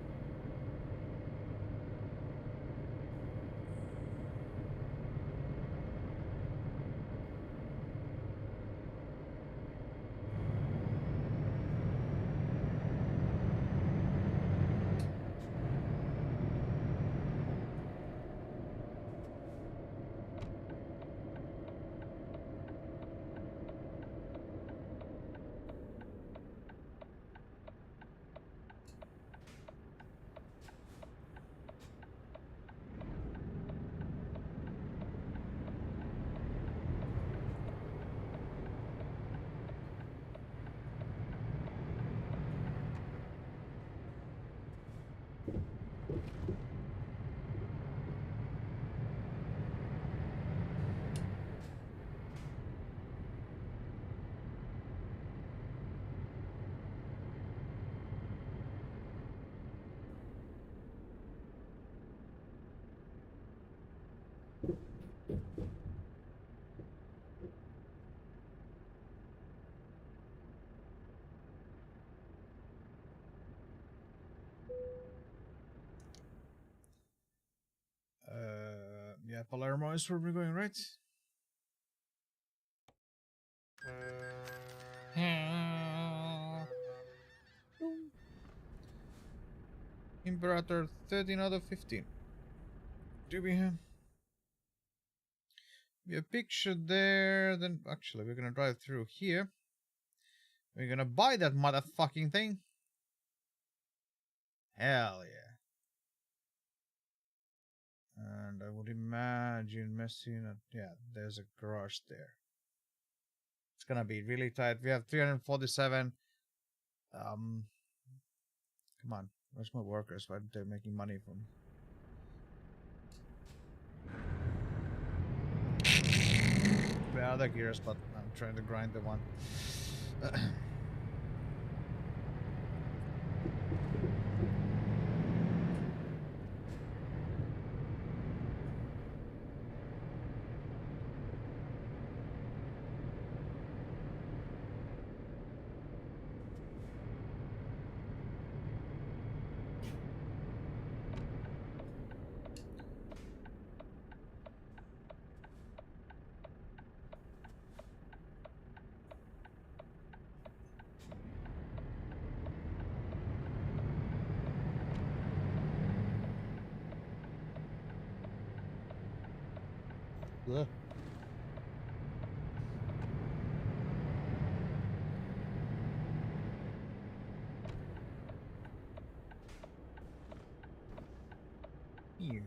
S1: Yeah, Palermo is where we're going, right? Imperator 13 out of 15. Do we have a picture there? Then actually, we're gonna drive through here. We're gonna buy that motherfucking thing. Hell yeah. And I would imagine Messina. Yeah, there's a garage there. It's gonna be really tight. We have 347. Come on. Where's my workers? Why they're making money from? The other gears, but I'm trying to grind the one. Ugh. Here.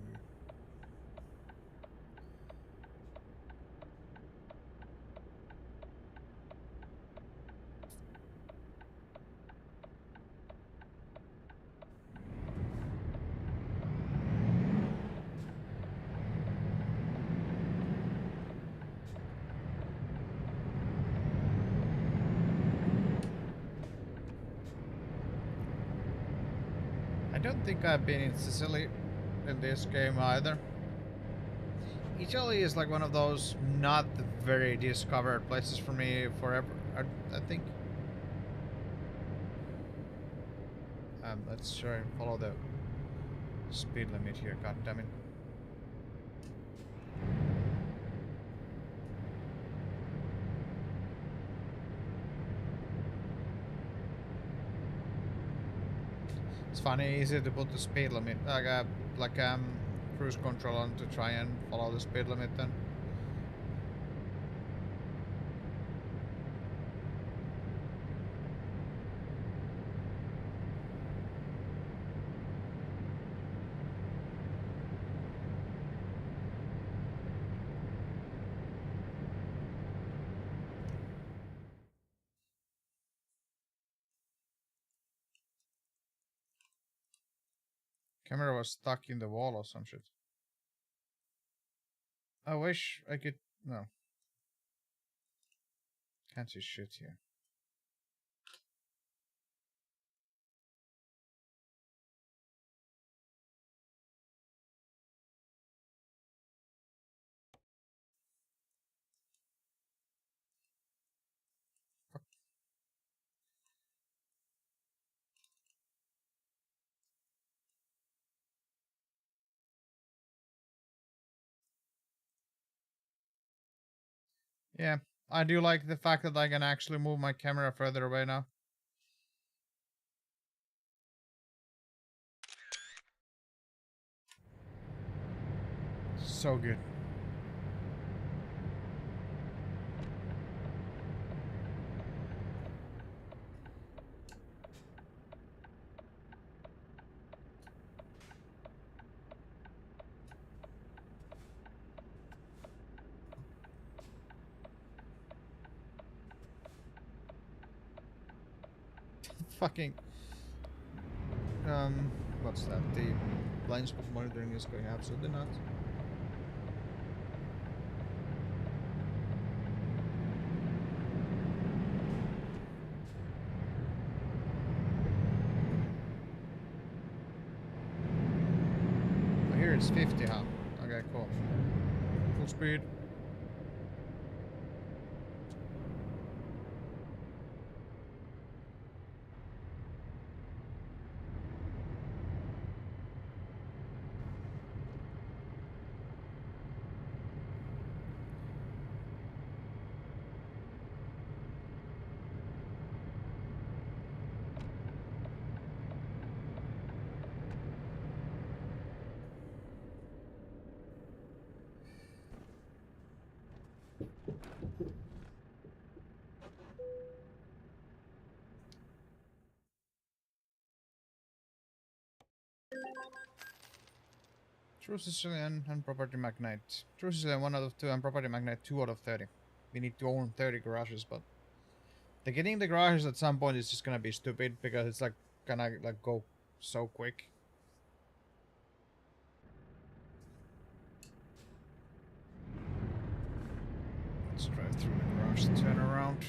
S1: I don't think I've been in Sicily in this game either. Italy is like one of those not very discovered places for me forever, I think. Let's try and follow the speed limit here, god damn it. It's funny, easy to put the speed limit, like cruise control on to try and follow the speed limit then. Camera was stuck in the wall or some shit. I wish I could... No. Can't see shit here. Fuck Yeah, I do like the fact that I can actually move my camera further away now. So good. Fucking what's that? The blind spot monitoring is going absolutely nuts. Oh, here it's 50, huh? Okay, cool. Full speed. True Sicilian and property magnate. True Sicilian 1 out of 2 and property magnate 2 out of 30. We need to own 30 garages, but the getting the garages at some point is just gonna be stupid because it's like gonna like go so quick. Let's drive through the garage and turn around.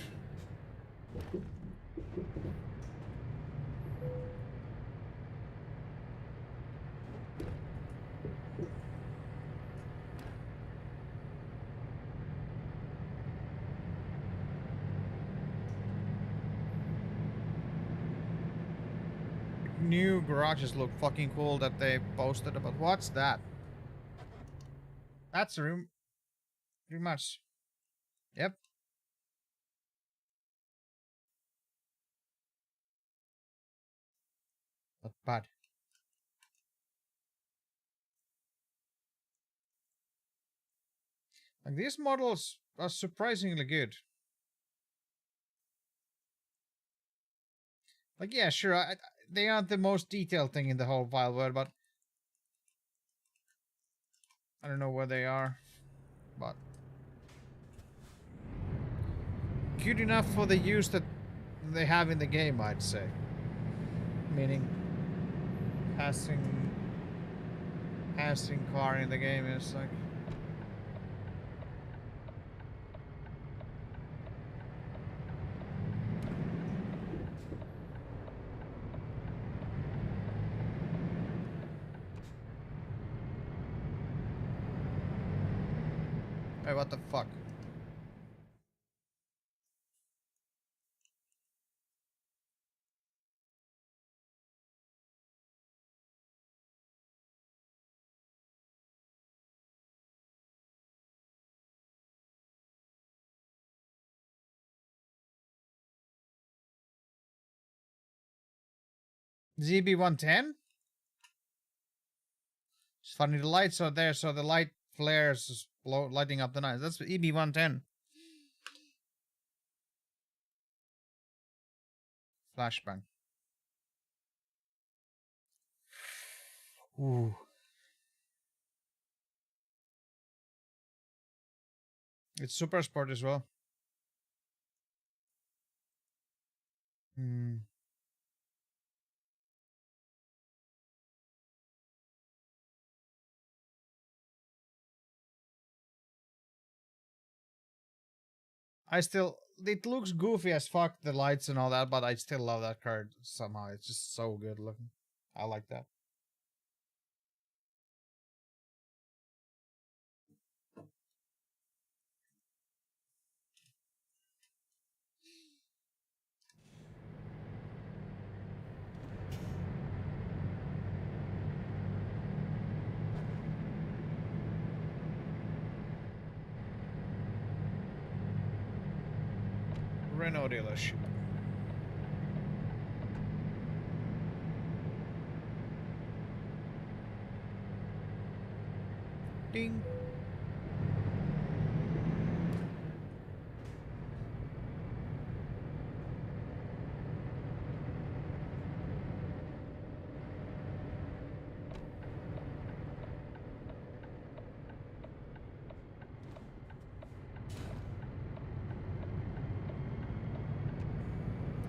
S1: New garages look fucking cool that they posted about. What's that? That's a room. Pretty much. Yep. Not bad. Like these models are surprisingly good. Like yeah, sure, they aren't the most detailed thing in the whole wild world, but I don't know where they are, but good enough for the use that they have in the game, I'd say. Meaning, passing car in the game is like. Hey, what the fuck? ZB110? It's funny, the lights are there, so the light flares is lighting up the night. That's EB110. Flashbang. Ooh. It's super sport as well. Hmm. I still, it looks goofy as fuck, the lights and all that, but I still love that card somehow. It's just so good looking. I like that. Renault dealership. Ding.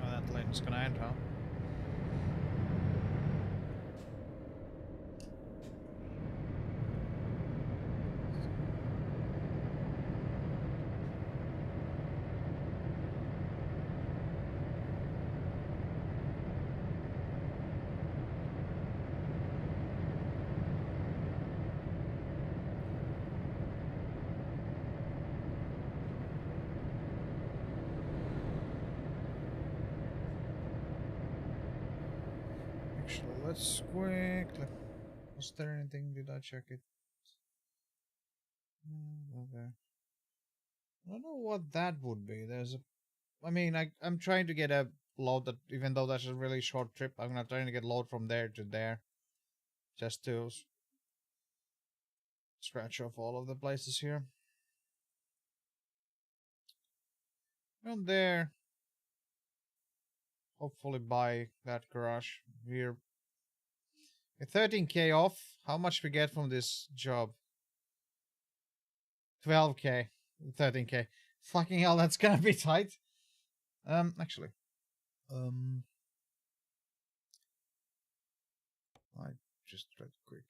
S1: Oh, that lane's gonna end, huh? Actually, let's quickly. Was there anything? Did I check it? Okay. I don't know what that would be. There's a. I mean, I'm trying to get a load that, even though that's a really short trip, I'm gonna try to get load from there to there, just to scratch off all of the places here. From there, hopefully buy that garage. We're 13k off. How much we get from this job? 12k, 13k. Fucking hell, that's gonna be tight. Actually, I just read quick.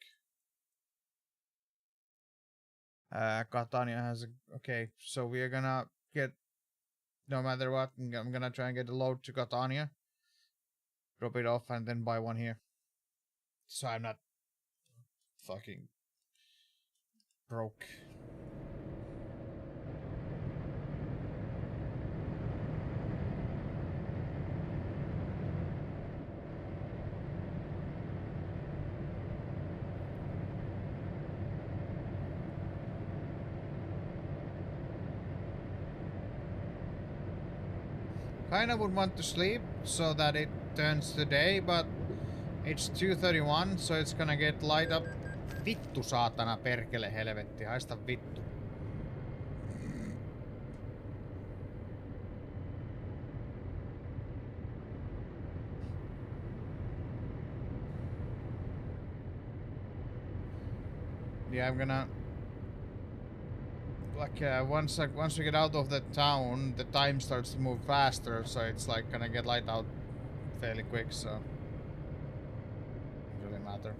S1: Catania has a, okay, so we are gonna get, no matter what, I'm gonna try and get a load to Catania, drop it off, and then buy one here. So I'm not fucking broke. Kinda would want to sleep so that it turns to day, but it's 2:31, so it's gonna get light up. Vittu saatana perkele helvetti, haista vittu. Yeah, I'm gonna like once we get out of the town, the time starts to move faster, so it's like gonna get light out fairly quick, so it doesn't really matter.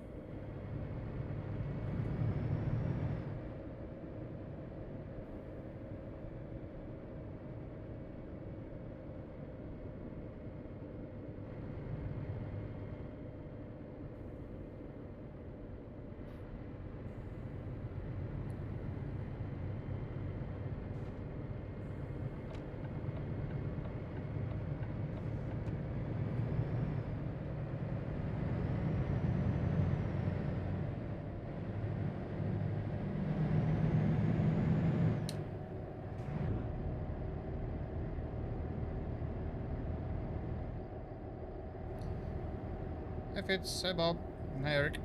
S1: If it's Bob and Eric,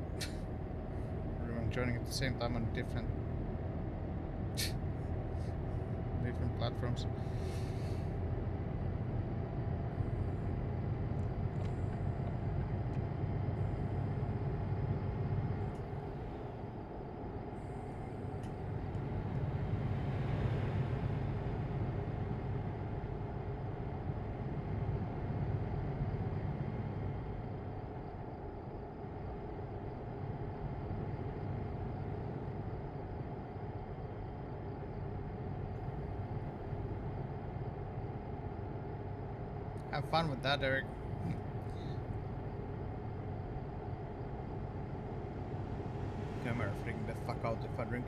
S1: everyone joining at the same time on different platforms. Have fun with that, Eric. Camera freaking the fuck out if I drink.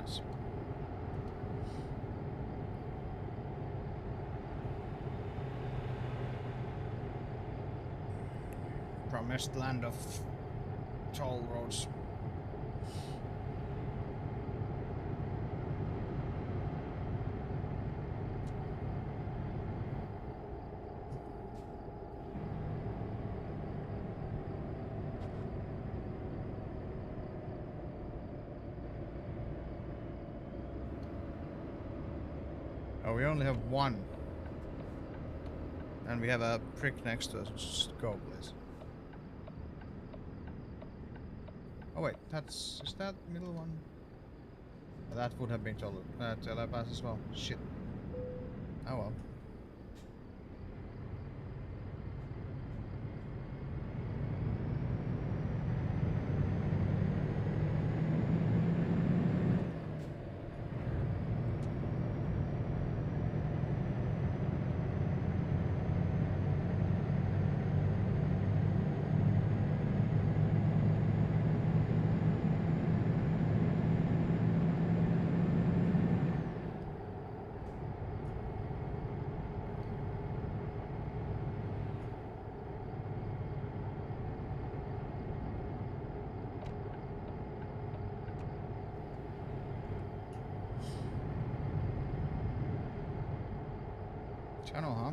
S1: Nice. Promised land of toll roads. Oh, we only have one. And we have a prick next to us. Just go, please. Oh wait, is that the middle one? That would have been telepass as well. Shit. Oh well. Channel, huh?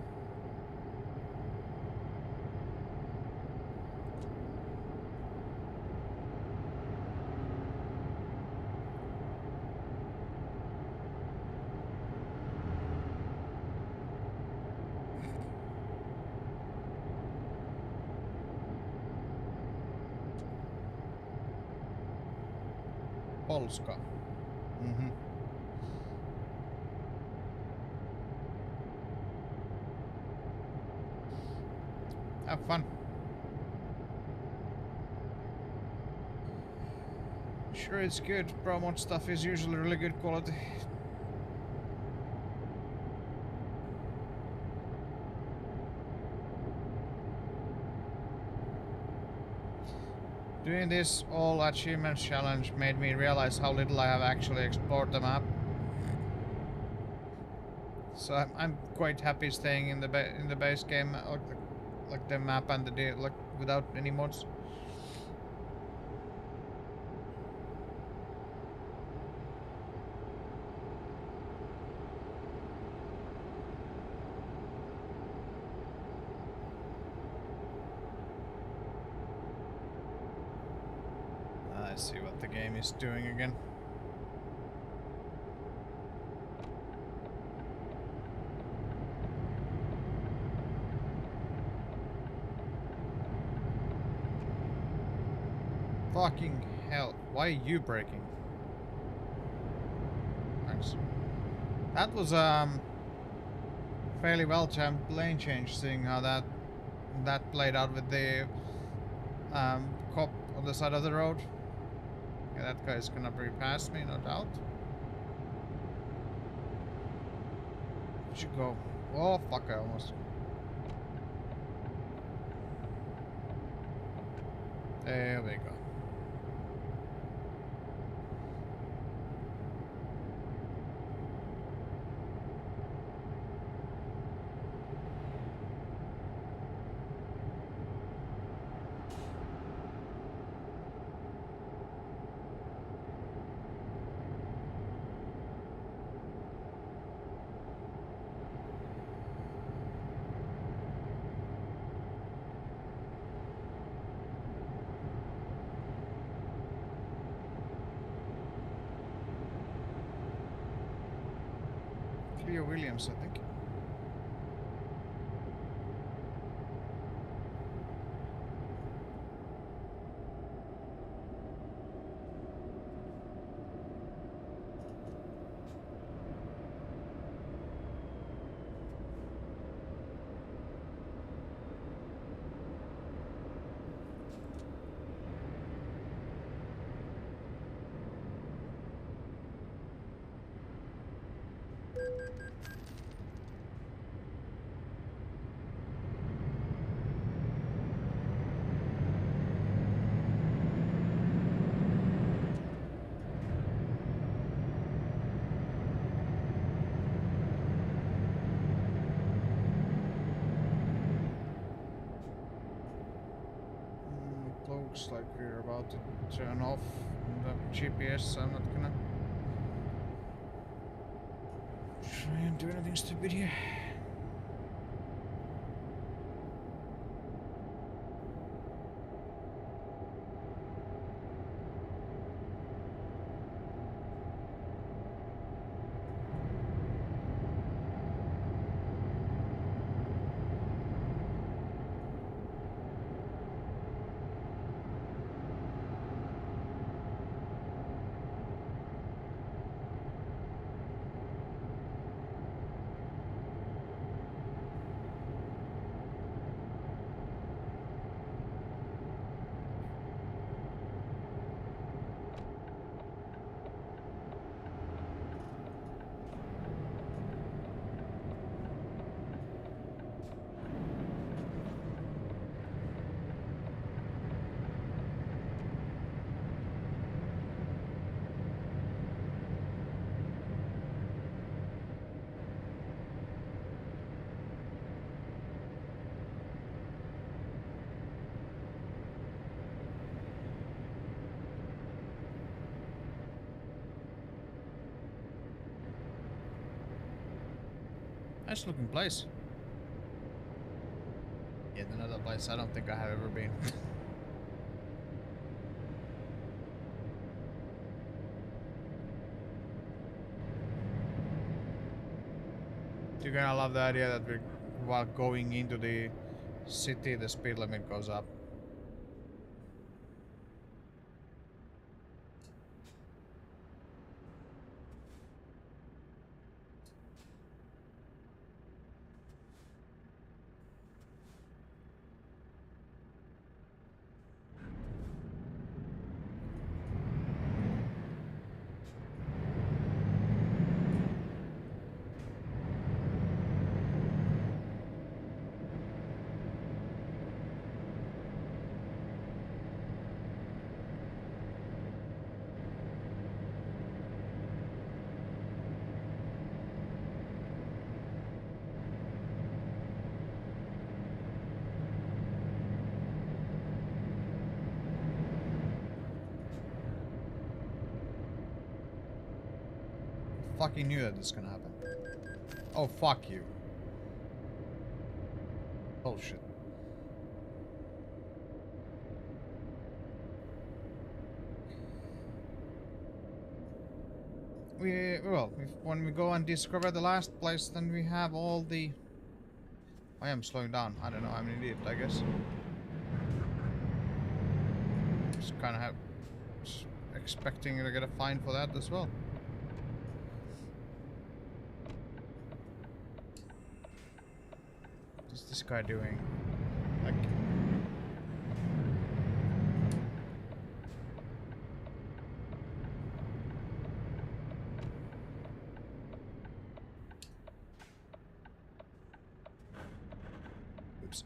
S1: Polska. Mm-hmm. Have fun. Sure, it's good. Promote stuff is usually really good quality. Doing this all achievements challenge made me realize how little I have actually explored the map. So I'm quite happy staying in the base game, like the map and like without any mods. Let's see what the game is doing again. Fucking hell, why are you breaking? Thanks. That was fairly well timed lane change, seeing how that played out with the cop on the side of the road. Yeah, that guy's gonna be past me, no doubt. Where'd you go? Oh fuck, I almost. There we go. Williams, I think. Looks like we're about to turn off the GPS, so I'm not gonna try and do anything stupid here. Nice looking place. Yet another place I don't think I have ever been. You kinda love the idea that while going into the city, the speed limit goes up. Fucking knew that this was gonna happen. Oh, fuck you. Bullshit. Well, when we go and discover the last place, then we have all the... I am slowing down. I don't know, I'm an idiot, I guess. Just kinda expecting to get a fine for that as well. What's this guy doing? Like... Oops.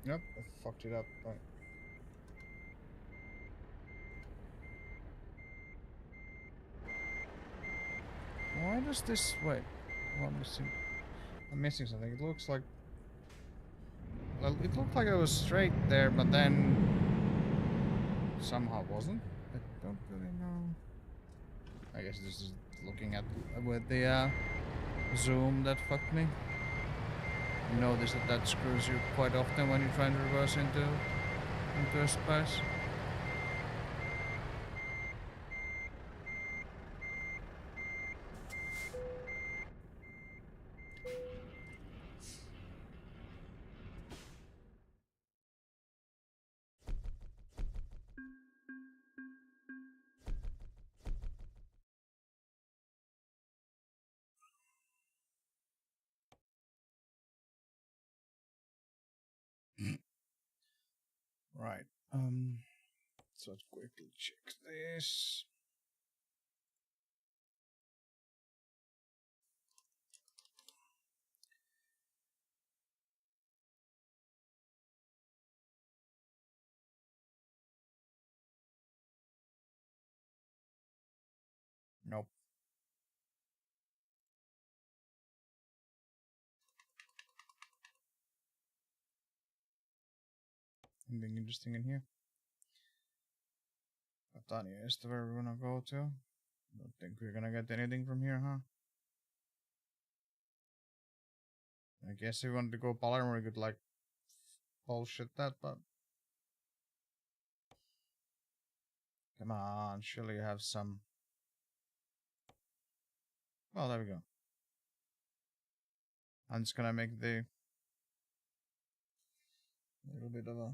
S1: Yep, I fucked it up. Right. Why does this... Wait. Well, I'm missing something. It looks like... Well, it looked like it was straight there, but then... somehow wasn't. I don't really know. I guess this is looking at... with the zoom that fucked me. You notice that screws you quite often when you're trying to reverse into a space. Right. So let's quickly check this. Nope. Anything interesting in here? Catania is the where we're gonna go to. Don't think we're gonna get anything from here, huh? I guess if we wanted to go Palermo, we could like bullshit that, but come on, surely you have some. Well, there we go. I'm just gonna make the little bit of a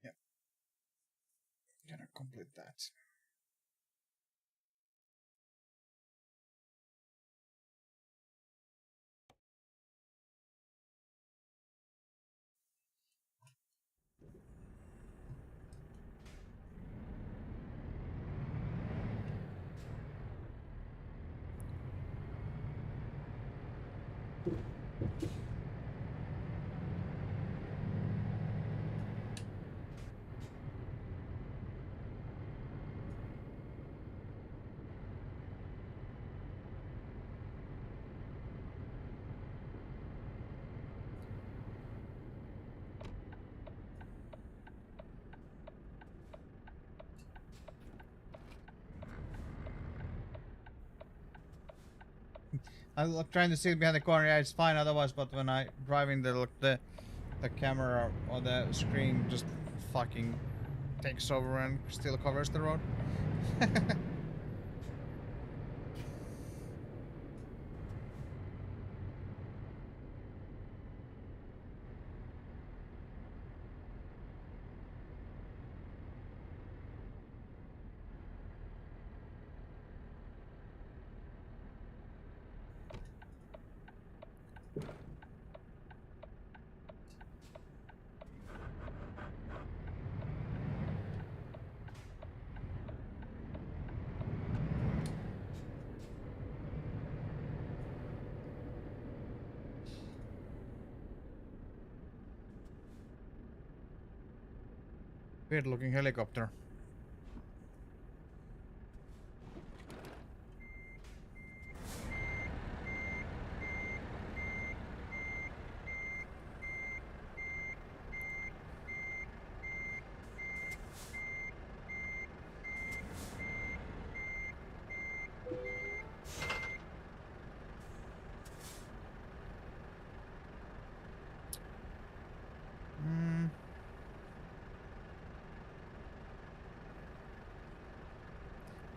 S1: yeah. Gonna complete that. I'm trying to see it behind the corner. Yeah, it's fine otherwise. But when I driving the camera or the screen just fucking takes over and still covers the road. Weird looking helicopter.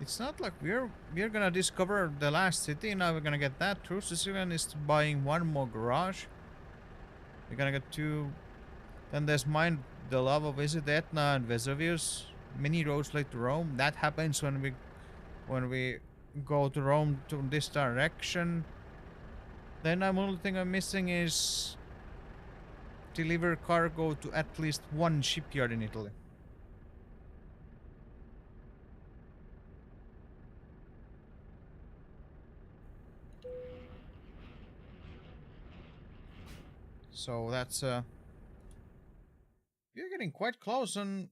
S1: It's not like we're gonna discover the last city. Now we're gonna get that. True Sicilian is buying one more garage. We're gonna get two. Then there's mine. The love of visit Etna and Vesuvius. Many roads lead to Rome. That happens when we go to Rome to this direction. Then the only thing I'm missing is deliver cargo to at least one shipyard in Italy. So that's you're getting quite close on.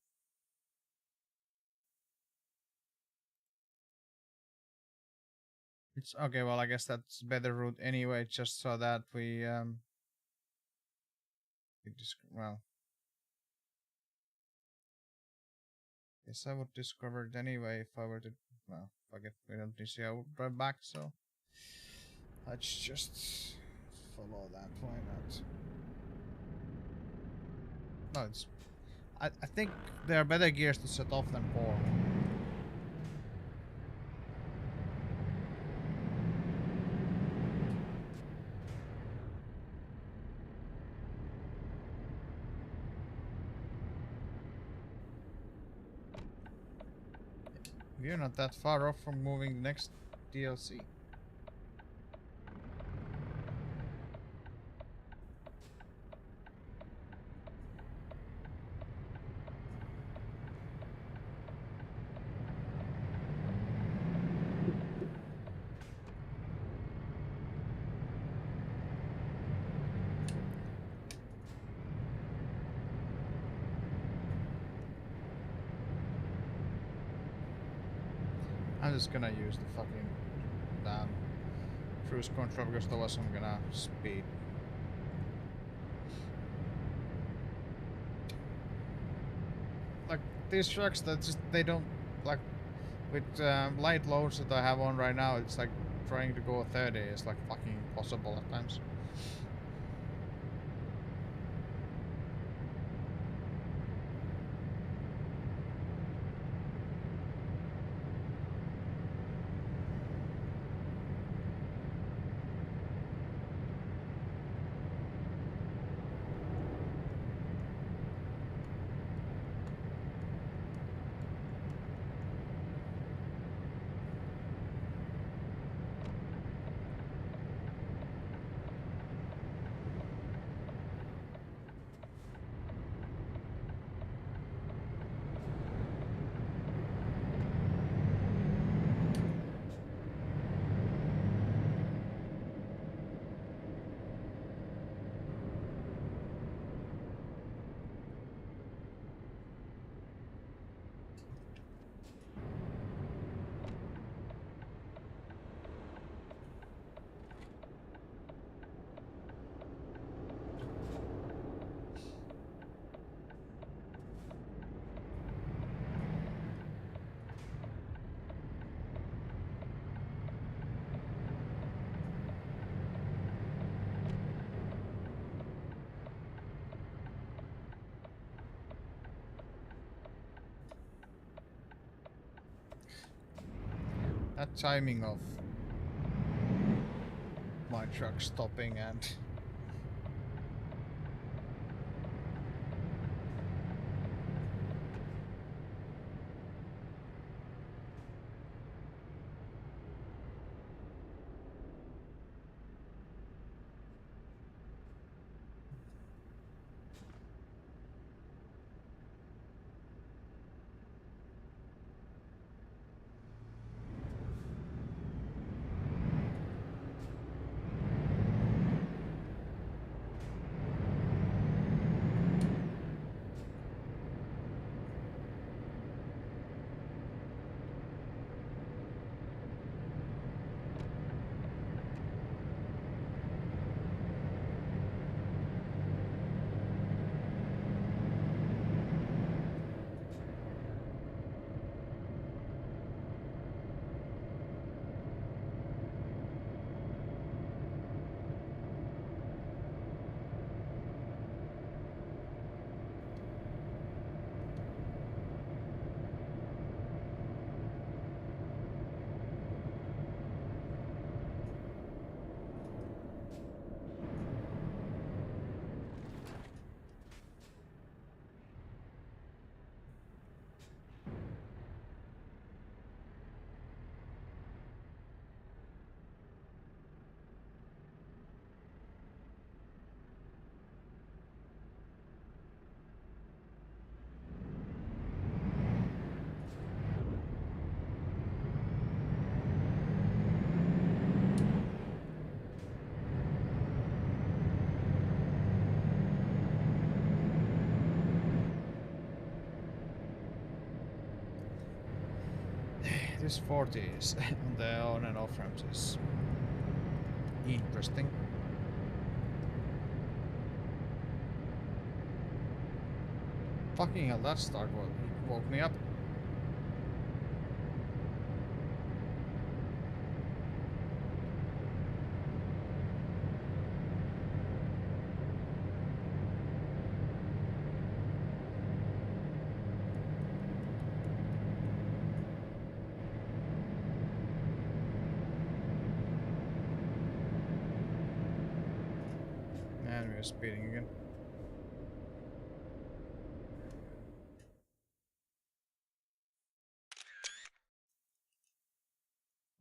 S1: It's okay. Well, I guess that's better route anyway. Just so that we just well, guess I would discover it anyway if I were to. Well, fuck it. We don't need to see. I would drive back. So let's just follow that. Why not? No, it's. I think there are better gears to set off than 4. We're not that far off from moving the next DLC. I'm just gonna use the fucking damn cruise control because otherwise I'm gonna speed. Like these trucks that just they don't like with light loads that I have on right now. It's like trying to go 30 is like fucking impossible at times. That timing of my truck stopping and This 40 is on the on and off ramps is interesting. Fucking hell, that start woke me up. And we're speeding again.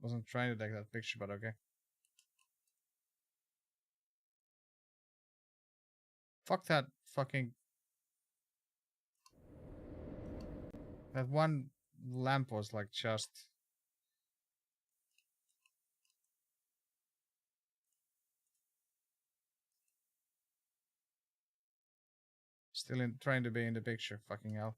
S1: Wasn't trying to take that picture, but okay. Fuck that fucking... That one lamp was like just... Still trying to be in the picture, fucking hell.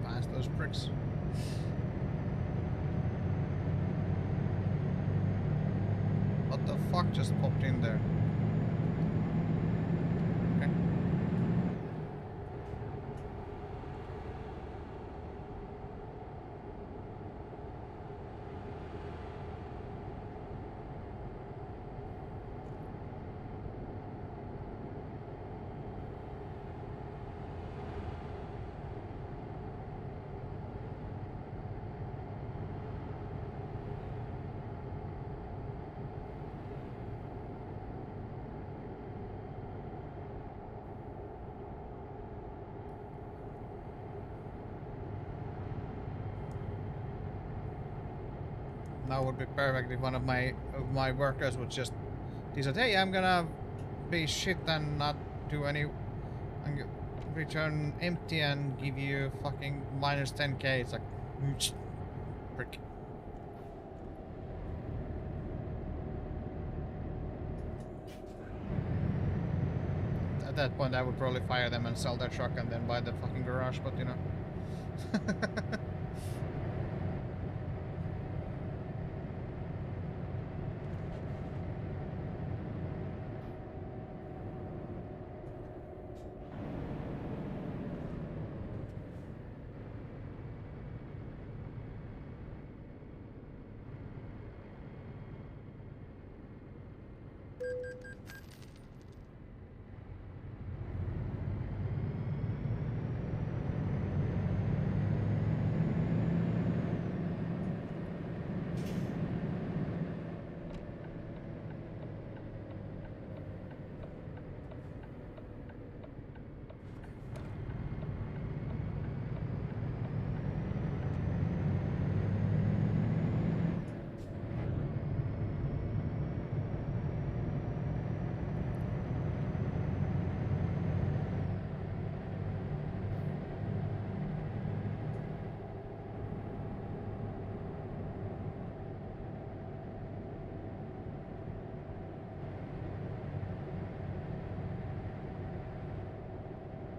S1: Past those pricks. What the fuck just popped in there? Okay. Now would be perfect if one of my workers would just... He said, hey, I'm gonna be shit and not do any... and return empty and give you fucking minus 10k. It's like... Frick. At that point I would probably fire them and sell their truck and then buy the fucking garage, but you know...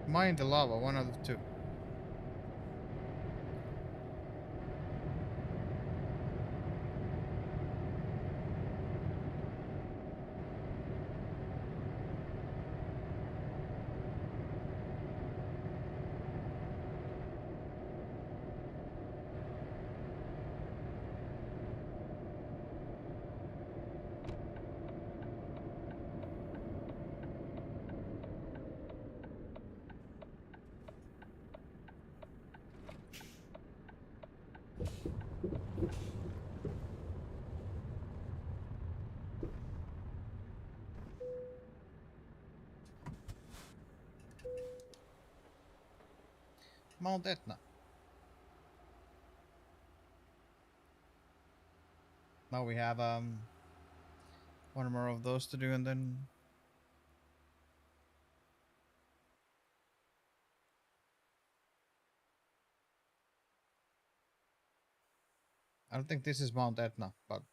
S1: Mine the lava, one of the two. Mount Etna. Now we have one more of those to do, and then I don't think this is Mount Etna, but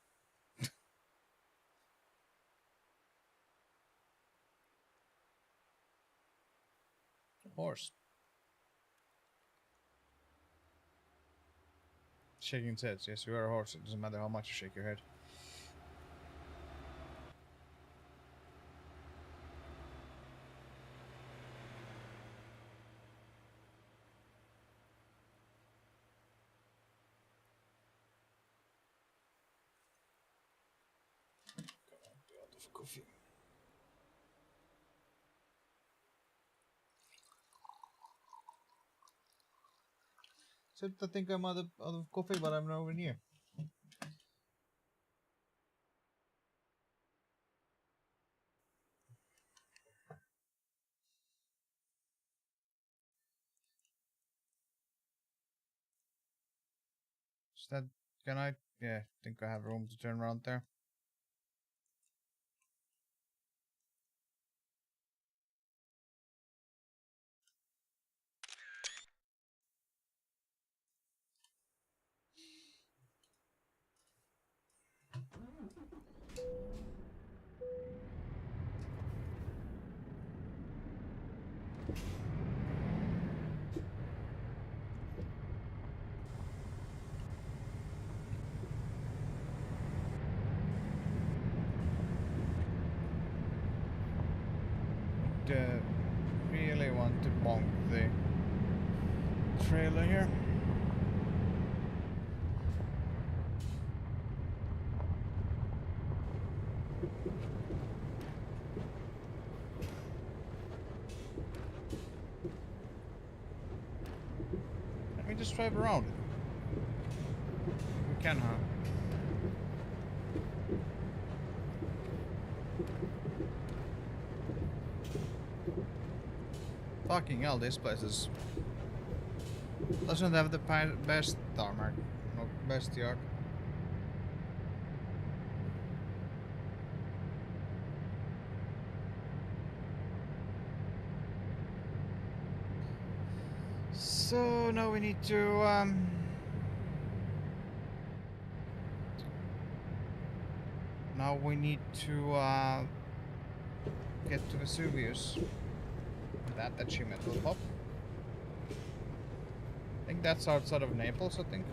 S1: horse. Shaking its head. Yes, you are a horse. It doesn't matter how much you shake your head. Out of coffee. So I think I'm out of coffee, but I'm nowhere near. Is that, can I? Yeah, I think I have room to turn around there. Really want to bonk the trailer here. Let me just drive around it. We can, huh? Fucking hell, this place is... doesn't have the best tarmac. No, best yard. So now we need to now we need to get to Vesuvius. That achievement will pop. I think that's outside of Naples, I think.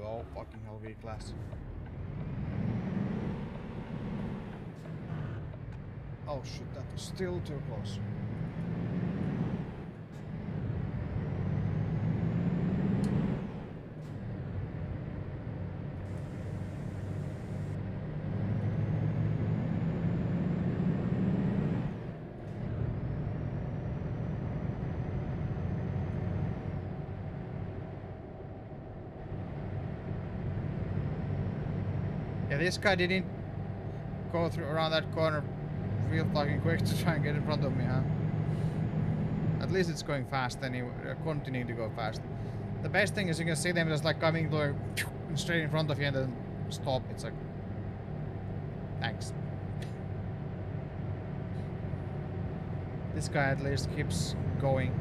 S1: Oh, fucking hell, V-Class. Oh shit, that was still too close. Yeah, this guy didn't go through around that corner real fucking quick to try and get in front of me, huh? At least it's going fast anyway, continuing to go fast. The best thing is you can see them just like coming like, straight in front of you and then stop. It's like, thanks. This guy at least keeps going.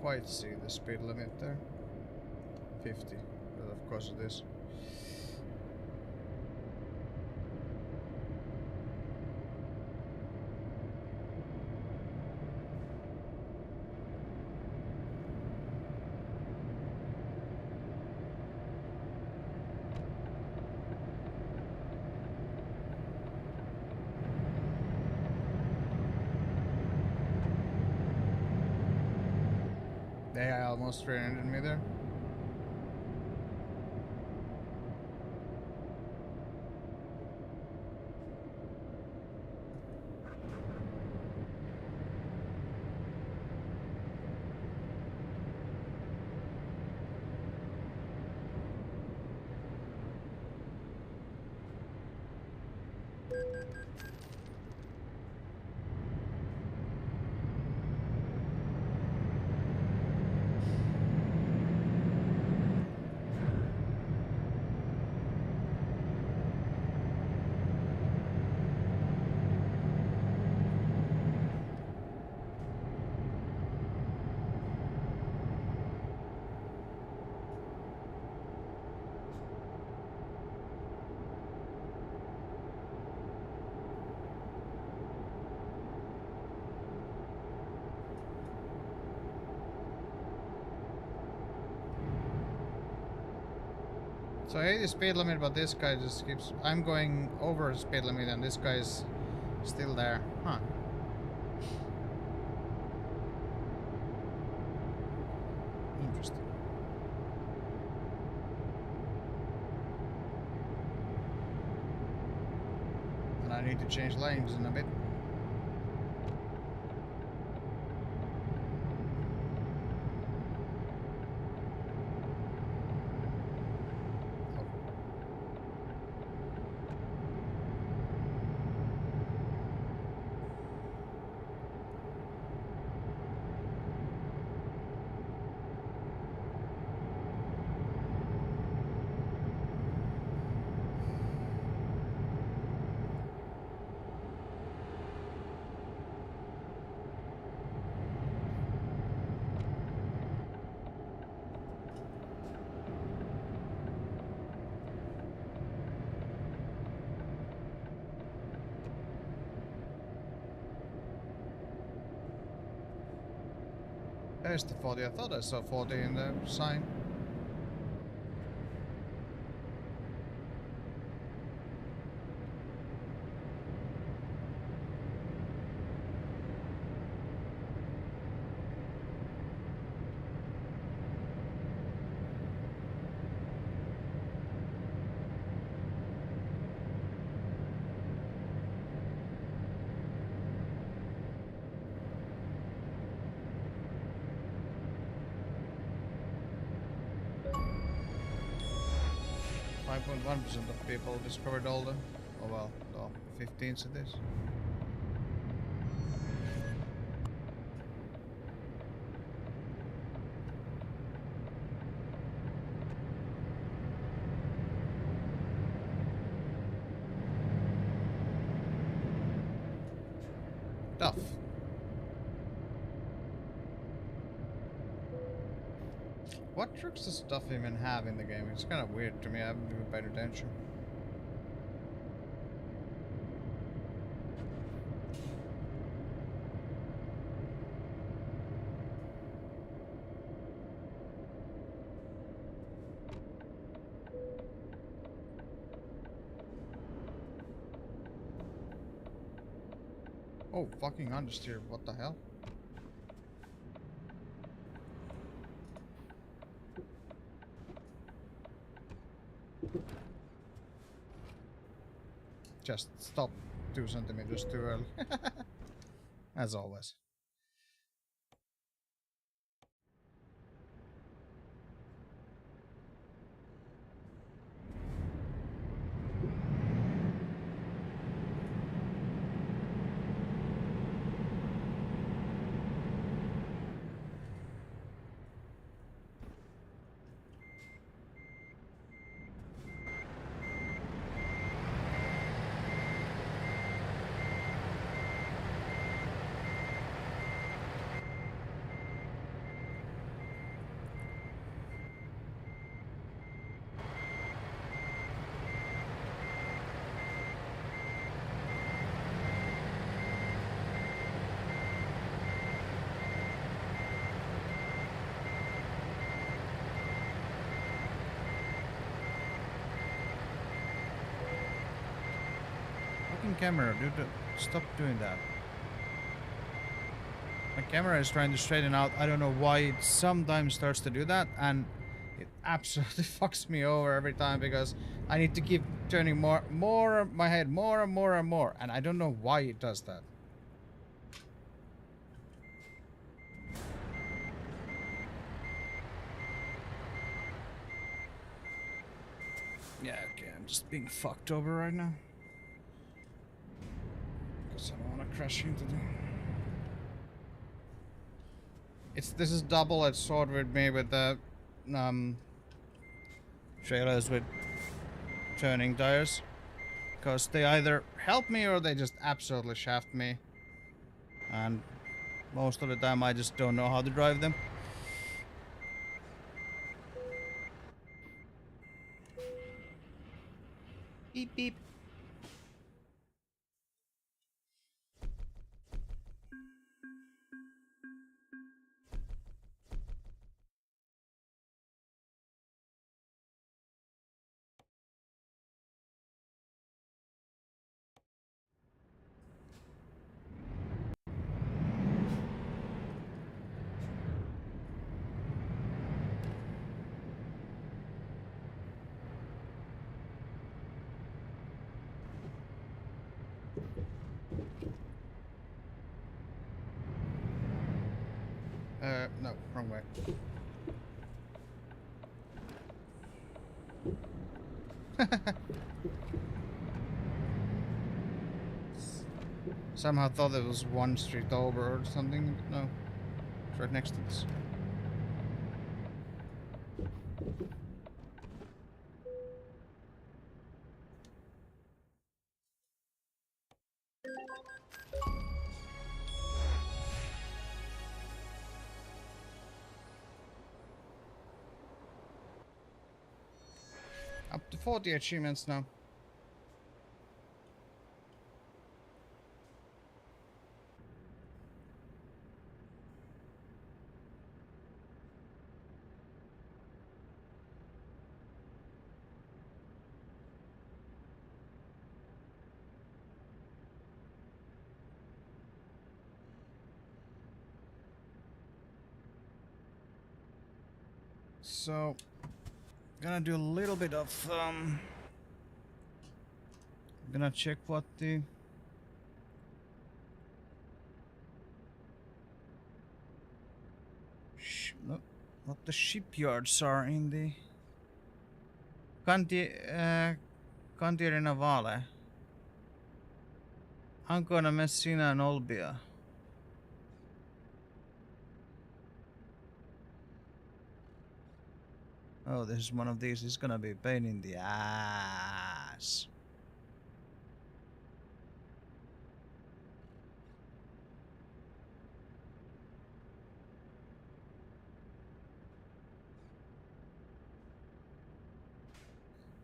S1: quite see the speed limit there. 50, but of course it is. The AI almost rear-ended me there. So I hate the speed limit, but this guy just keeps... I'm going over the speed limit and this guy is still there. Huh. Interesting. And I need to change lanes in a bit. There's the 40. I thought I saw 40 in the sign. .1% of people discovered all the... Oh well, no, 15s it is. Tough. What tricks does stuff even have in the game? It's kind of weird to me. I haven't even paid attention. Oh, fucking understeer. What the hell? Just stop 2 centimeters too early. As always. camera, dude. Stop doing that. My camera is trying to straighten out. I don't know why it sometimes starts to do that, and it absolutely fucks me over every time because I need to keep turning more my head more and more and more, and I don't know why it does that. Yeah, okay, I'm just being fucked over right now. Because I don't want to crash into them. This is double-edged sword with me with the trailers with turning tires. Because they either help me or they just absolutely shaft me. And most of the time I just don't know how to drive them. Beep beep. No, wrong way. Somehow thought it was one street over or something. No, it's right next to this. Up to 40 achievements now. So, gonna do a little bit of gonna check what the no, what the shipyards are in the Cantiere Navale, Ancona, Messina, and Olbia. Oh, this is one of these. It's gonna be a pain in the ass.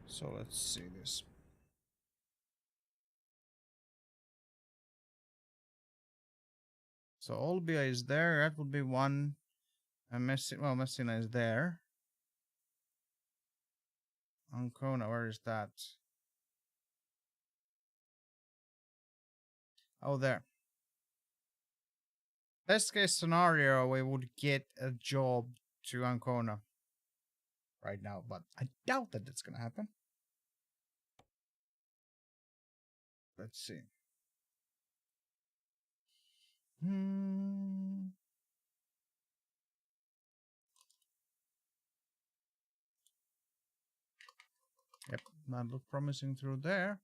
S1: So let's see this. So Olbia is there. That would be one. And Messina is there. Ancona, where is that? Oh, there. Best case scenario, we would get a job to Ancona right now, but I doubt that it's gonna happen. Let's see. Yep, that looked promising through there.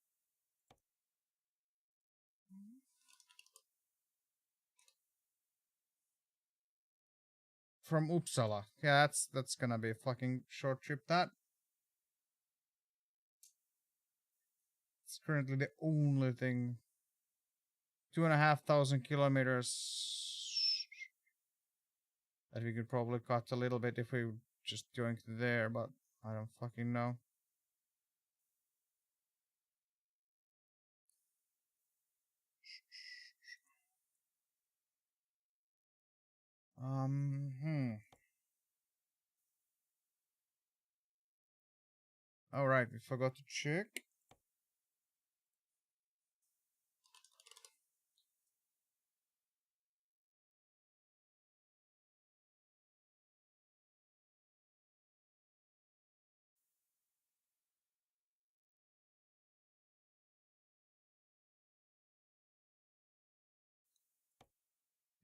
S1: From Uppsala. Yeah, that's gonna be a fucking short trip, that. It's currently the only thing. 2,500 kilometers that we could probably cut a little bit if we just going to there, but I don't fucking know. Alright, we forgot to check.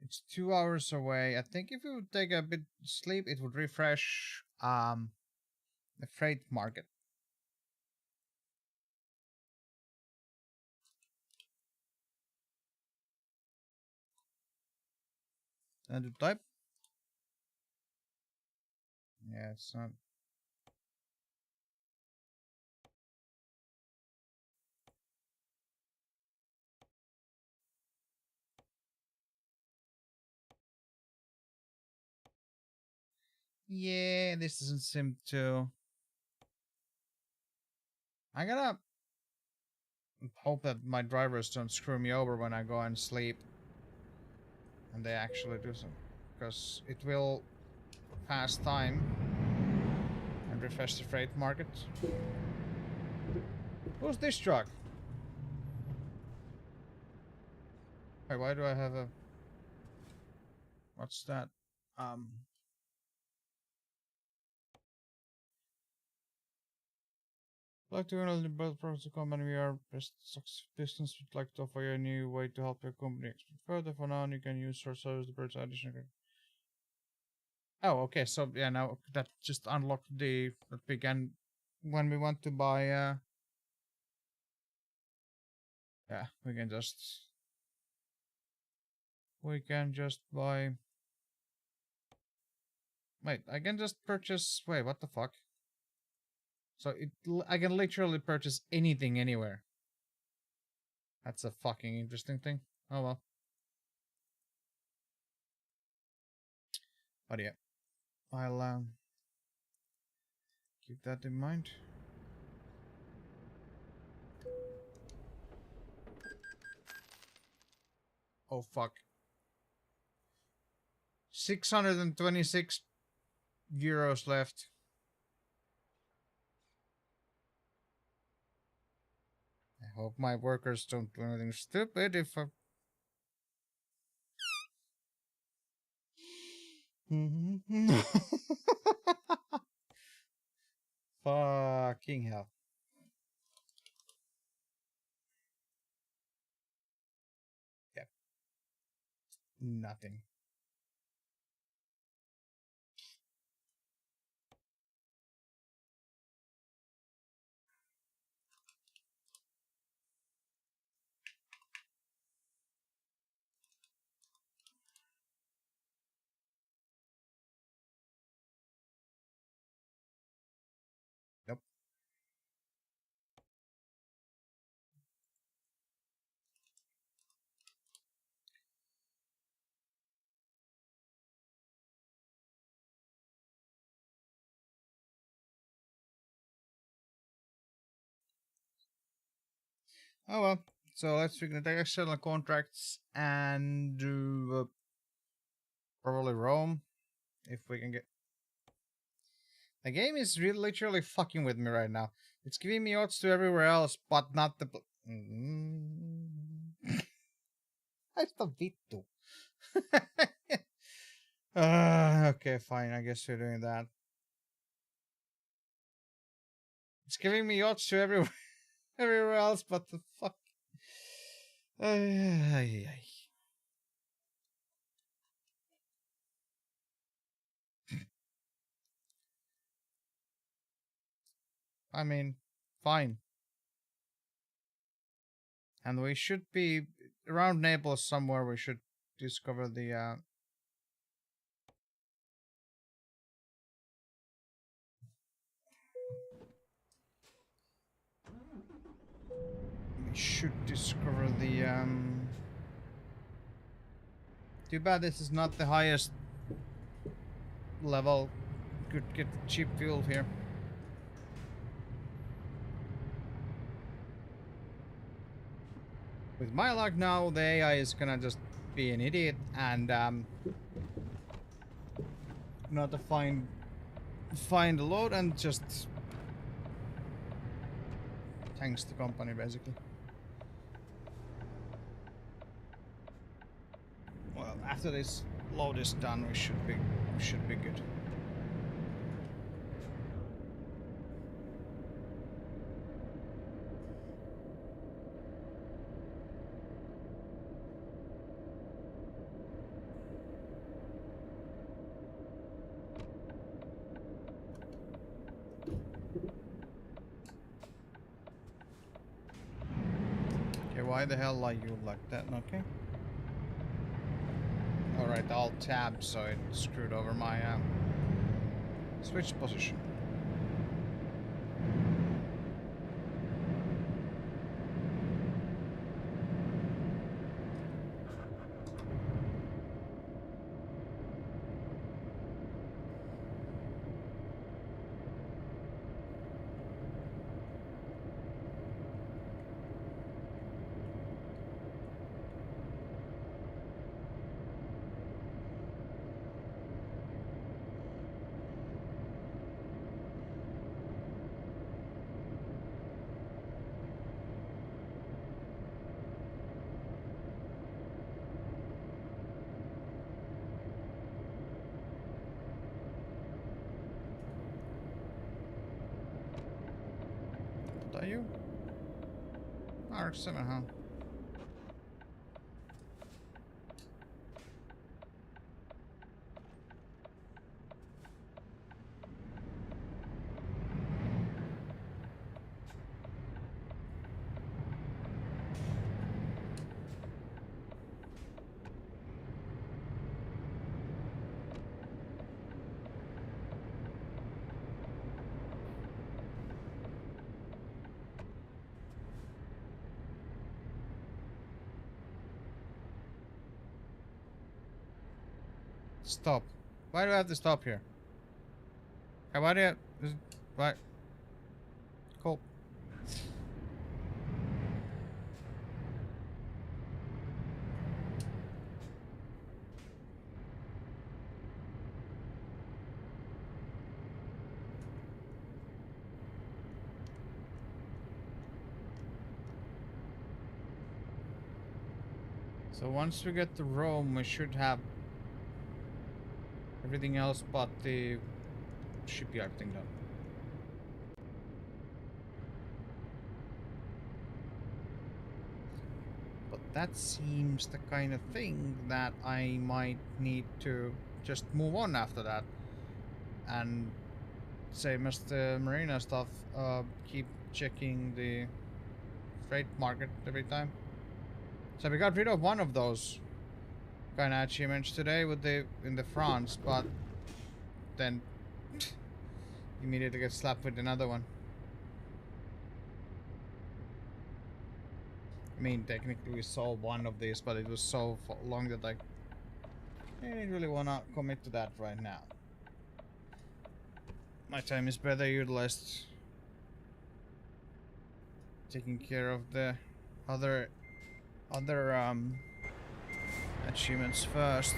S1: It's 2 hours away. I think if we would take a bit sleep, it would refresh the freight market. And to type? Yeah, it's not. Yeah, this doesn't seem to. I gotta hope that my drivers don't screw me over when I go and sleep. And they actually do some. Because it will pass time and refresh the freight market. Who's this truck? Wait, why do I have a... What's that? Like to handle the both products of the company, we are best business. Would like to offer you a new way to help your company expand further. For now, you can use our service the birds additional. Oh, okay. So yeah, now that just unlocked the that we can when we want to buy. Yeah, we can just buy. Wait, I can just purchase. Wait, what the fuck? So I can literally purchase anything anywhere. That's a fucking interesting thing. Oh well. But yeah, I'll keep that in mind. Oh fuck. 626 euros left. I hope my workers don't do anything stupid if I... Fucking hell. Yeah. Nothing. Nope. Oh well. So let's figure the external contracts and do probably Rome if we can get. The game is really literally fucking with me right now. It's giving me odds to everywhere else, but not the. I the vittu. Okay, fine. I guess we're doing that. It's giving me odds to everywhere, everywhere else, but the fuck. I mean, fine. And we should be around Naples somewhere. We should discover the. We should discover the. Too bad this is not the highest level. Could get cheap fuel here. With my luck now, the AI is gonna just be an idiot and not to find a load and just thanks the company basically. Well, after this load is done, we should be good. why the hell are you like that? Okay. Alright, I'll tab so it screwed over my switch position. Are you? R7, huh? Stop. Why do I have to stop here? Okay, why do you... Why? Cool. So once we get to Rome, we should have everything else but the shipyard thing done. But that seems the kind of thing that I might need to just move on after that. And same as the marina stuff, keep checking the freight market every time. So we got rid of one of those kind of achievements today with in the France, but then immediately get slapped with another one. I mean, technically we saw one of these, but it was so long that I didn't really wanna commit to that right now. My time is better utilized taking care of the other achievements first.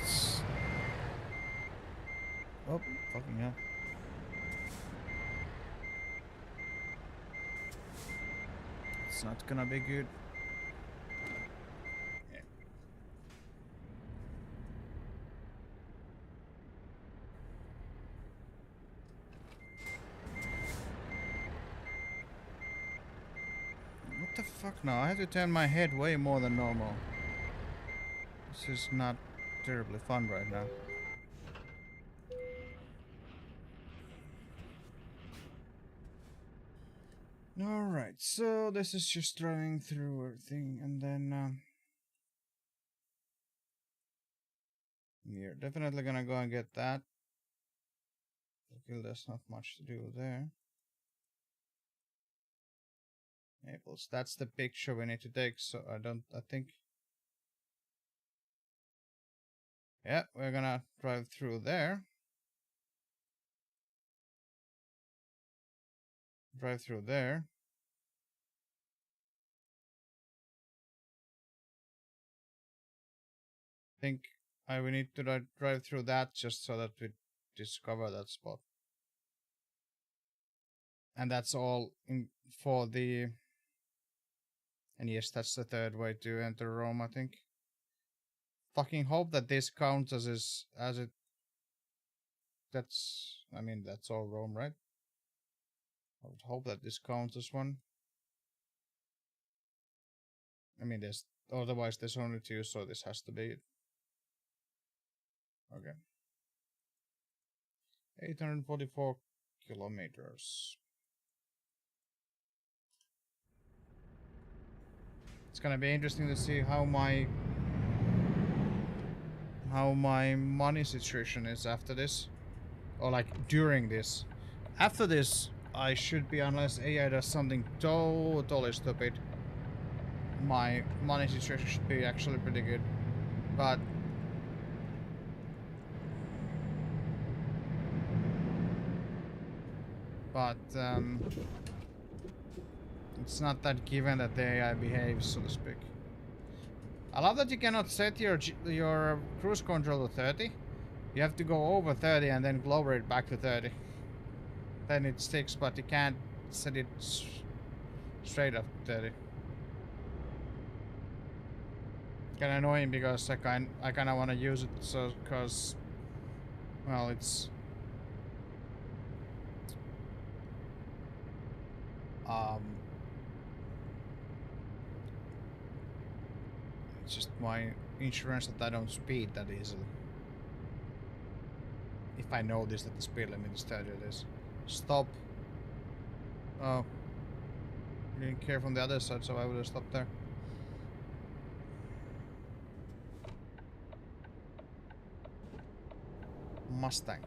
S1: Oh, fucking hell. It's not gonna be good. What the fuck now? I have to turn my head way more than normal. This is not terribly fun right now. Alright, so this is just driving through everything, and then we're definitely gonna go and get that. There's not much to do there. Naples, that's the picture we need to take, so I think... Yeah, we're gonna drive through there. Drive through there. I think we need to drive through that just so that we discover that spot. And that's all in for the... And yes, that's the third way to enter Rome, I think. Fucking hope that this counts as it... That's... I mean, that's all Rome, right? I would hope that this counts as one. I mean, there's... Otherwise, there's only two, so this has to be it. Okay. 844 kilometers. It's gonna be interesting to see how my money situation is after this, or like during this. After this, I should be, unless AI does something totally stupid, my money situation should be actually pretty good. But it's not that given that the AI behaves, so to speak. I love that you cannot set your cruise control to 30. You have to go over 30 and then lower it back to 30. Then it sticks, but you can't set it straight up to 30. Kinda annoying because I kinda wanna use it, so cause well, it's it's just my insurance that I don't speed that easily. If I notice that the speed limit is 30, it is. Stop. Oh. Didn't care from the other side, so I would have stopped there. Mustang.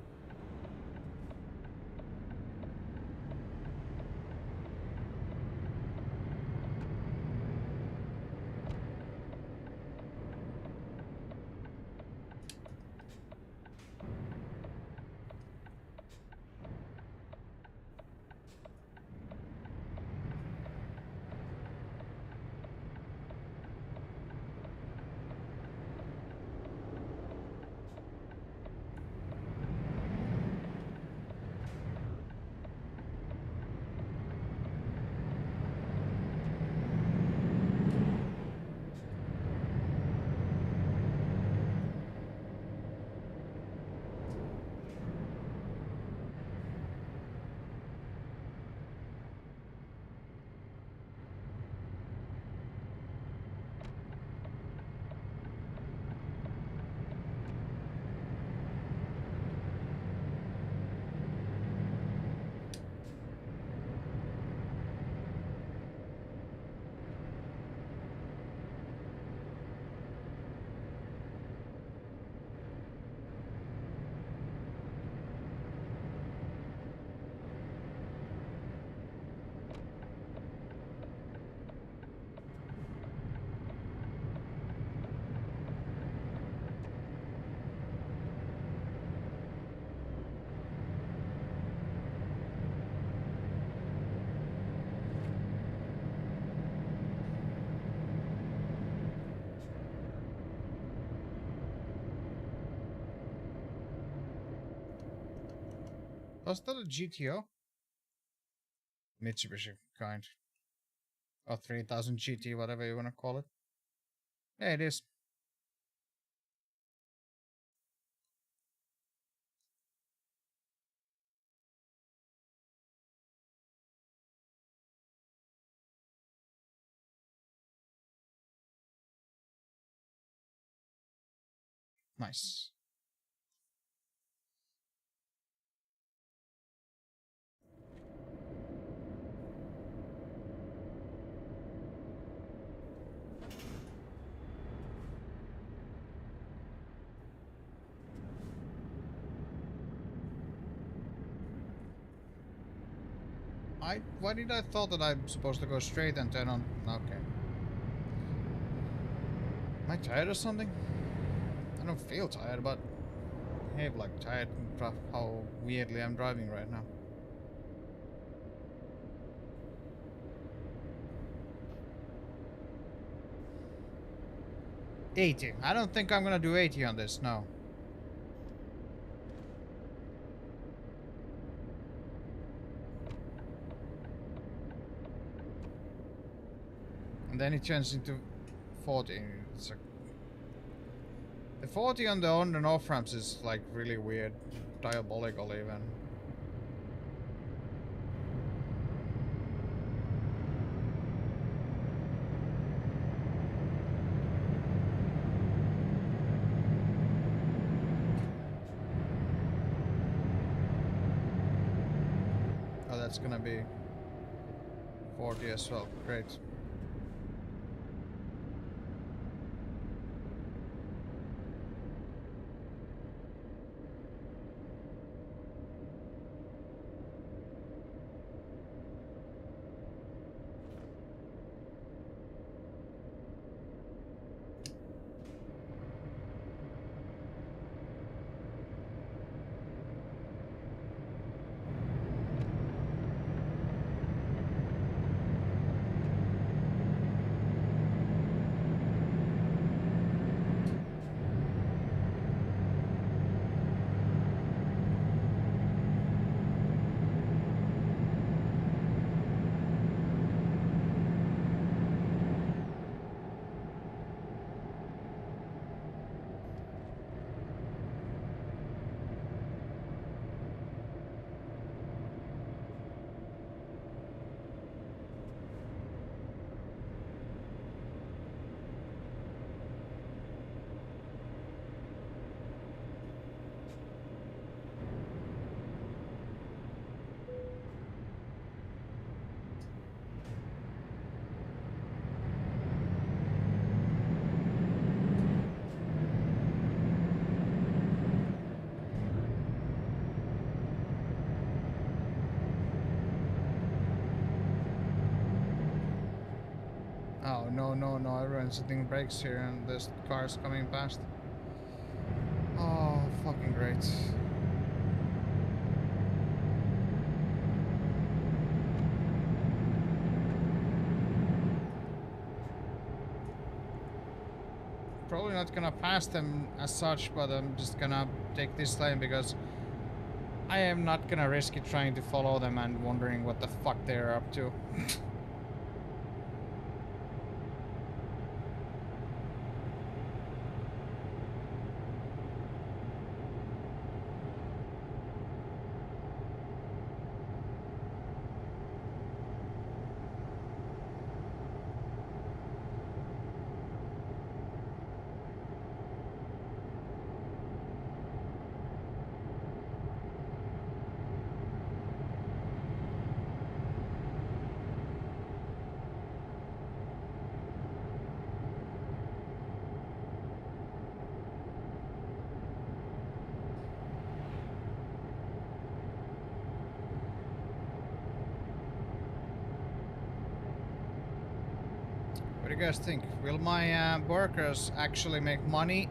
S1: Was that a GTO? Mitsubishi kind. Or 3000 GT, whatever you want to call it. Yeah, it is. Nice. Why did I thought that I'm supposed to go straight and turn on? Okay. Am I tired or something? I don't feel tired, but I have like tired from how weirdly I'm driving right now. $80. I don't think I'm gonna do 80 on this, no. And then it turns into 40. It's like the 40 on the on and off ramps is like really weird, diabolical even. Oh, that's gonna be 40 as well. Great. Oh, no, no, no, everyone's hitting brakes here and there's cars coming past. Oh, fucking great. Probably not gonna pass them as such, but I'm just gonna take this lane because I am not gonna risk it trying to follow them and wondering what the fuck they're up to. What do you guys think? Will my workers actually make money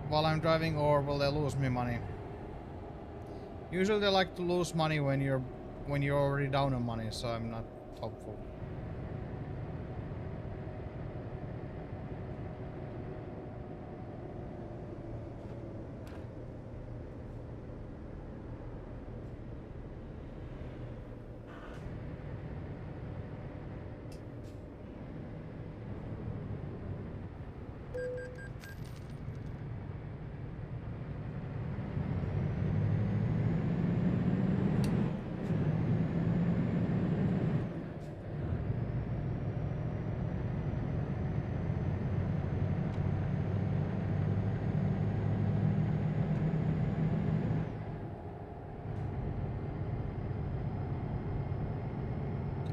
S1: while I'm driving, or will they lose me money? Usually they like to lose money when you're already down on money, so I'm not hopeful.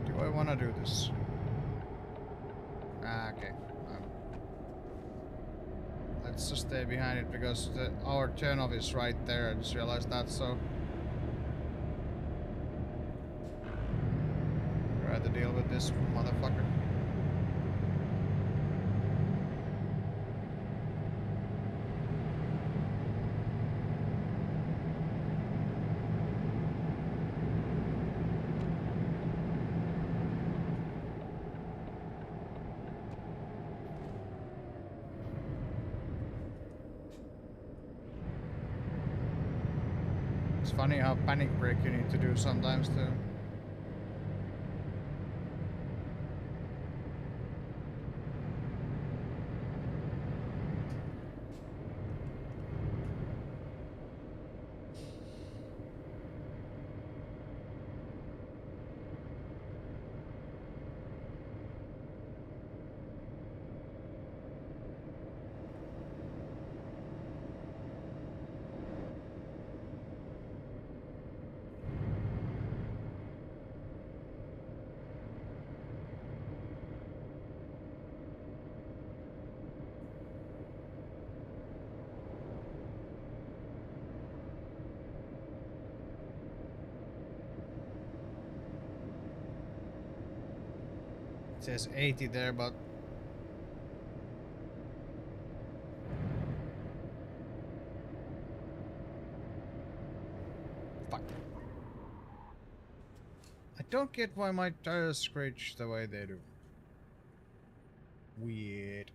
S1: Do I want to do this? Ah, okay. Let's just stay behind it because our turnoff is right there. I just realized that, so try to deal with this motherfucker. It's funny how panic brake you need to do sometimes too. It says 80 there, but fuck. I don't get why my tires scratch the way they do. Weird.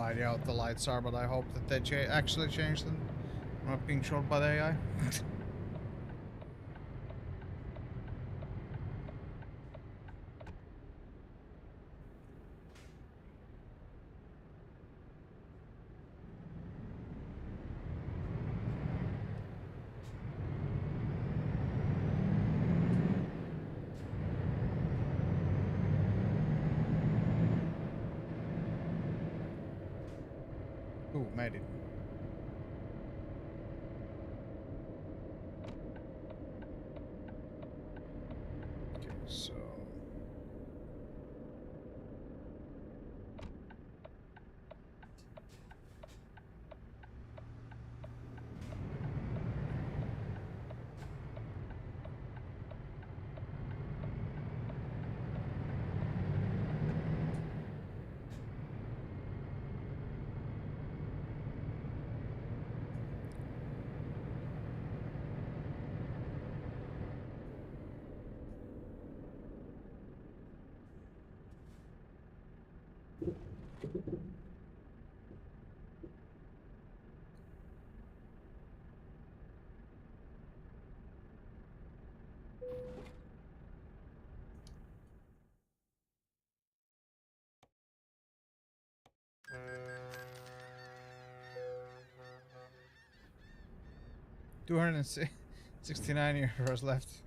S1: idea what the lights are, but I hope that they actually change them. I'm not being trolled by the AI. Ooh, made it. Okay, so... 269 euros left.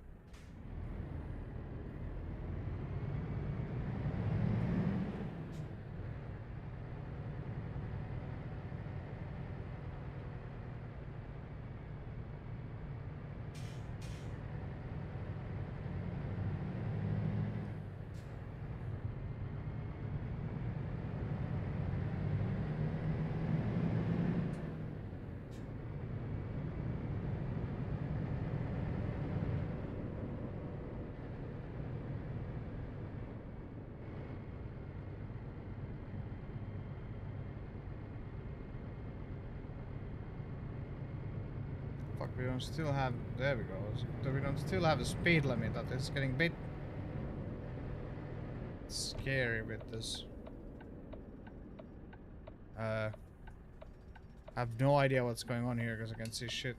S1: Fuck, we don't still have... There we go. We don't still have a speed limit. That is getting a bit... scary with this. I have no idea what's going on here because I can't see shit.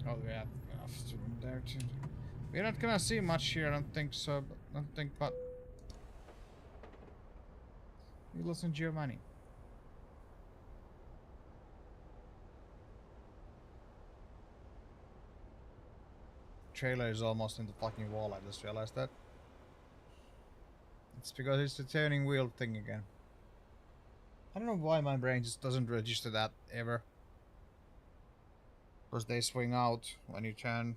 S1: Oh, we have enough to there too. We're not gonna see much here, I don't think so. But you listen to your money. Trailer is almost in the fucking wall, I just realized that. It's because it's the turning wheel thing again. I don't know why my brain just doesn't register that ever. Because they swing out when you turn.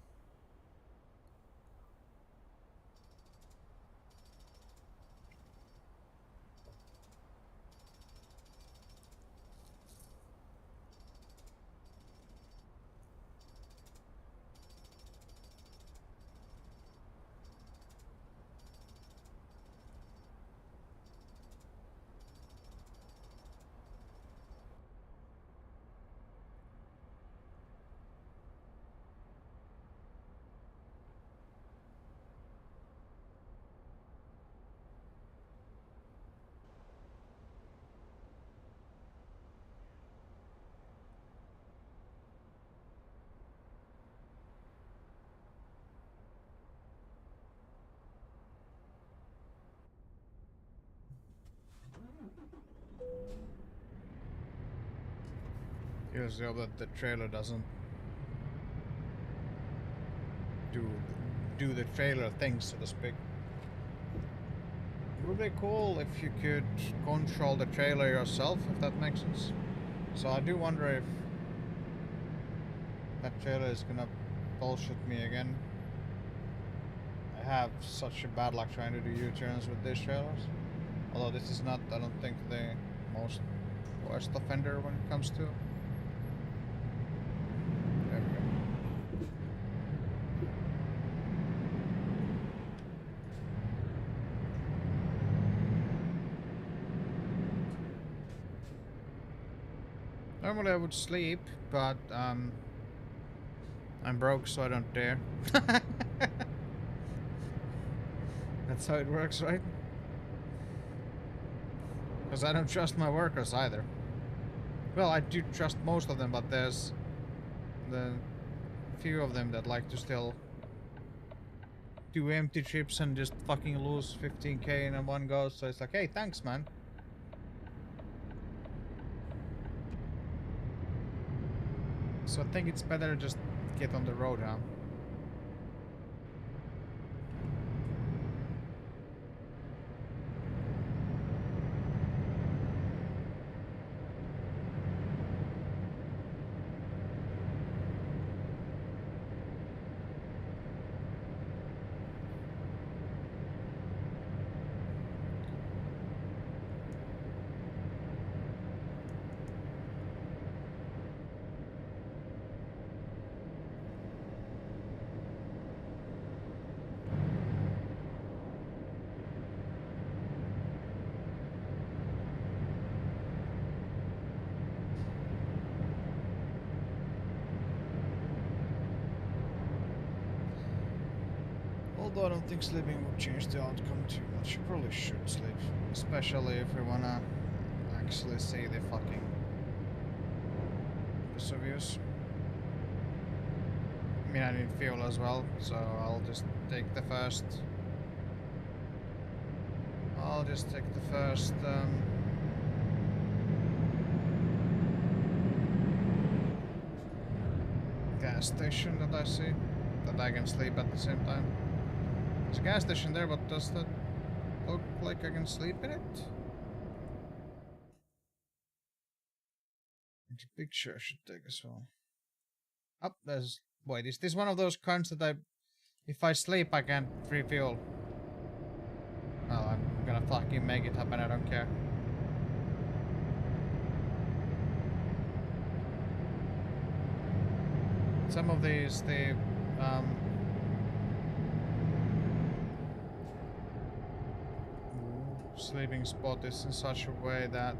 S1: Here's the that the trailer doesn't do the trailer thing, so to speak. It would be cool if you could control the trailer yourself, if that makes sense. So I do wonder if that trailer is gonna bullshit me again. I have such a bad luck trying to do U-turns with these trailers. Although this is not, I don't think, the most worst offender when it comes to... There we go. Normally I would sleep, but I'm broke, so I don't dare. That's how it works, right? Because I don't trust my workers either. Well, I do trust most of them, but there's the few of them that like to still do empty trips and just fucking lose 15k in one go. So it's like, hey, thanks, man. So I think it's better to just get on the road now. Although I don't think sleeping would change the outcome too much. You probably should sleep. Especially if we wanna actually see the fucking Vesuvius. I mean, I need fuel as well, so I'll just take the first... I'll just take the first... gas station that I see. That I can sleep at the same time. There's a gas station there, but does that look like I can sleep in it? It's a picture I should take as well. Up there's... Wait, is this one of those cons that I... If I sleep I can't refuel? Well, I'm gonna fucking make it happen, I don't care. Some of these, the... sleeping spot is in such a way that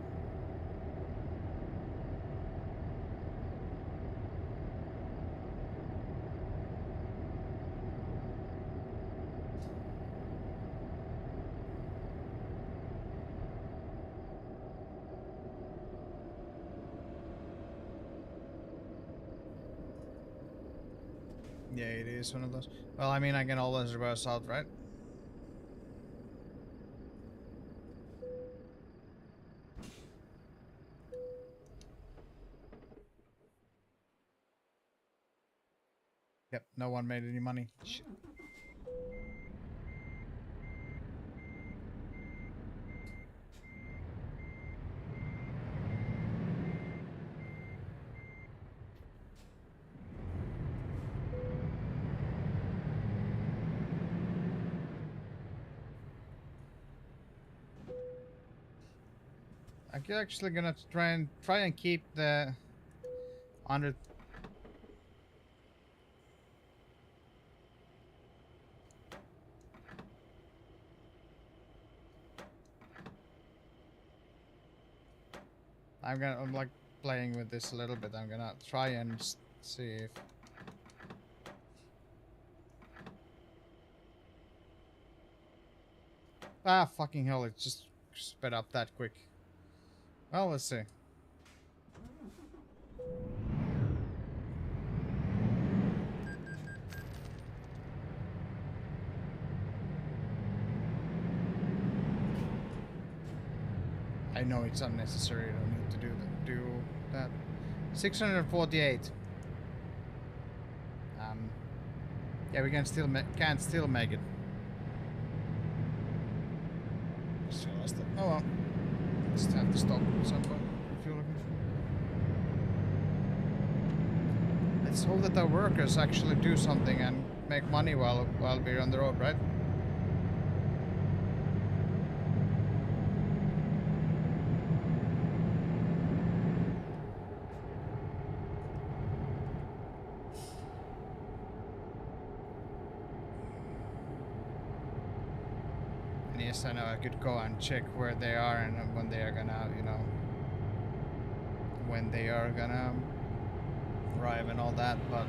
S1: yeah, it is one of those. Well, I mean, I can always reverse out, right? Yep, no one made any money. Shit. I'm actually gonna try and keep the under. I'm like playing with this a little bit. I'm gonna try and see if... Ah, fucking hell, it just sped up that quick. Well, let's see. I know it's unnecessary, I don't need to do that. 648. Yeah, we can still make it. Oh well. Just have to stop at some point. Refueling. I Let's hope that our workers actually do something and make money while we're on the road, right? And yes, I know I could go and check where they are and when they are gonna, you know, when they are gonna arrive and all that, but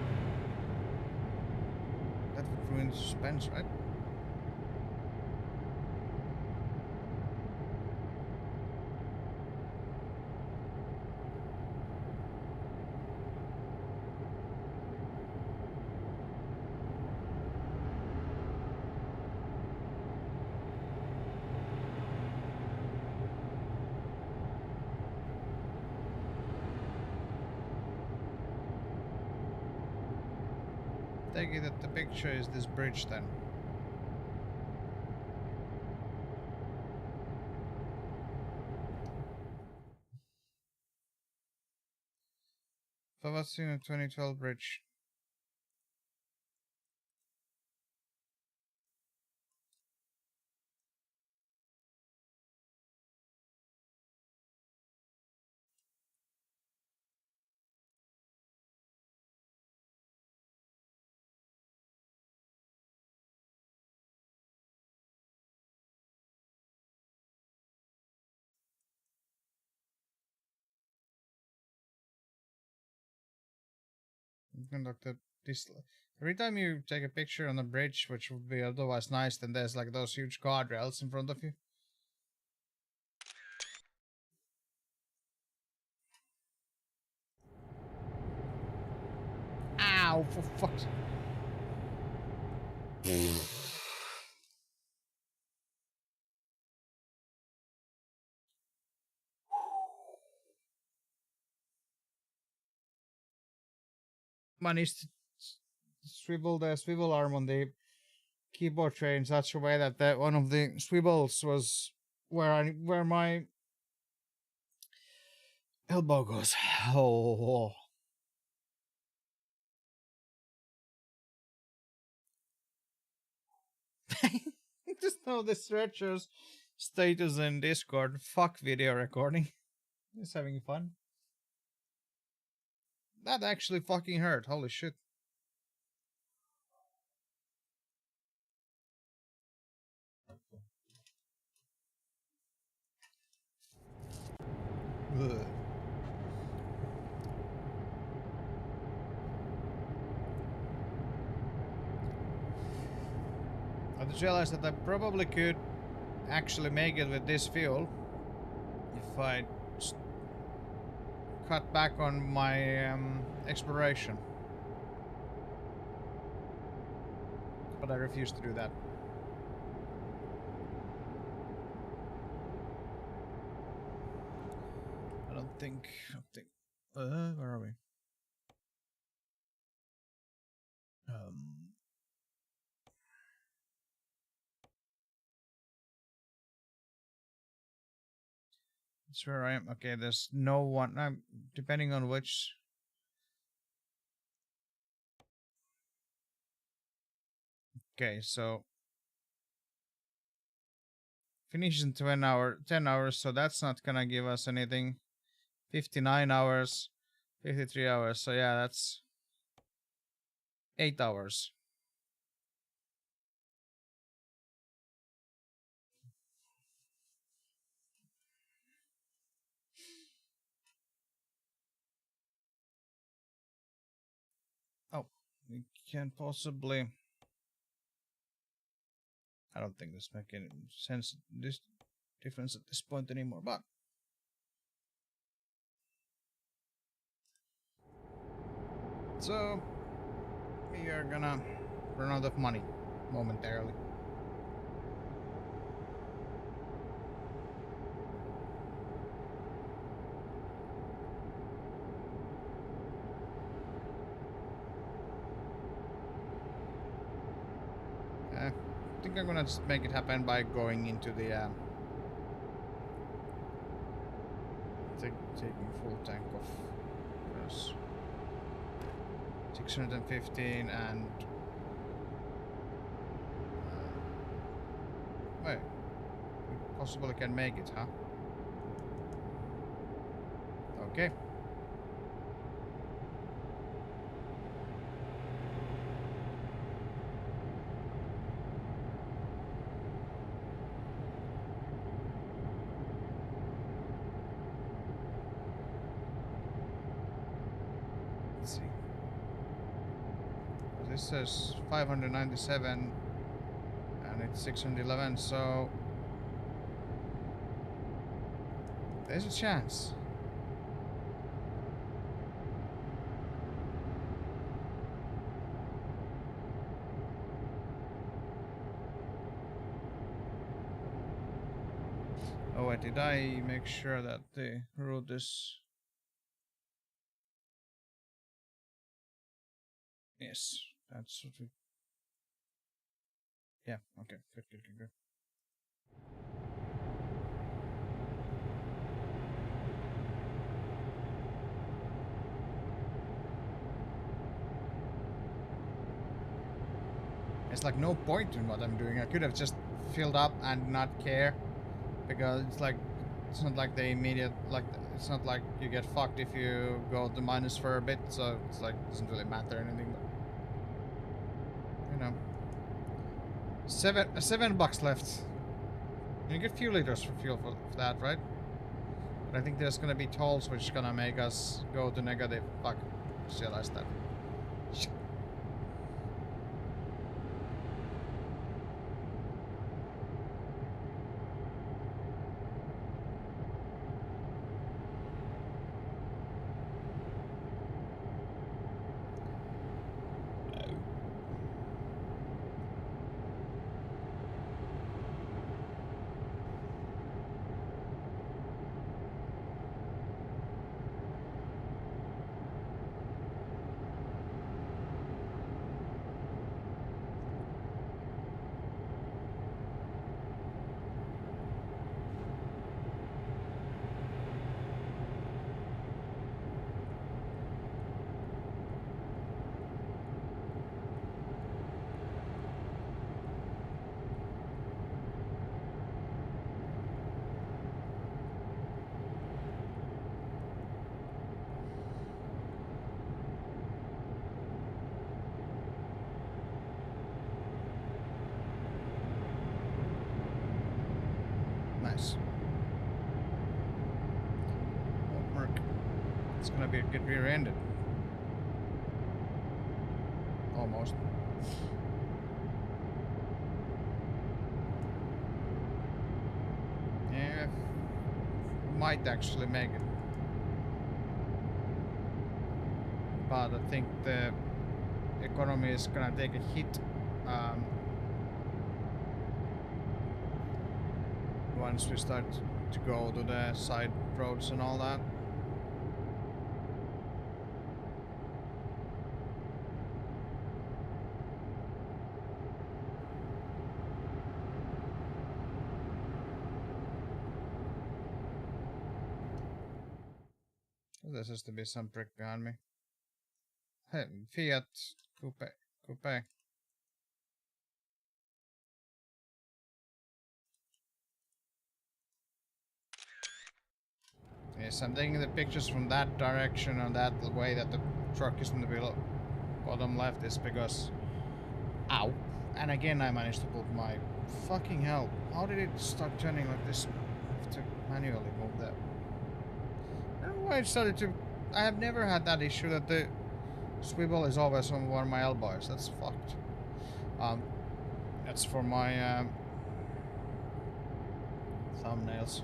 S1: that would ruin the suspense, right? Take it that the picture is this bridge then. So what's in a 2012 bridge? You can look at this. Every time you take a picture on a bridge, which would be otherwise nice, then there's like those huge guardrails in front of you. Ow, for fuck's sake. Managed to swivel the swivel arm on the keyboard tray in such a way that one of the swivels was where my elbow goes. Oh. Just know the stretcher's status in Discord. Fuck video recording. Just having fun. That actually fucking hurt. Holy shit. Ugh. I just realized that I probably could actually make it with this fuel if I cut back on my exploration. But I refuse to do that. I don't think. Where are we? It's where I am. Okay, there's no one. Depending on which. Okay, so finishes in 10 hours, so that's not gonna give us anything. 59 hours, 53 hours. So yeah, that's 8 hours. Oh, we can't possibly. I don't think this makes any sense. This difference at this point anymore, but so we are gonna run out of money momentarily. I think I'm gonna just make it happen by going into the taking full tank of gas. 615 and... wait. We possibly can make it, huh? Okay. Let's see. This says 597 and it's 611, so there's a chance. Oh wait, did I make sure that the route is... Yes, that's what we... Yeah, okay, good, good, good, good. It's like no point in what I'm doing. I could have just filled up and not care, because it's like, it's not like the immediate, like, it's not like you get fucked if you go to minus for a bit, so it's like, doesn't really matter anything, but you know. $7 left. You get a few liters for fuel for that, right? But I think there's gonna be tolls which is gonna make us go to negative. Fuck. Just realized that. Shit. Nice. Homework. It's gonna be a good rear-ended. Almost. Yeah, might actually make it. But I think the economy is gonna take a hit once we start to go to the side roads and all that. There has to be some prick behind me. Hey, Fiat Coupe. Yes, I'm taking the pictures from that direction and that way that the truck is in the bottom left is because... Ow! And again I managed to put my... Fucking hell. How did it start turning like this? I have to manually move that. I don't know why it started to... I have never had that issue that the swivel is always on one of my elbows. That's fucked. That's for my thumbnails.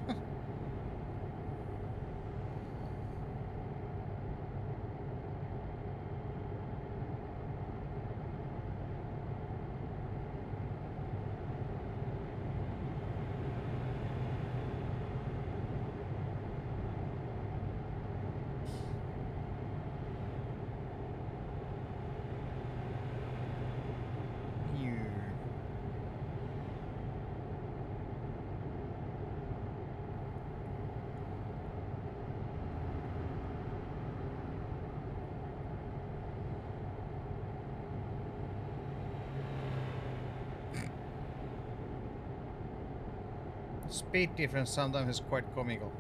S1: speed difference sometimes is quite comical.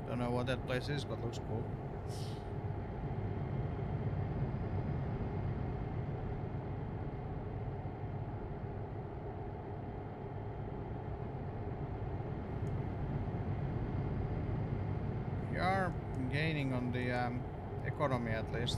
S1: Don't know what that place is, but looks cool. We are gaining on the economy at least.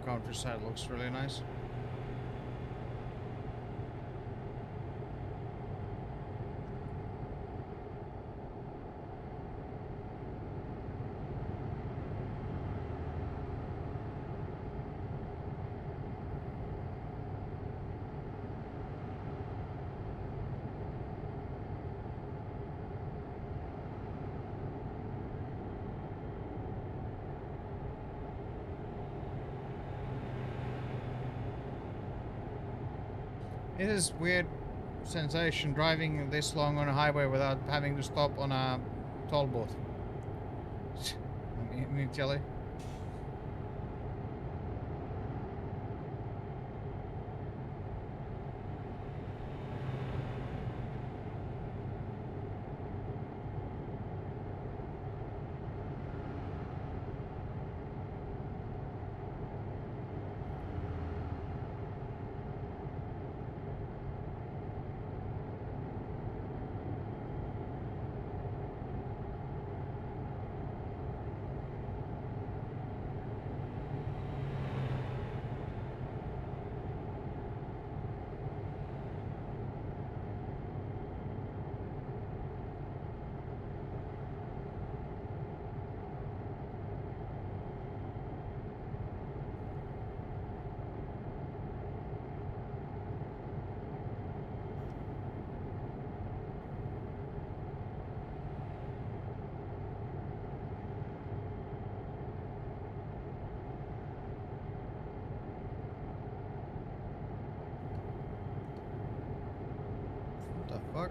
S1: Countryside looks really nice. It is weird sensation driving this long on a highway without having to stop on a toll booth. Initially. Fuck.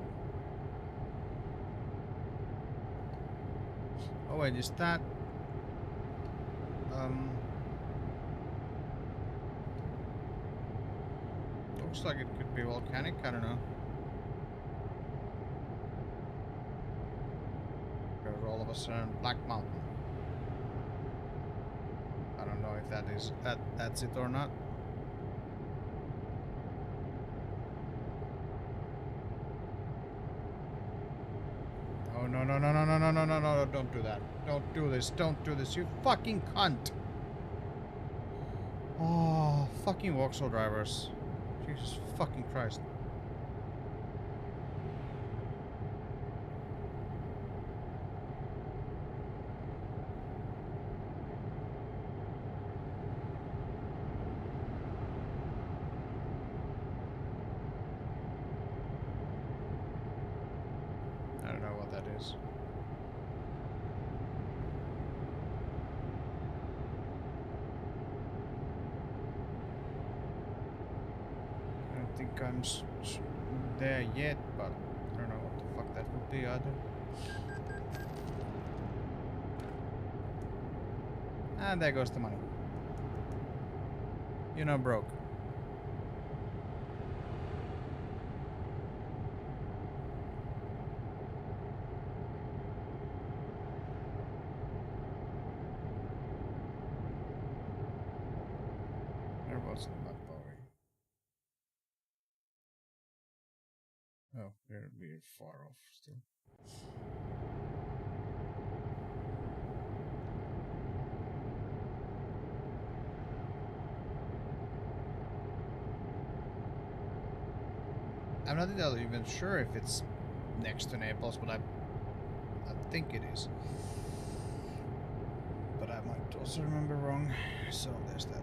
S1: Oh wait, is that looks like it could be volcanic, I don't know. There's all of a sudden Black Mountain. I don't know if that's it or not. Oh no no no no no no no no no! Don't do that! Don't do this! Don't do this! You fucking cunt! Oh, fucking Vauxhall drivers! Jesus fucking Christ! I don't know what that is. I don't think I'm there yet, but I don't know what the fuck that would be either. And there goes the money. You know, broke. There was the map already. Oh, we're far off still. I'm not entirely even sure if it's next to Naples, but I think it is. But I might also remember wrong, so there's that.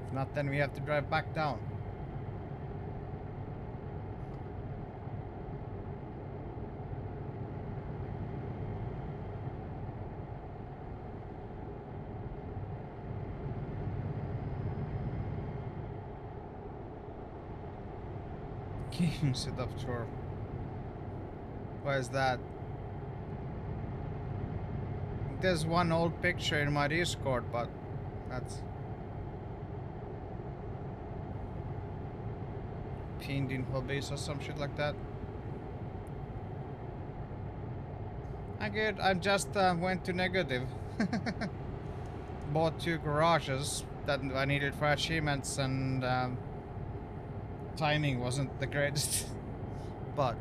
S1: If not, then we have to drive back down. Game setup tour. Why is that? There's one old picture in my Discord, but that's pinned in hobbies or some shit like that. I good. I just went to negative. Bought 2 garages that I needed for achievements, and timing wasn't the greatest. But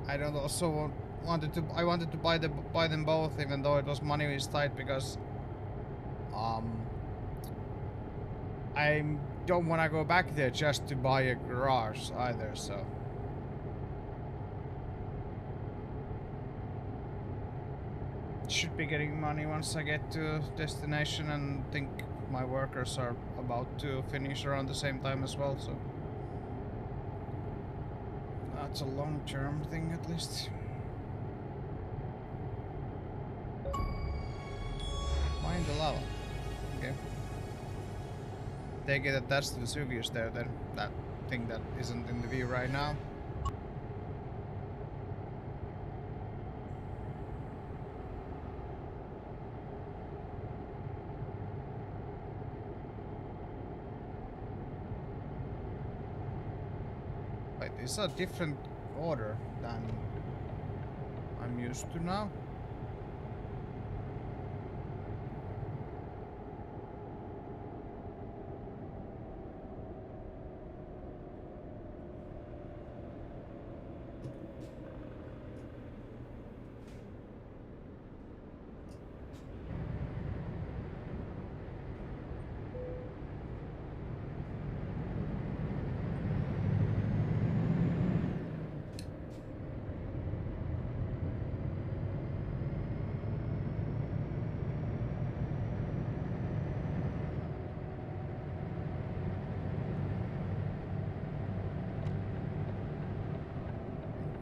S1: I don't also wanted to. I wanted to buy them both, even though it was money was tight, because I don't want to go back there just to buy a garage either. So should be getting money once I get to destination, and think my workers are about to finish around the same time as well. So that's a long-term thing at least. Find the lava. Okay. Take it that that's the Vesuvius there then. That thing that isn't in the view right now. Wait, it's a different order than I'm used to now.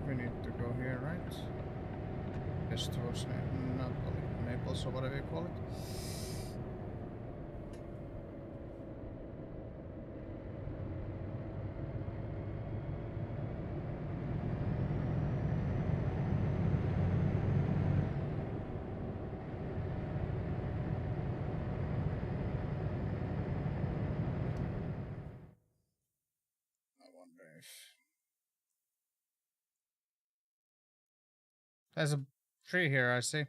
S1: We need to go here, right? Yes, towards Naples or whatever you call it. I wonder if there's a tree here, I see.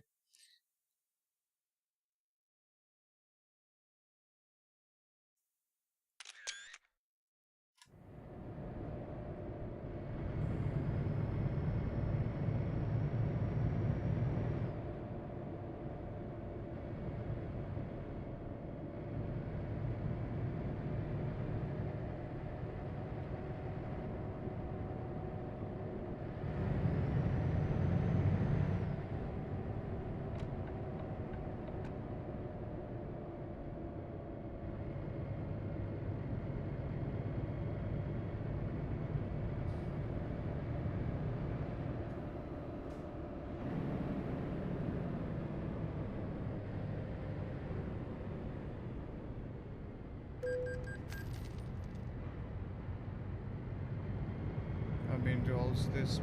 S1: What's this?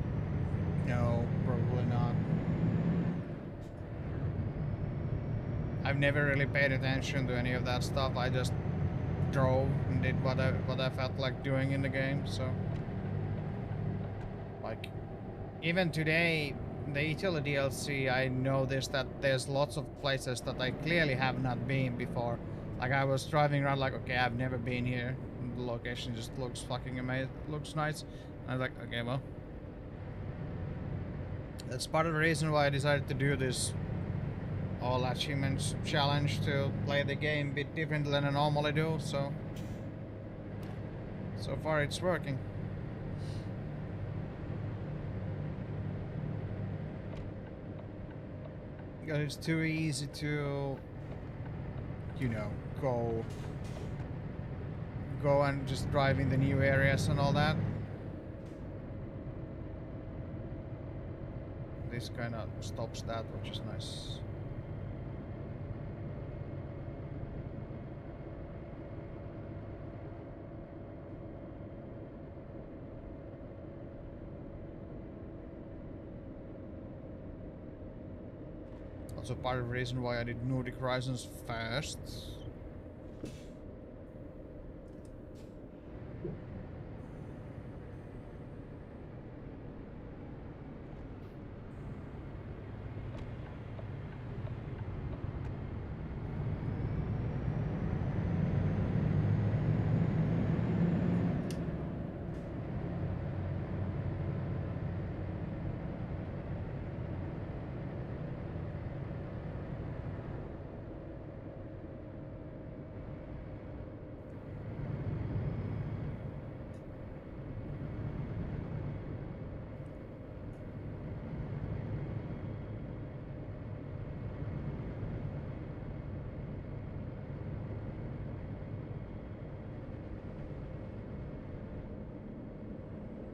S1: No, probably not. I've never really paid attention to any of that stuff. I just drove and did what I felt like doing in the game. So, like, even today, the Italy DLC, I noticed that there's lots of places that I clearly have not been before. Like, I was driving around like, okay, I've never been here. And the location just looks fucking amazing. Looks nice. And I was like, okay, well, that's part of the reason why I decided to do this all achievements challenge, to play the game a bit differently than I normally do. So far it's working. Because it's too easy to, you know, go and just drive in the new areas and all that. This kind of stops that, which is nice. Also part of the reason why I did Nordic Horizons first.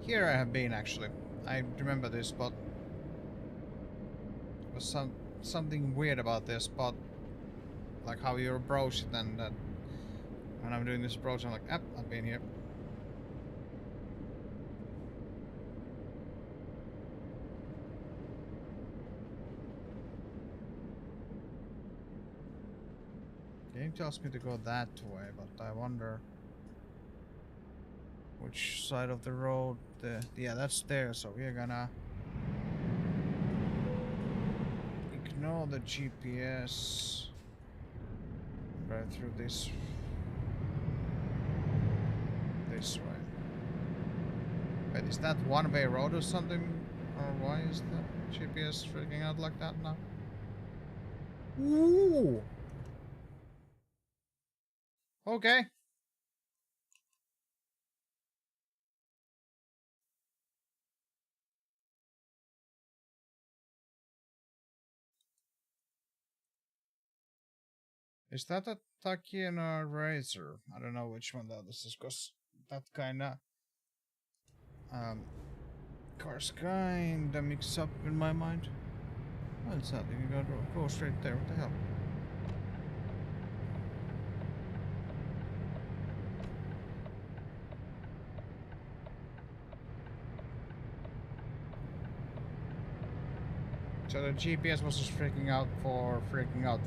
S1: Here I have been, actually. I remember this spot. There was something weird about this spot. Like how you approach it, and that when I'm doing this approach, I'm like, ah, I've been here. Game tells me to go that way, but I wonder which side of the road. Yeah, that's there, so we're gonna ignore the GPS. Right through this way. Wait, is that one-way road or something? Or why is the GPS freaking out like that now? Ooh! Okay. Is that a Takian or Razor? I don't know which one that is, because that kinda cars kinda mix up in my mind. What's that? You can go straight there. What the hell? So the GPS was just freaking out for freaking out.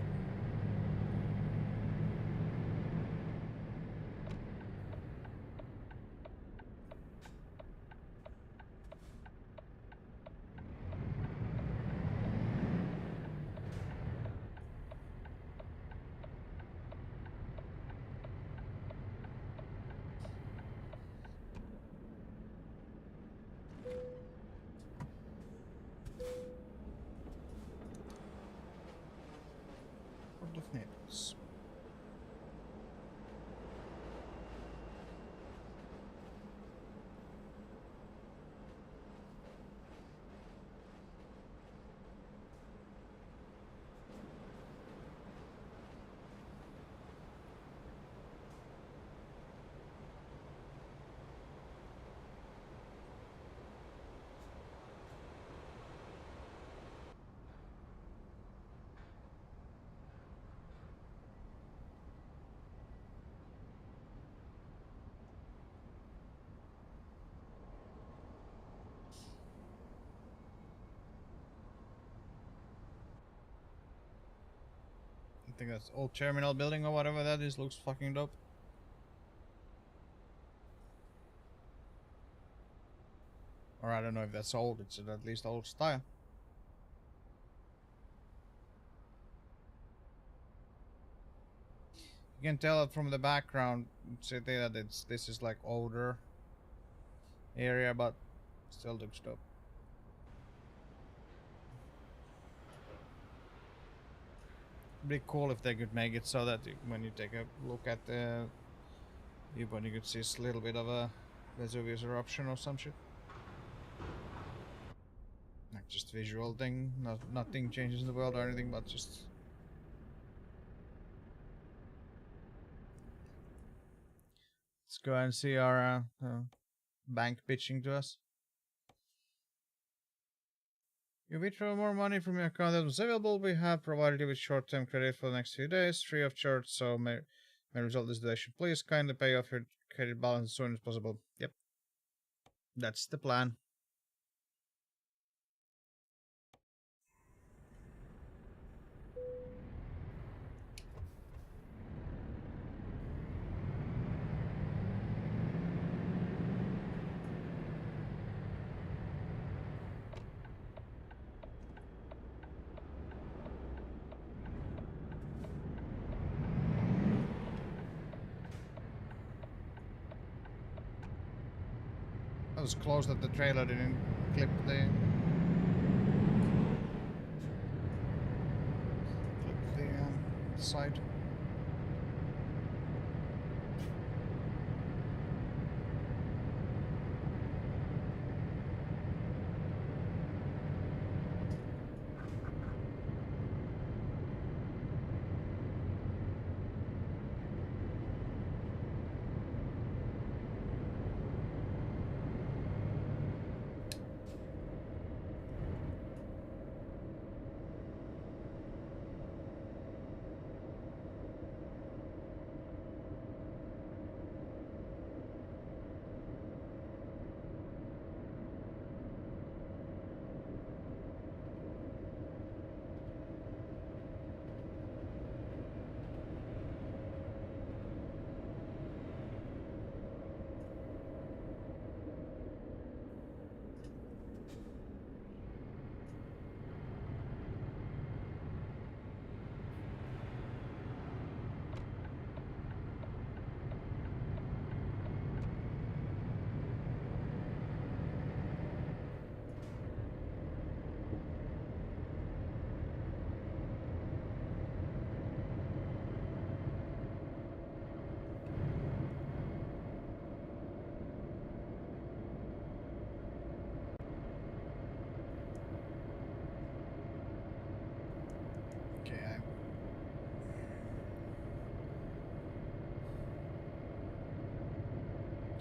S1: World of Naples. think that's old terminal building or whatever that is. Looks fucking dope. Or I don't know if that's old. It's at least old style. You can tell it from the background city that this is like older area, but still looks dope. Be cool if they could make it so that when you take a look at the viewpoint, you could see a little bit of a Vesuvius eruption or some shit. Like just visual thing, nothing changes in the world or anything, but just. Let's go and see our bank pitching to us. You withdraw more money from your account than was available. We have provided you with short-term credit for the next few days, free of charge, so may result this deduction. Please kindly pay off your credit balance as soon as possible. Yep. That's the plan. That was close that the trailer didn't clip the side.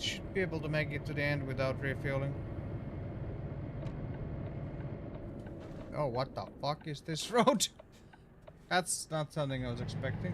S1: Should be able to make it to the end without refueling. Oh, what the fuck is this road? That's not something I was expecting.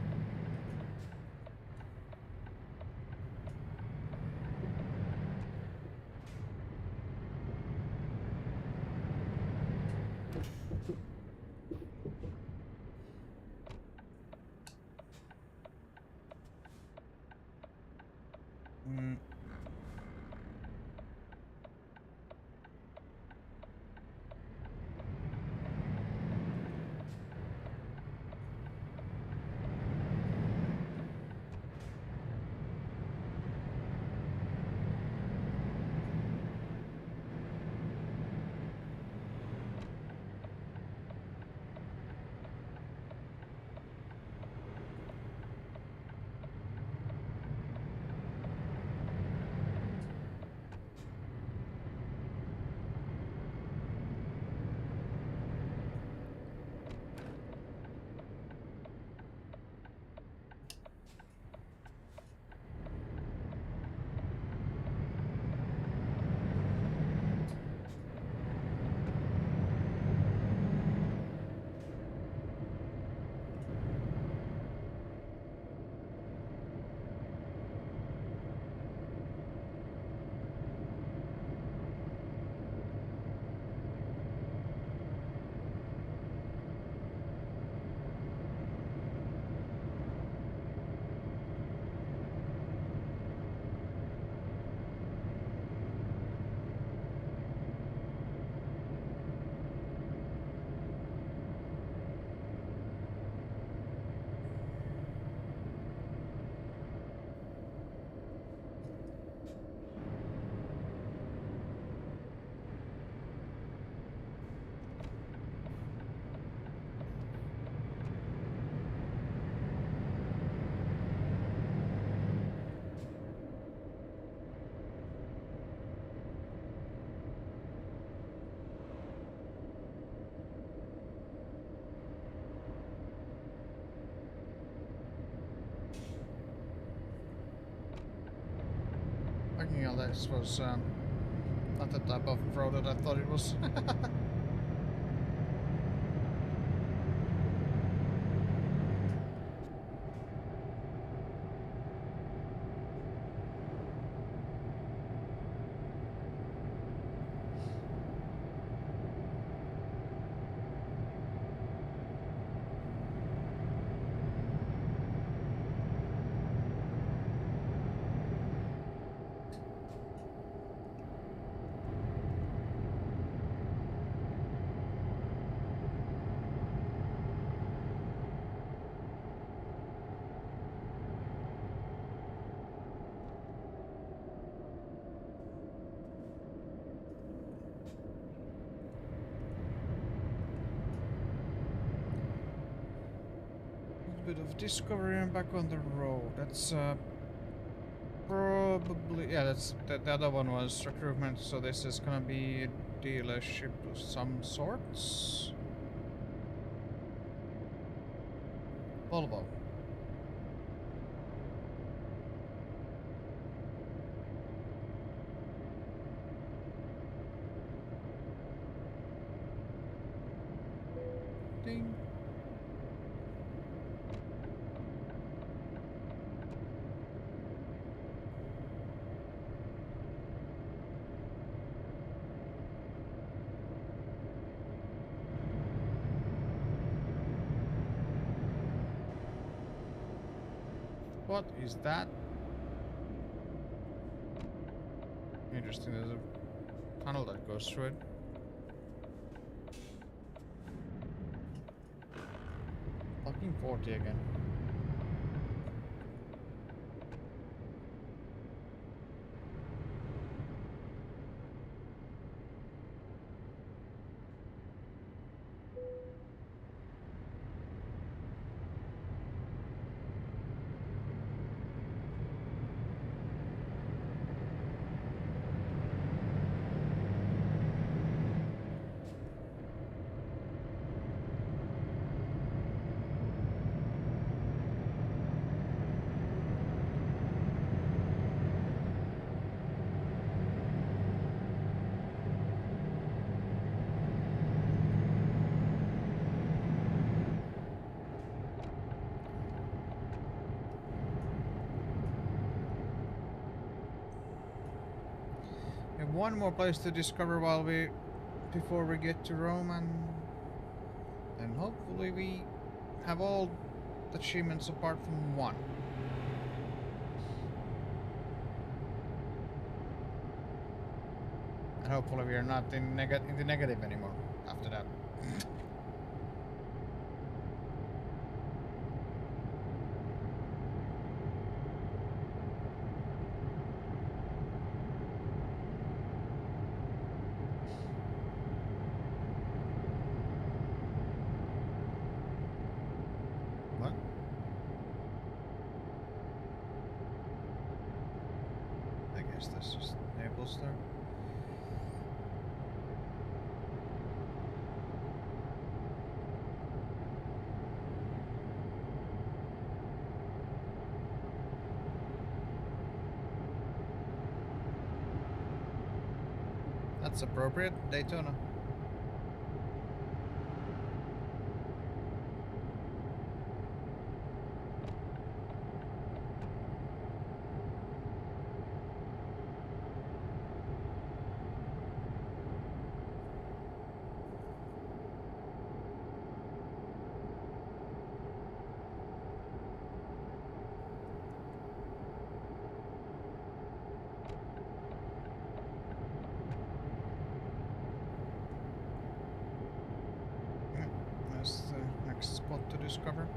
S1: Well, this was not the type of road that I thought it was. Bit of discovery and back on the road. That's probably, yeah, that's the other one was recruitment, so this is gonna be a dealership of some sorts. Volvo. Ding. What is that? Interesting, there's a tunnel that goes through it. Fucking 40 again. One more place to discover before we get to Rome, and hopefully we have all the achievements apart from one. And hopefully we are not in the negative anymore after that. That's just Naples there. That's appropriate, Daytona. Spot to discover.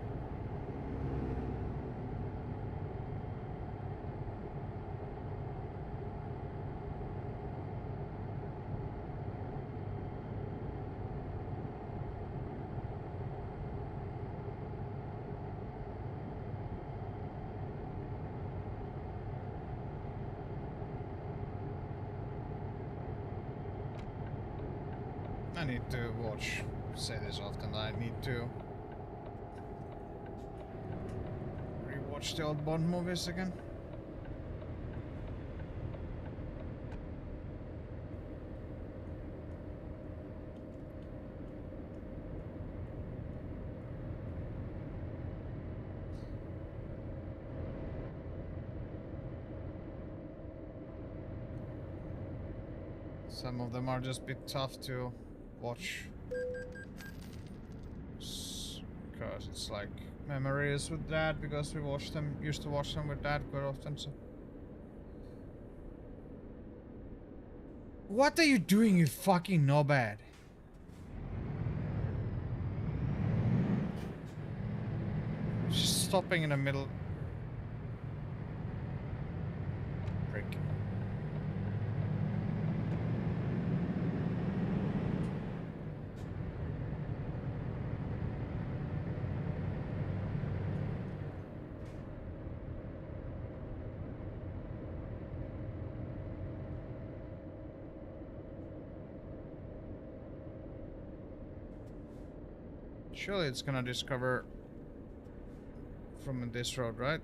S1: I need to say this often, I need to rewatch the old Bond movies again. Some of them are just a bit tough to watch. Because it's like memories with Dad, because we used to watch them with Dad quite often, so. What are you doing, you fucking knobhead? Just stopping in the middle. Prick. Surely it's gonna discover from this road, right?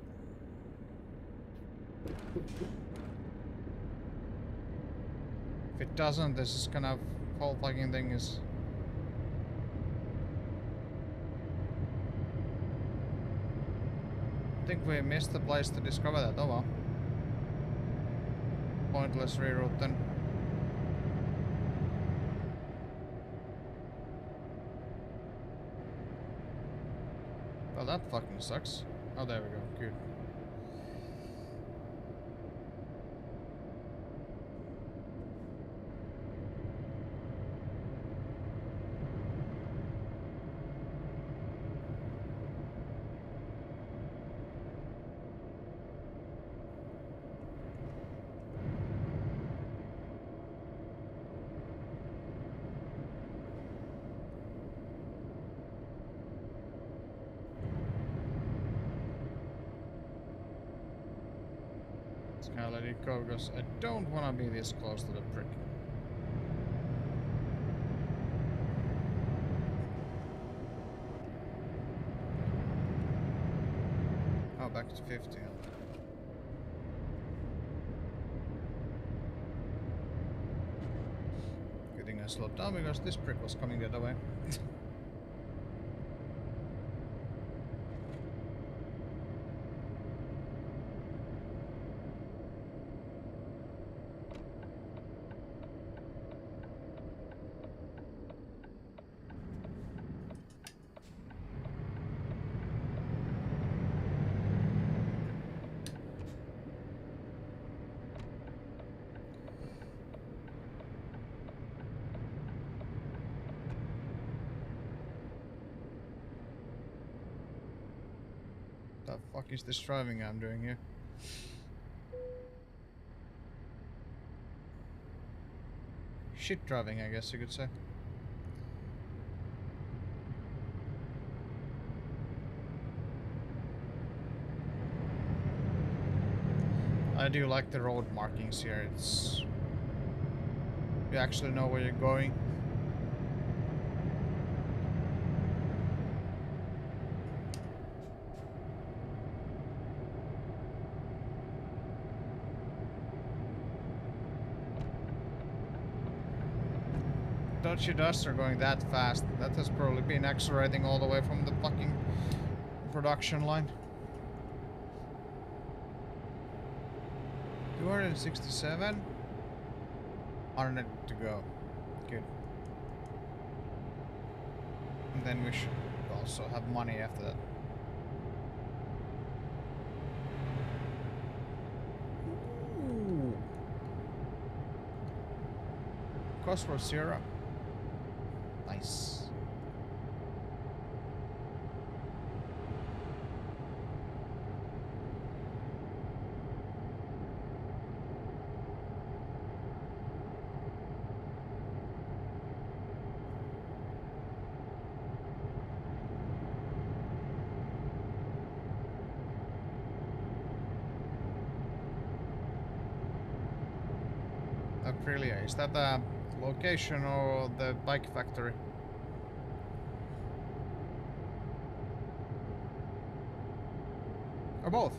S1: If it doesn't, this is gonna whole fucking thing is. I think we missed the place to discover that. Oh well. Pointless reroute then. Well, that fucking sucks. Oh, there we go. Good. I'll let it go because I don't want to be this close to the prick. Oh, back to 50. Good thing I slowed down because this prick was coming the other way. The fuck is this driving I'm doing here? Shit driving, I guess you could say. I do like the road markings here. It's you actually know where you're going. Dodgy Duster going that fast. That has probably been accelerating all the way from the fucking production line. 267. 100 to go. Good. And then we should also have money after that. Ooh. Crossroad Sierra. Nice. Aprilia, is that a location or the bike factory? Or both?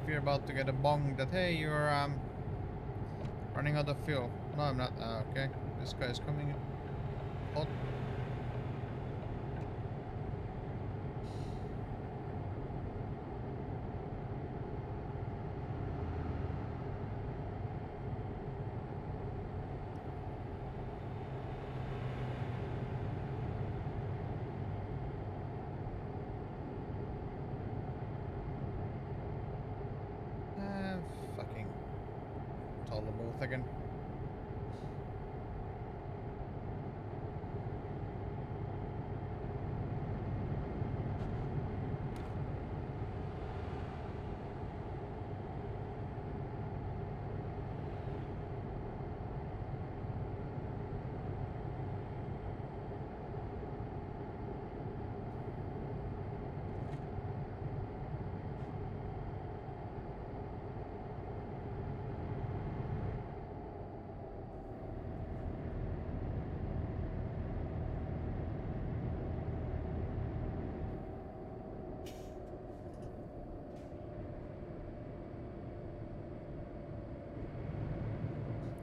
S1: If you're about to get a bong that, hey, you're running out of fuel. No, I'm not. Okay. This guy is coming in hot. Fucking toll booth again.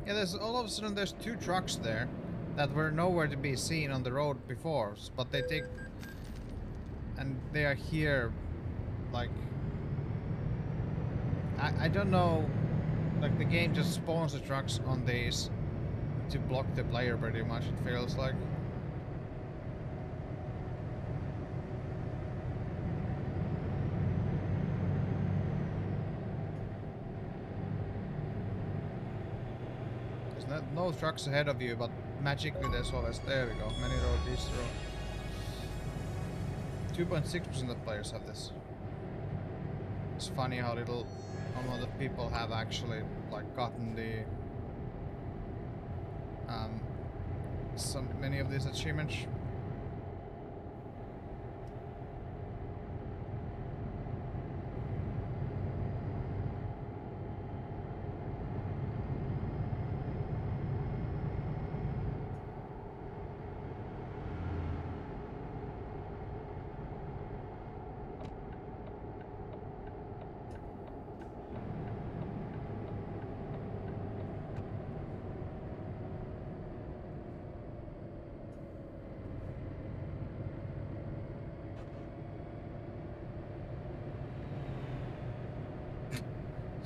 S1: Yeah, there's all of a sudden there's two trucks there that were nowhere to be seen on the road before, but they take and they are here, like I don't know, like the game just spawns the trucks on these to block the player pretty much, it feels like. No trucks ahead of you, but magically there's always. There we go. Many road, this road. 2.6% of players have this. It's funny how little amount of people have actually like gotten the many of these achievements.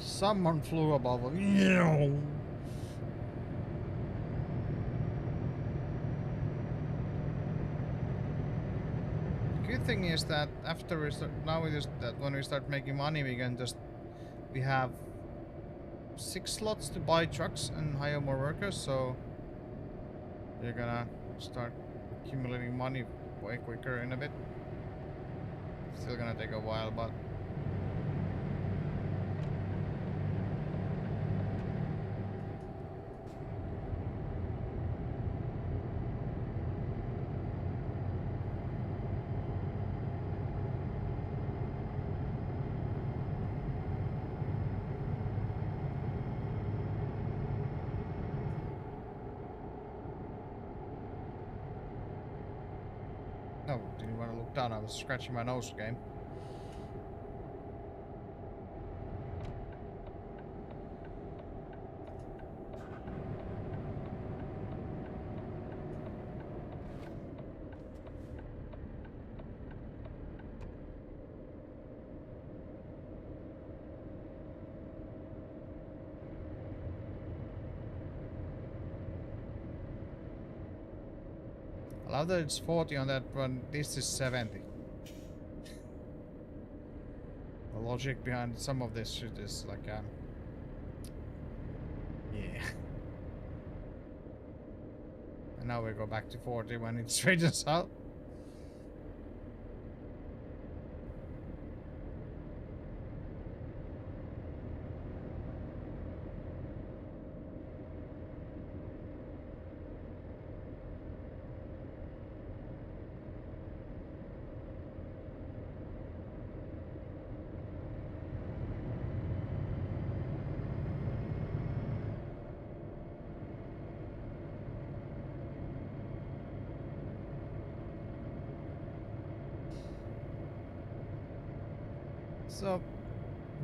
S1: Someone flew above. Good thing is that after we start, now we just that when we start making money, we have 6 slots to buy trucks and hire more workers. So you're gonna start accumulating money way quicker in a bit. Still gonna take a while, but. No, didn't want to look down. I was scratching my nose again. I love that it's 40 on that one. This is 70. The logic behind some of this shit is like, yeah. And now we go back to 40 when it straightens out. So,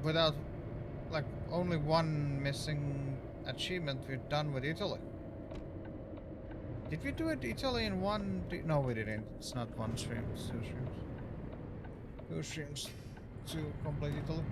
S1: without, like, only one missing achievement, we're done with Italy. Did we do it Italy in one? No, we didn't. It's not one stream. It's two streams. Two streams to complete Italy.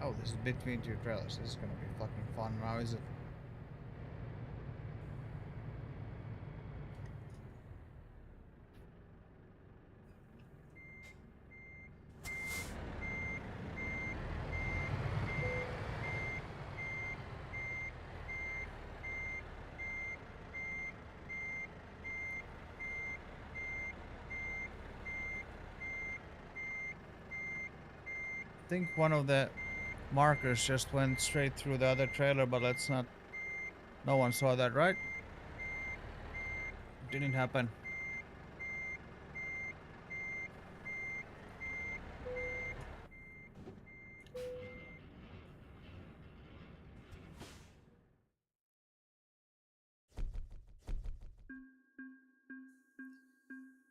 S1: Oh, this is between two trailers. This is gonna be fucking fun now, is it? I think one of the markers just went straight through the other trailer, but let's not. No one saw that, right? Didn't happen.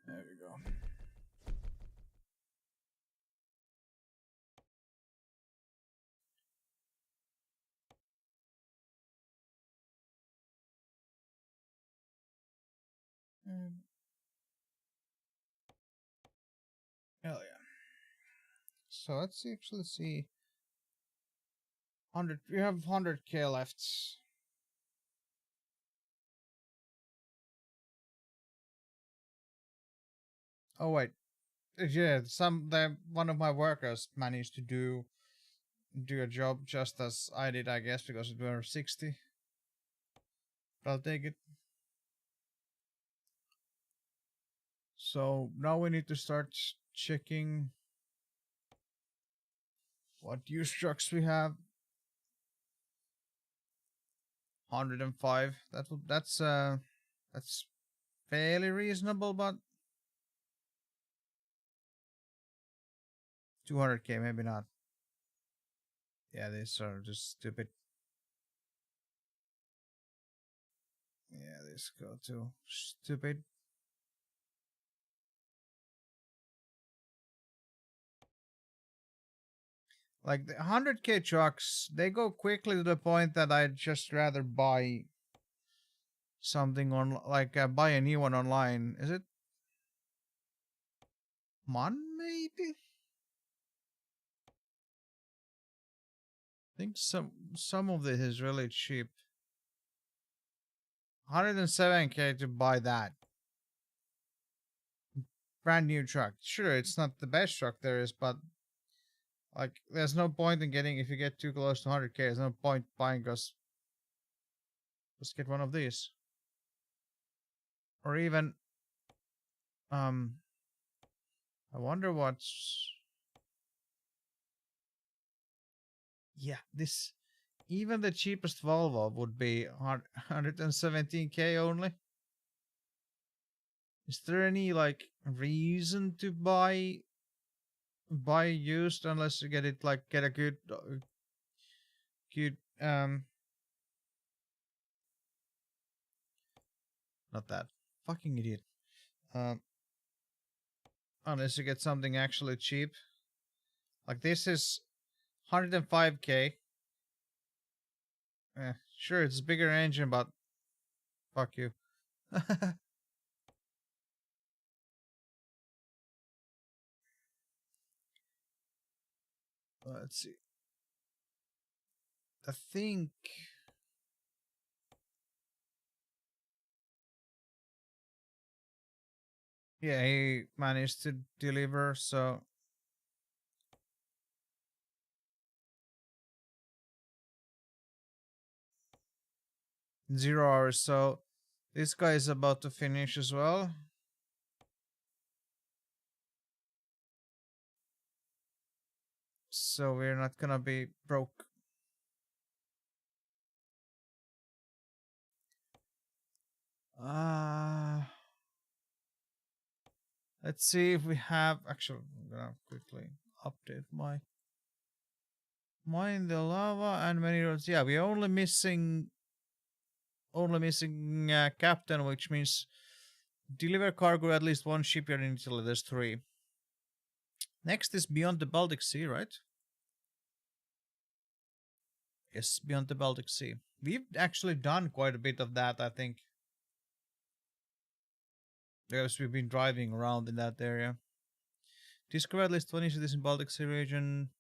S1: There we go. Hell yeah. So let's actually see. 100. We have 100k left. Oh wait. Yeah, one of my workers managed to do a job just as I did, I guess, because we were 60. But I'll take it. So now we need to start checking what used trucks we have. 105. That's fairly reasonable, but 200k maybe not. Yeah, these are just stupid. Yeah, these go too stupid. Like the 100k trucks, they go quickly to the point that I'd just rather buy something on, like buy a new one online. Is it MON maybe? I think some of this is really cheap. 107k to buy that brand new truck. Sure, it's not the best truck there is, but like there's no point in getting, if you get too close to 100k. There's no point buying us. Let's get one of these, or even I wonder what's. Yeah, this. Even the cheapest Volvo would be 117k only. Is there any like reason to buy used unless you get it like get a good not that fucking idiot. Um, unless you get something actually cheap. Like this is 105k. Sure, it's a bigger engine, but fuck you. Let's see. I think Yeah, he managed to deliver, so 0 hours. So this guy is about to finish as well. So we're not gonna be broke. Uh let's see if we have actually I'm gonna quickly update my mine the lava and many roads. Yeah, we're only missing captain, which means deliver cargo at least one shipyard in Italy. There's 3. Next is beyond the Baltic Sea, right? Yes, beyond the Baltic Sea. We've actually done quite a bit of that, I think. Because we've been driving around in that area. Discover at least 20 cities in Baltic Sea region.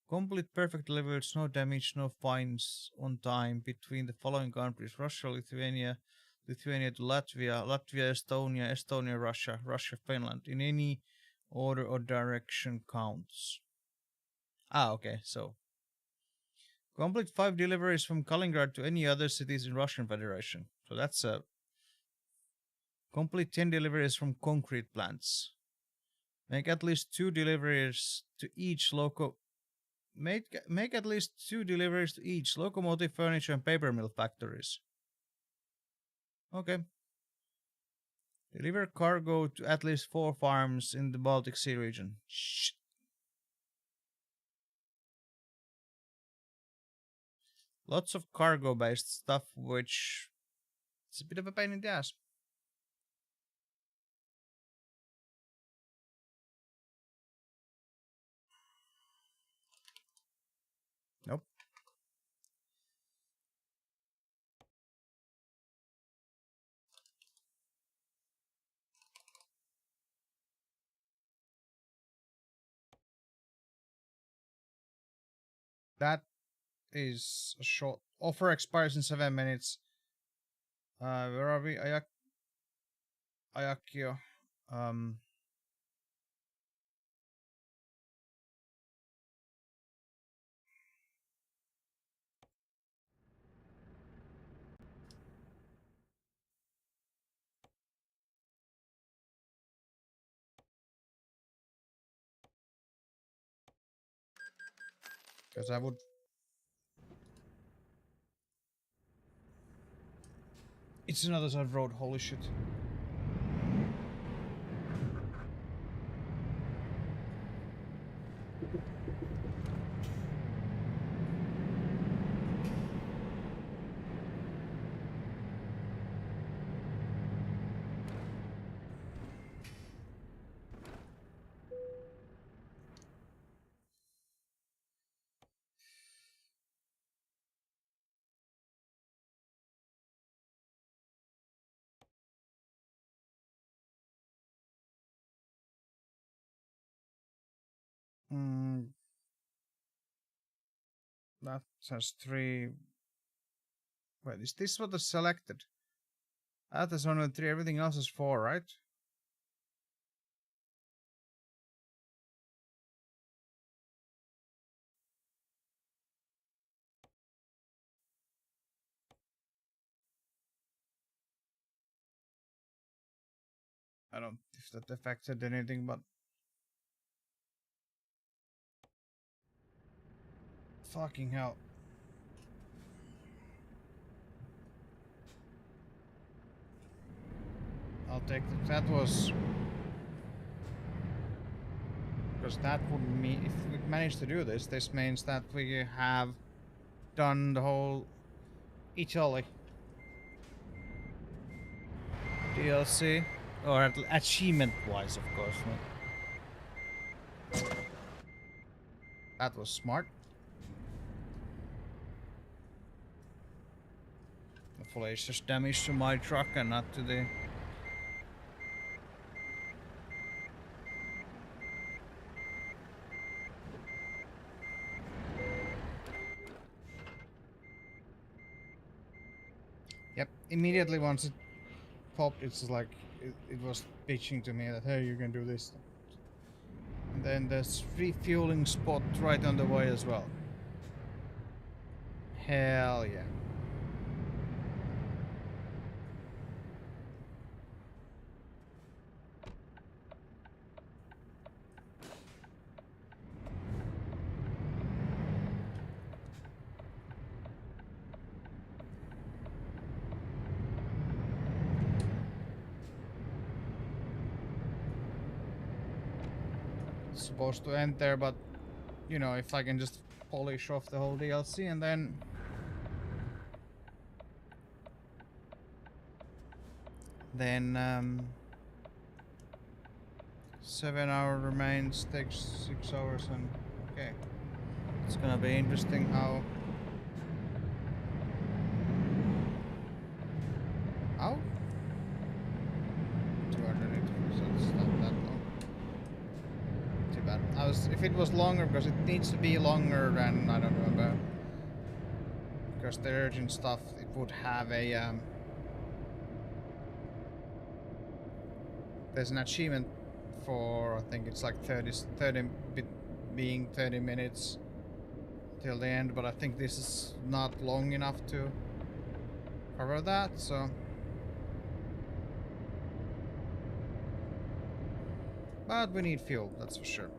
S1: Complete perfect deliveries, no damage, no fines on time between the following countries: Russia, Lithuania to Latvia, Latvia, Estonia, Estonia, Russia, Russia, Finland. In any order or direction counts. Ah, okay, so complete 5 deliveries from Kaliningrad to any other cities in Russian Federation. So that's a complete 10 deliveries from concrete plants. Make at least 2 deliveries to each make at least 2 deliveries to each locomotive, furniture, and paper mill factories. Okay. Deliver cargo to at least 4 farms in the Baltic Sea region. Shh. Lots of cargo based stuff, which is a bit of a pain in the ass. Nope. That is a short offer, expires in 7 minutes. Where are we? Ayakio. Um, because I would. It's another side road. Holy shit. Mm, that has 3. Wait, is this what is selected? That is only 3. Everything else is 4, right? I don't know if that affected anything, but fucking hell. I'll take that. That was because that would mean if we manage to do this, this means that we have done the whole Italy DLC, or achievement-wise, of course. That was smart. Hopefully, it's just damage to my truck and not to the. Yep. Immediately once it popped, it's like it was pitching to me that, hey, you can do this. And then there's refueling spot right on the way as well. Hell yeah. Supposed to enter, but you know, if I can just polish off the whole DLC and then 7 hour remains, takes 6 hours, and okay, it's gonna be interesting how 280, so it's not that long. Too bad. If it was longer, because it needs to be longer than, I don't remember, because the urgent stuff, it would have a there's an achievement for, I think it's like 30 being 30 minutes till the end, but I think this is not long enough to cover that, so. But we need fuel, that's for sure.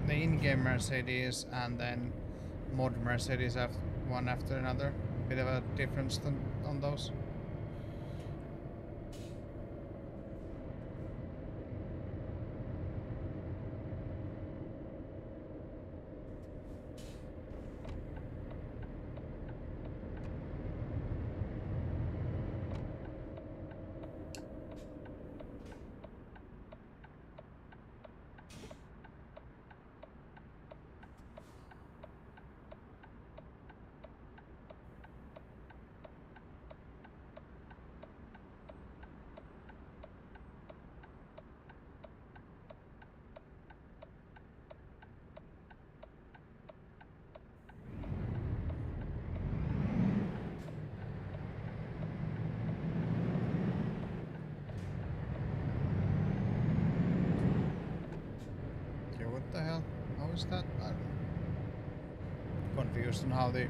S1: The in-game Mercedes and then mod Mercedes have one after another. Bit of a difference on those. Okay, what the hell? How is that? I don't know. Confused on how the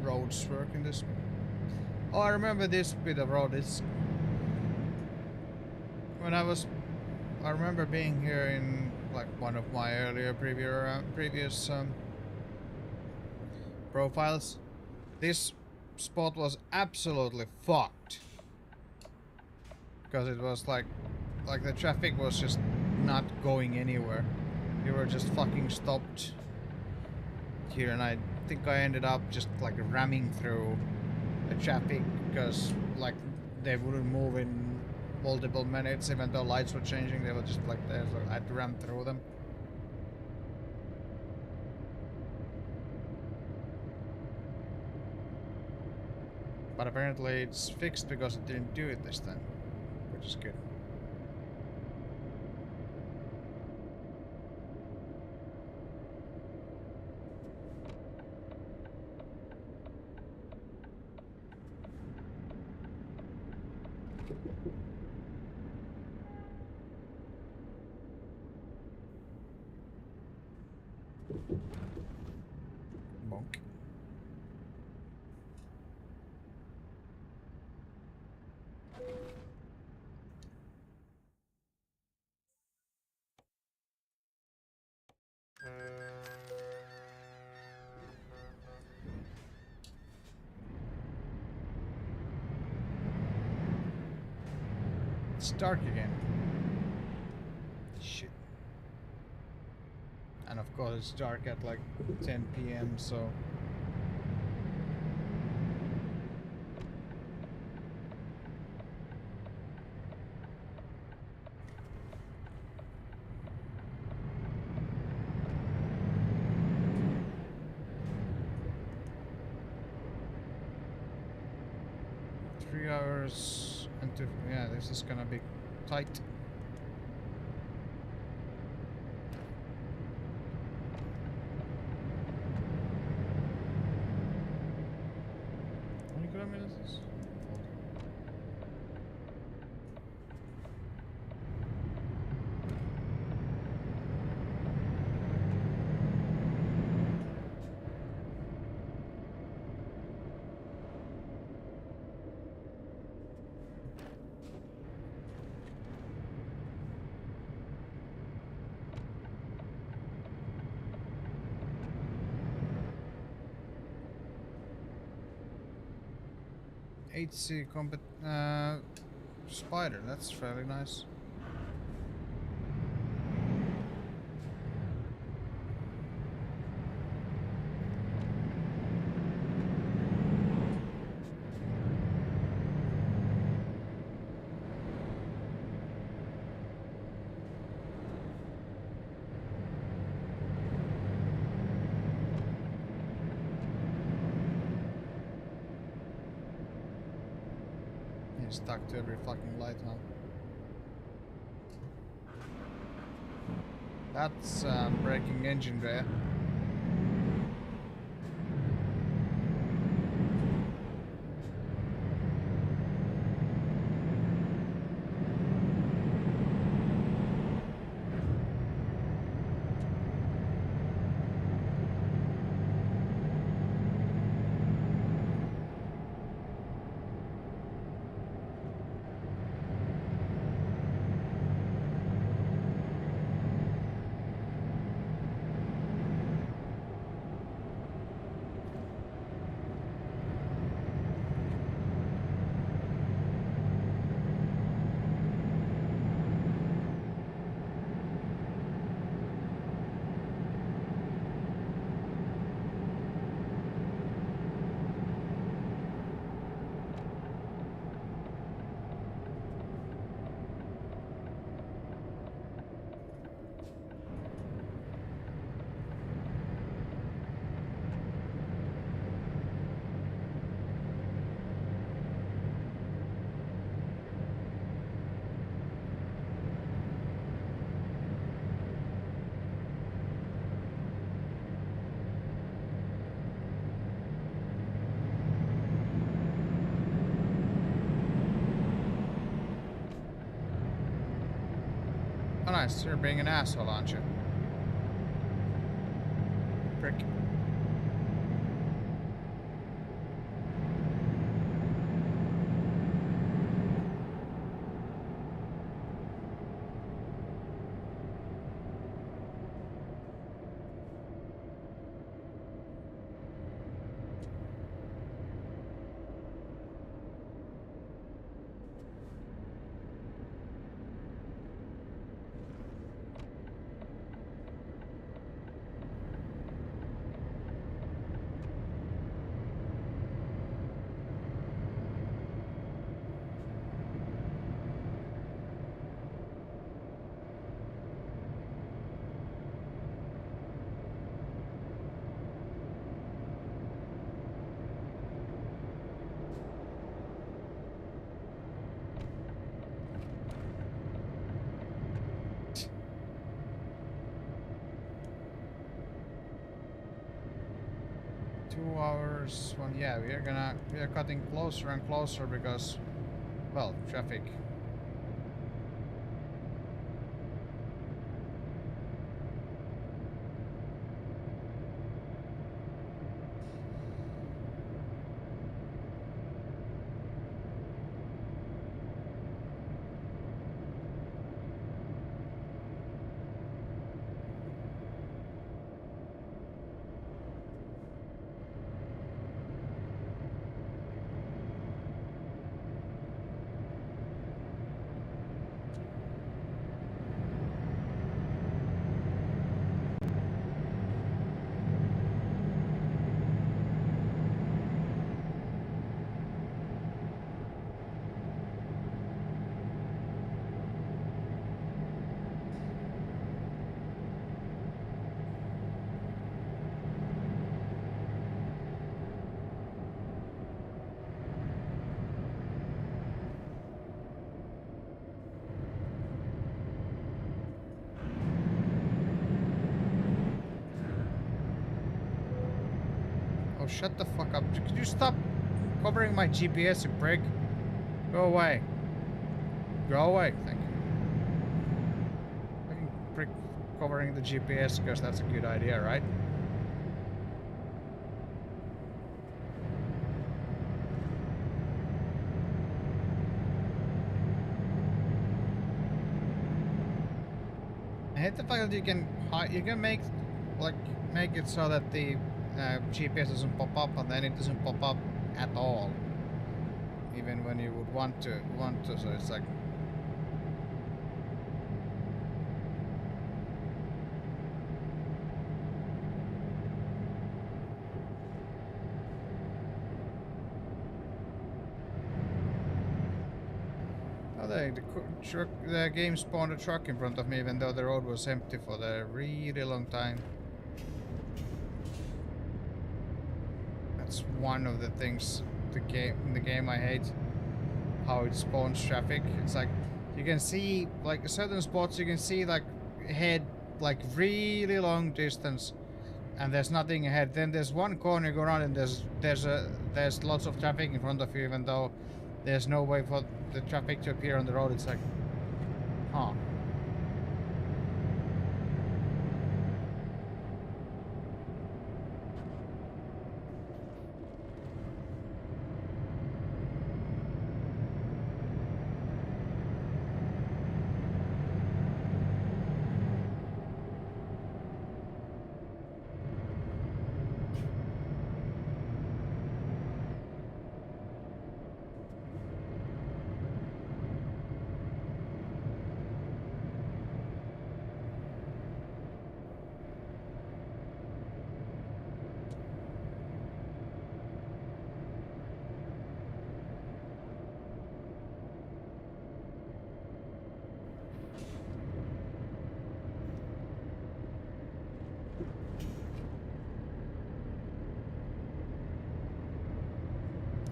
S1: roads work in this. Oh, I remember this bit of road. It's when I remember being here in like one of my earlier previous profiles. This spot was absolutely fucked because it was like the traffic was just not going anywhere. You were just fucking stopped here, and I think I ended up just like ramming through the traffic because like they wouldn't move in multiple minutes even though lights were changing. They were just like there, so I had to ram through them. But apparently it's fixed because it didn't do it this time, which is good. Bonk. It's dark again. Shit. And of course it's dark at like 10 p.m. so... hours and yeah, this is gonna be tight. How many kilometers is this? HC spider, that's fairly nice. Stuck to every fucking light, huh? That's breaking engine there. Oh nice, you're being an asshole, aren't you? Prick. Hours. Well, yeah, we are cutting closer and closer because, well, traffic. shut the fuck up. Could you stop covering my GPS, you prick? Go away. Go away. Thank you. Fucking prick covering the GPS because that's a good idea, right? I hate the fact that you can make it so that the GPS doesn't pop up, and then it doesn't pop up at all, even when you would want to. So it's like. Oh, the game spawned a truck in front of me, even though the road was empty for a really long time. That's one of the things in the game I hate. How it spawns traffic. It's like you can see like certain spots you can see like ahead like really long distance, and there's nothing ahead. Then there's one corner you go around and there's lots of traffic in front of you, even though there's no way for the traffic to appear on the road. It's like, huh.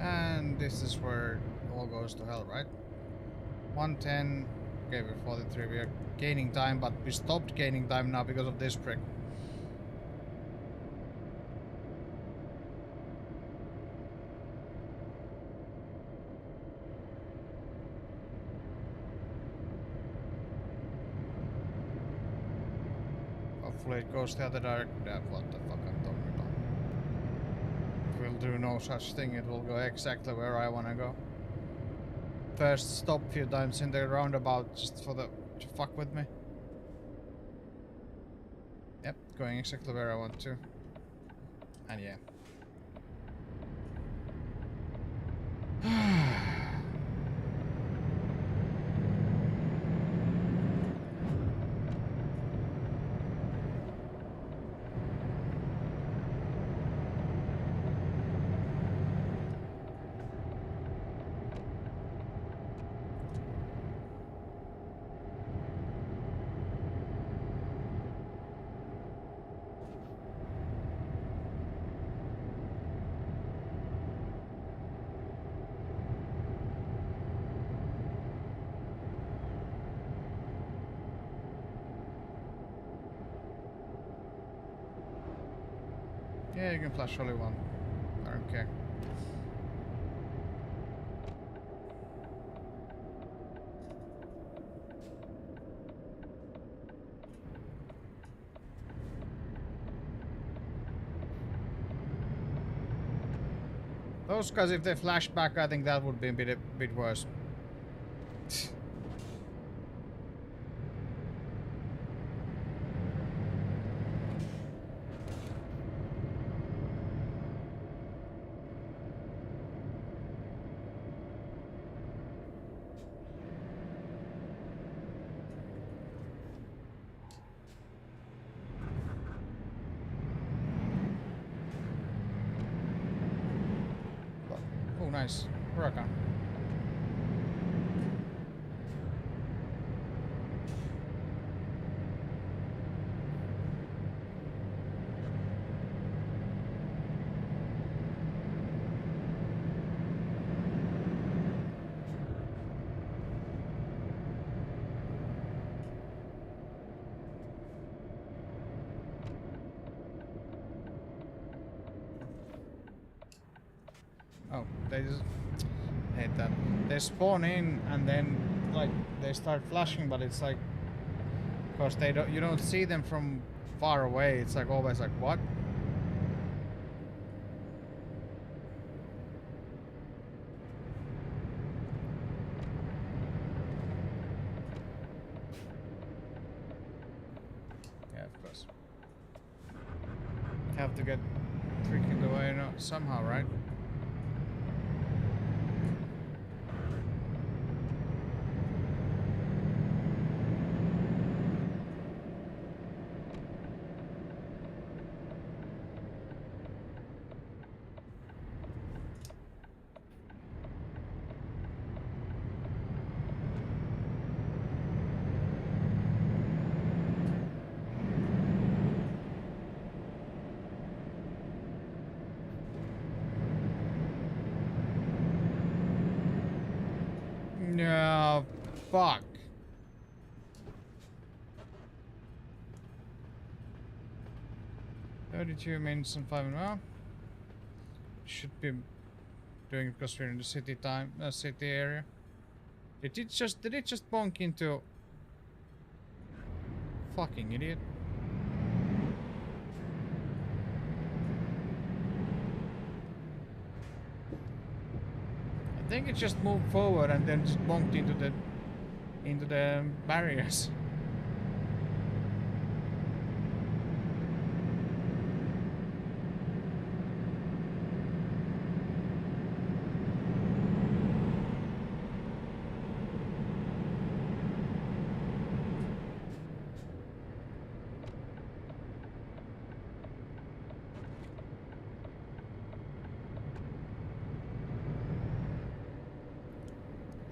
S1: And this is where it all goes to hell, right? 110. Okay, we're 43. We are gaining time, but we stopped gaining time now because of this prick. Hopefully it goes the other direction. Yeah, what the fuck I'm talking about. It will do no such thing. It will go exactly where I want to go. First stop a few times in the roundabout just to fuck with me. Yep, going exactly where I want to. And yeah. Yeah, you can flash only one. I don't care. Those guys, if they flash back, I think that would be a bit worse. Oh, nice. Huracan. Oh, they just hate that. They spawn in and then like they start flashing, but it's like because they don't you don't see them from far away. It's like always like what? Yeah, of course. Have to get freaking away somehow, right? No, fuck. 32 minutes and 5 minutes. Well, should be doing it because we're in the city area. Did it just bonk into fucking idiot? I think it just moved forward and then just bonked into the barriers.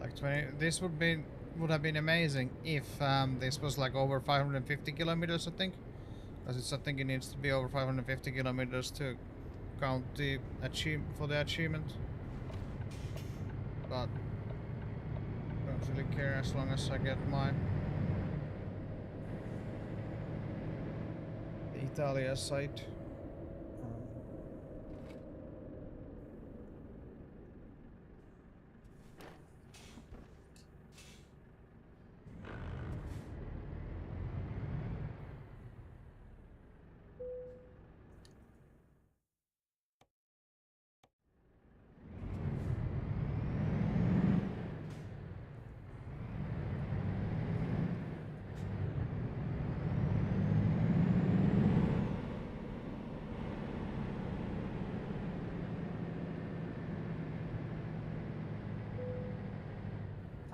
S1: Like 20. This would have been amazing if this was like over 550 kilometers, I think. Because it's I think it needs to be over 550 kilometers to count the achievement. But don't really care as long as I get my Italia site.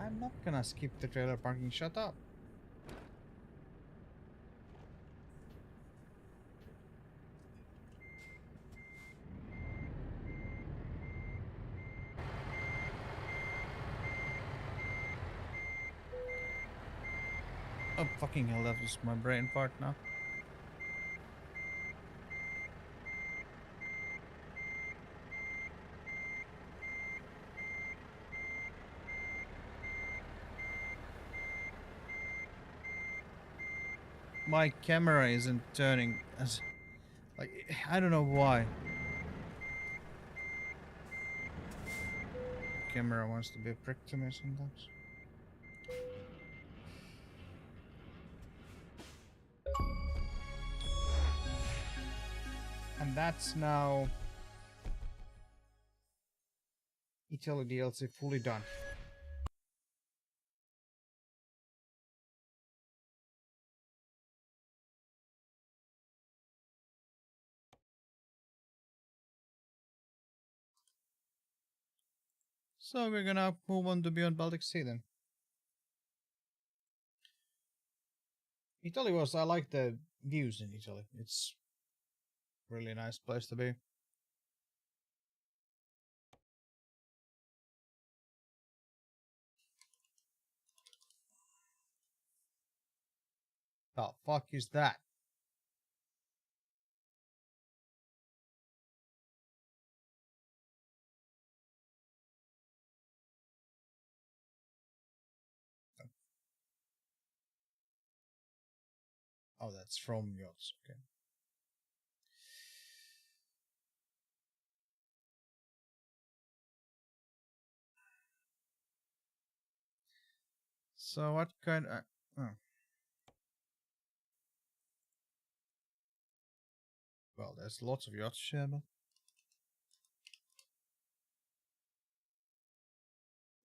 S1: I'm not gonna skip the trailer parking. Shut up. Oh fucking hell! That was my brain part now. My camera isn't turning as like I don't know why. Camera wants to be a prick to me sometimes. And that's now Italy DLC fully done. So we're gonna move on to Beyond Baltic Sea then. Italy I like the views in Italy. It's really nice place to be. The fuck is that? Oh, that's from yachts. Okay. So what kind of... oh. Well, there's lots of yachts here, but...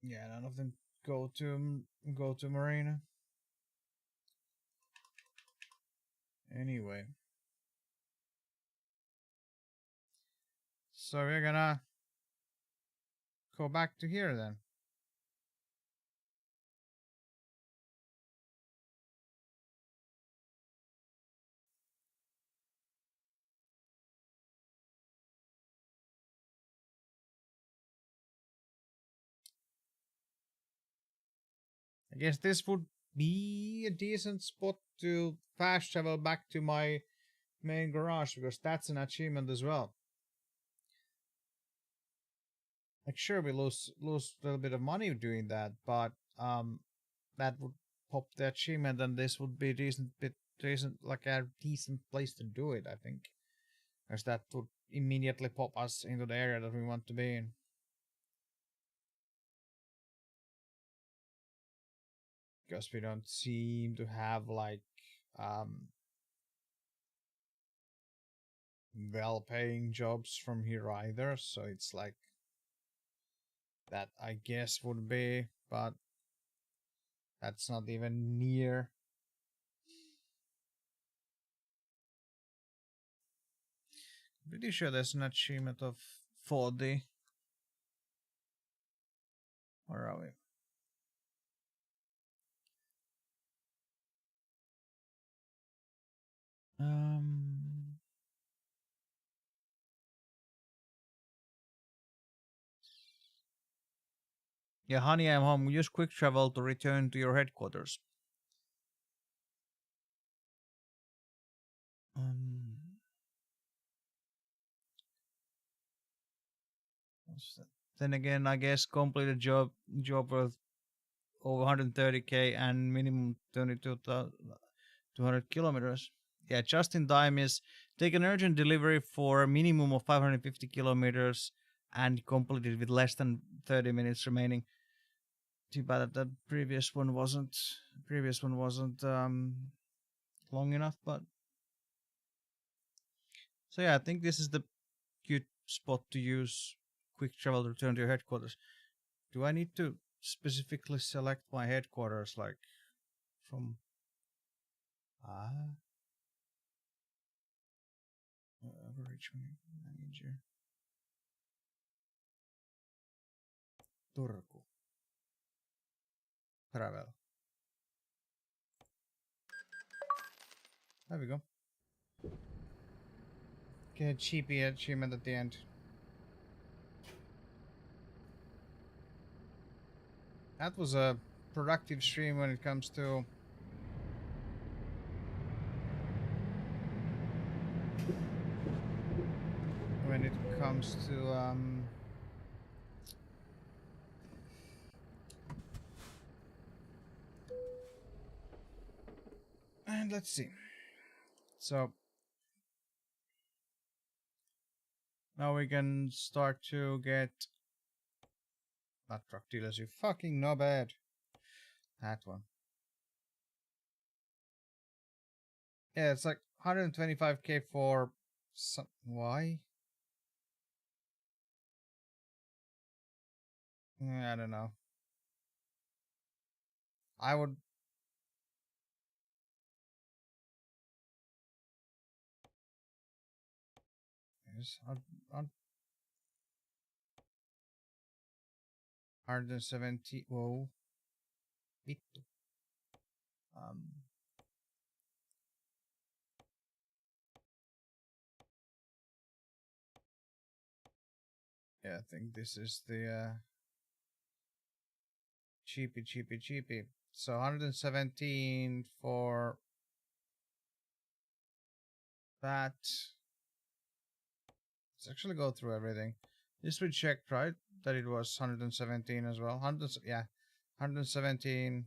S1: yeah, none of them go to marina. Anyway. So we're gonna go back to here then. I guess this would be a decent spot to fast travel back to my main garage, because that's an achievement as well. Like, sure, we lose a little bit of money doing that, but that would pop the achievement, and this would be decent, like a decent place to do it, I think, because that would immediately pop us into the area that we want to be in. Because we don't seem to have like um well-paying jobs from here either, so it's like that, I guess, would be, but that's not even near. Pretty sure there's an achievement of 40. Where are we? Um, yeah, honey, I'm home. Use quick travel to return to your headquarters. Um, what's that? Then again, I guess complete a job worth over 130k and minimum 22,200 kilometers. Yeah, just in time is take an urgent delivery for a minimum of 550 kilometers and complete it with less than 30 minutes remaining. Too bad that the previous one wasn't long enough, but so yeah, I think this is the good spot to use quick travel to return to your headquarters. Do I need to specifically select my headquarters, like from average manager Turku travel? There we go. Get a cheapy achievement at the end. That was a productive stream when it comes to and let's see. So now we can start to get not truck dealers, you fucking knobhead. That one. Yeah, it's like 125k for some why? I don't know. I would yes, 170. Whoa. Vittu. Um yeah, I think this is the cheapy. So 117 for that. Let's actually go through everything. This we checked, right? That it was 117 as well. 100, yeah, 117.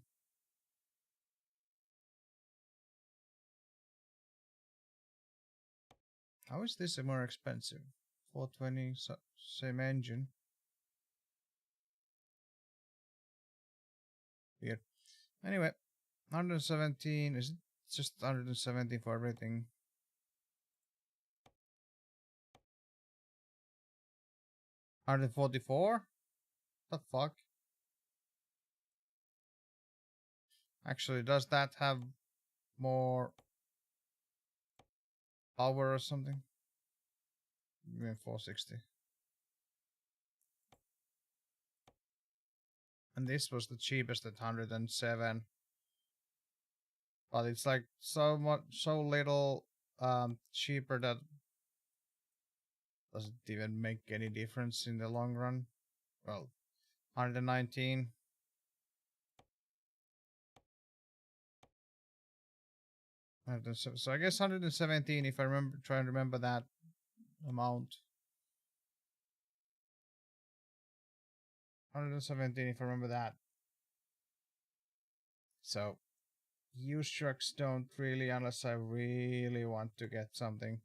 S1: How is this more expensive? 420, same engine. Weird. Anyway, 117. Is it just 117 for everything? 144? The fuck? Actually, does that have more power or something? Even 460. And this was the cheapest at 107. But it's like so much, so little cheaper that doesn't even make any difference in the long run. Well, 119. So I guess 117 if I remember, try and remember that amount. 117 if I remember that. So used trucks don't really, unless I really want to get something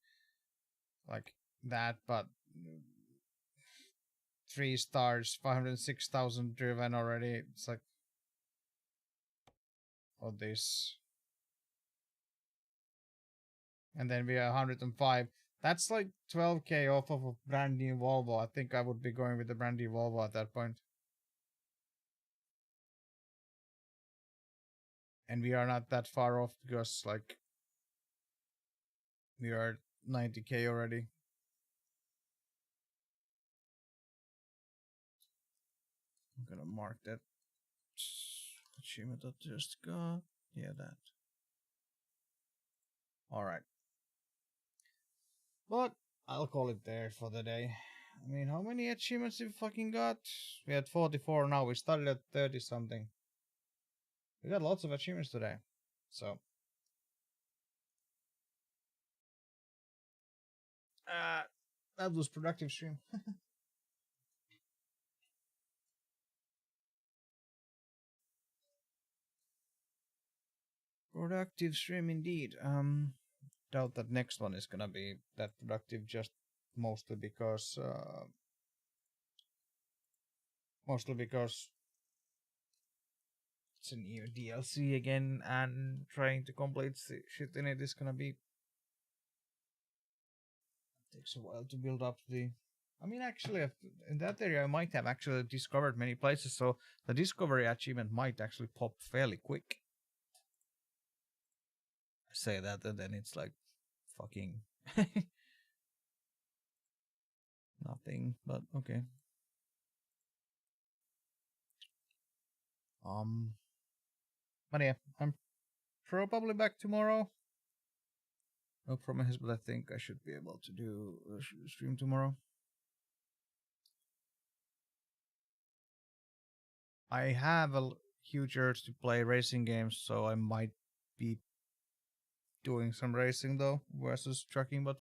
S1: like that, but 3 stars, 506,000 driven already. It's like, oh, this. And then we are 105. That's like 12k off of a brand new Volvo. I think I would be going with the brand new Volvo at that point. And we are not that far off because like we are 90k already. I'm gonna mark that achievement I just got. Yeah, that. Alright. But I'll call it there for the day. I mean, how many achievements we fucking got? We had 44 now. We started at 30 something. We got lots of achievements today. So. That was productive stream. Productive stream indeed. Doubt that next one is gonna be that productive, just mostly because it's a new DLC again, and trying to complete shit in it is gonna be takes a while to build up the. I mean, actually, in that area, I might have actually discovered many places, so the discovery achievement might actually pop fairly quick. I say that, and then it's like fucking nothing, but okay. But yeah, I'm probably back tomorrow. No promises, but I think I should be able to do a stream tomorrow. I have a huge urge to play racing games, so I might be doing some racing though versus trucking, but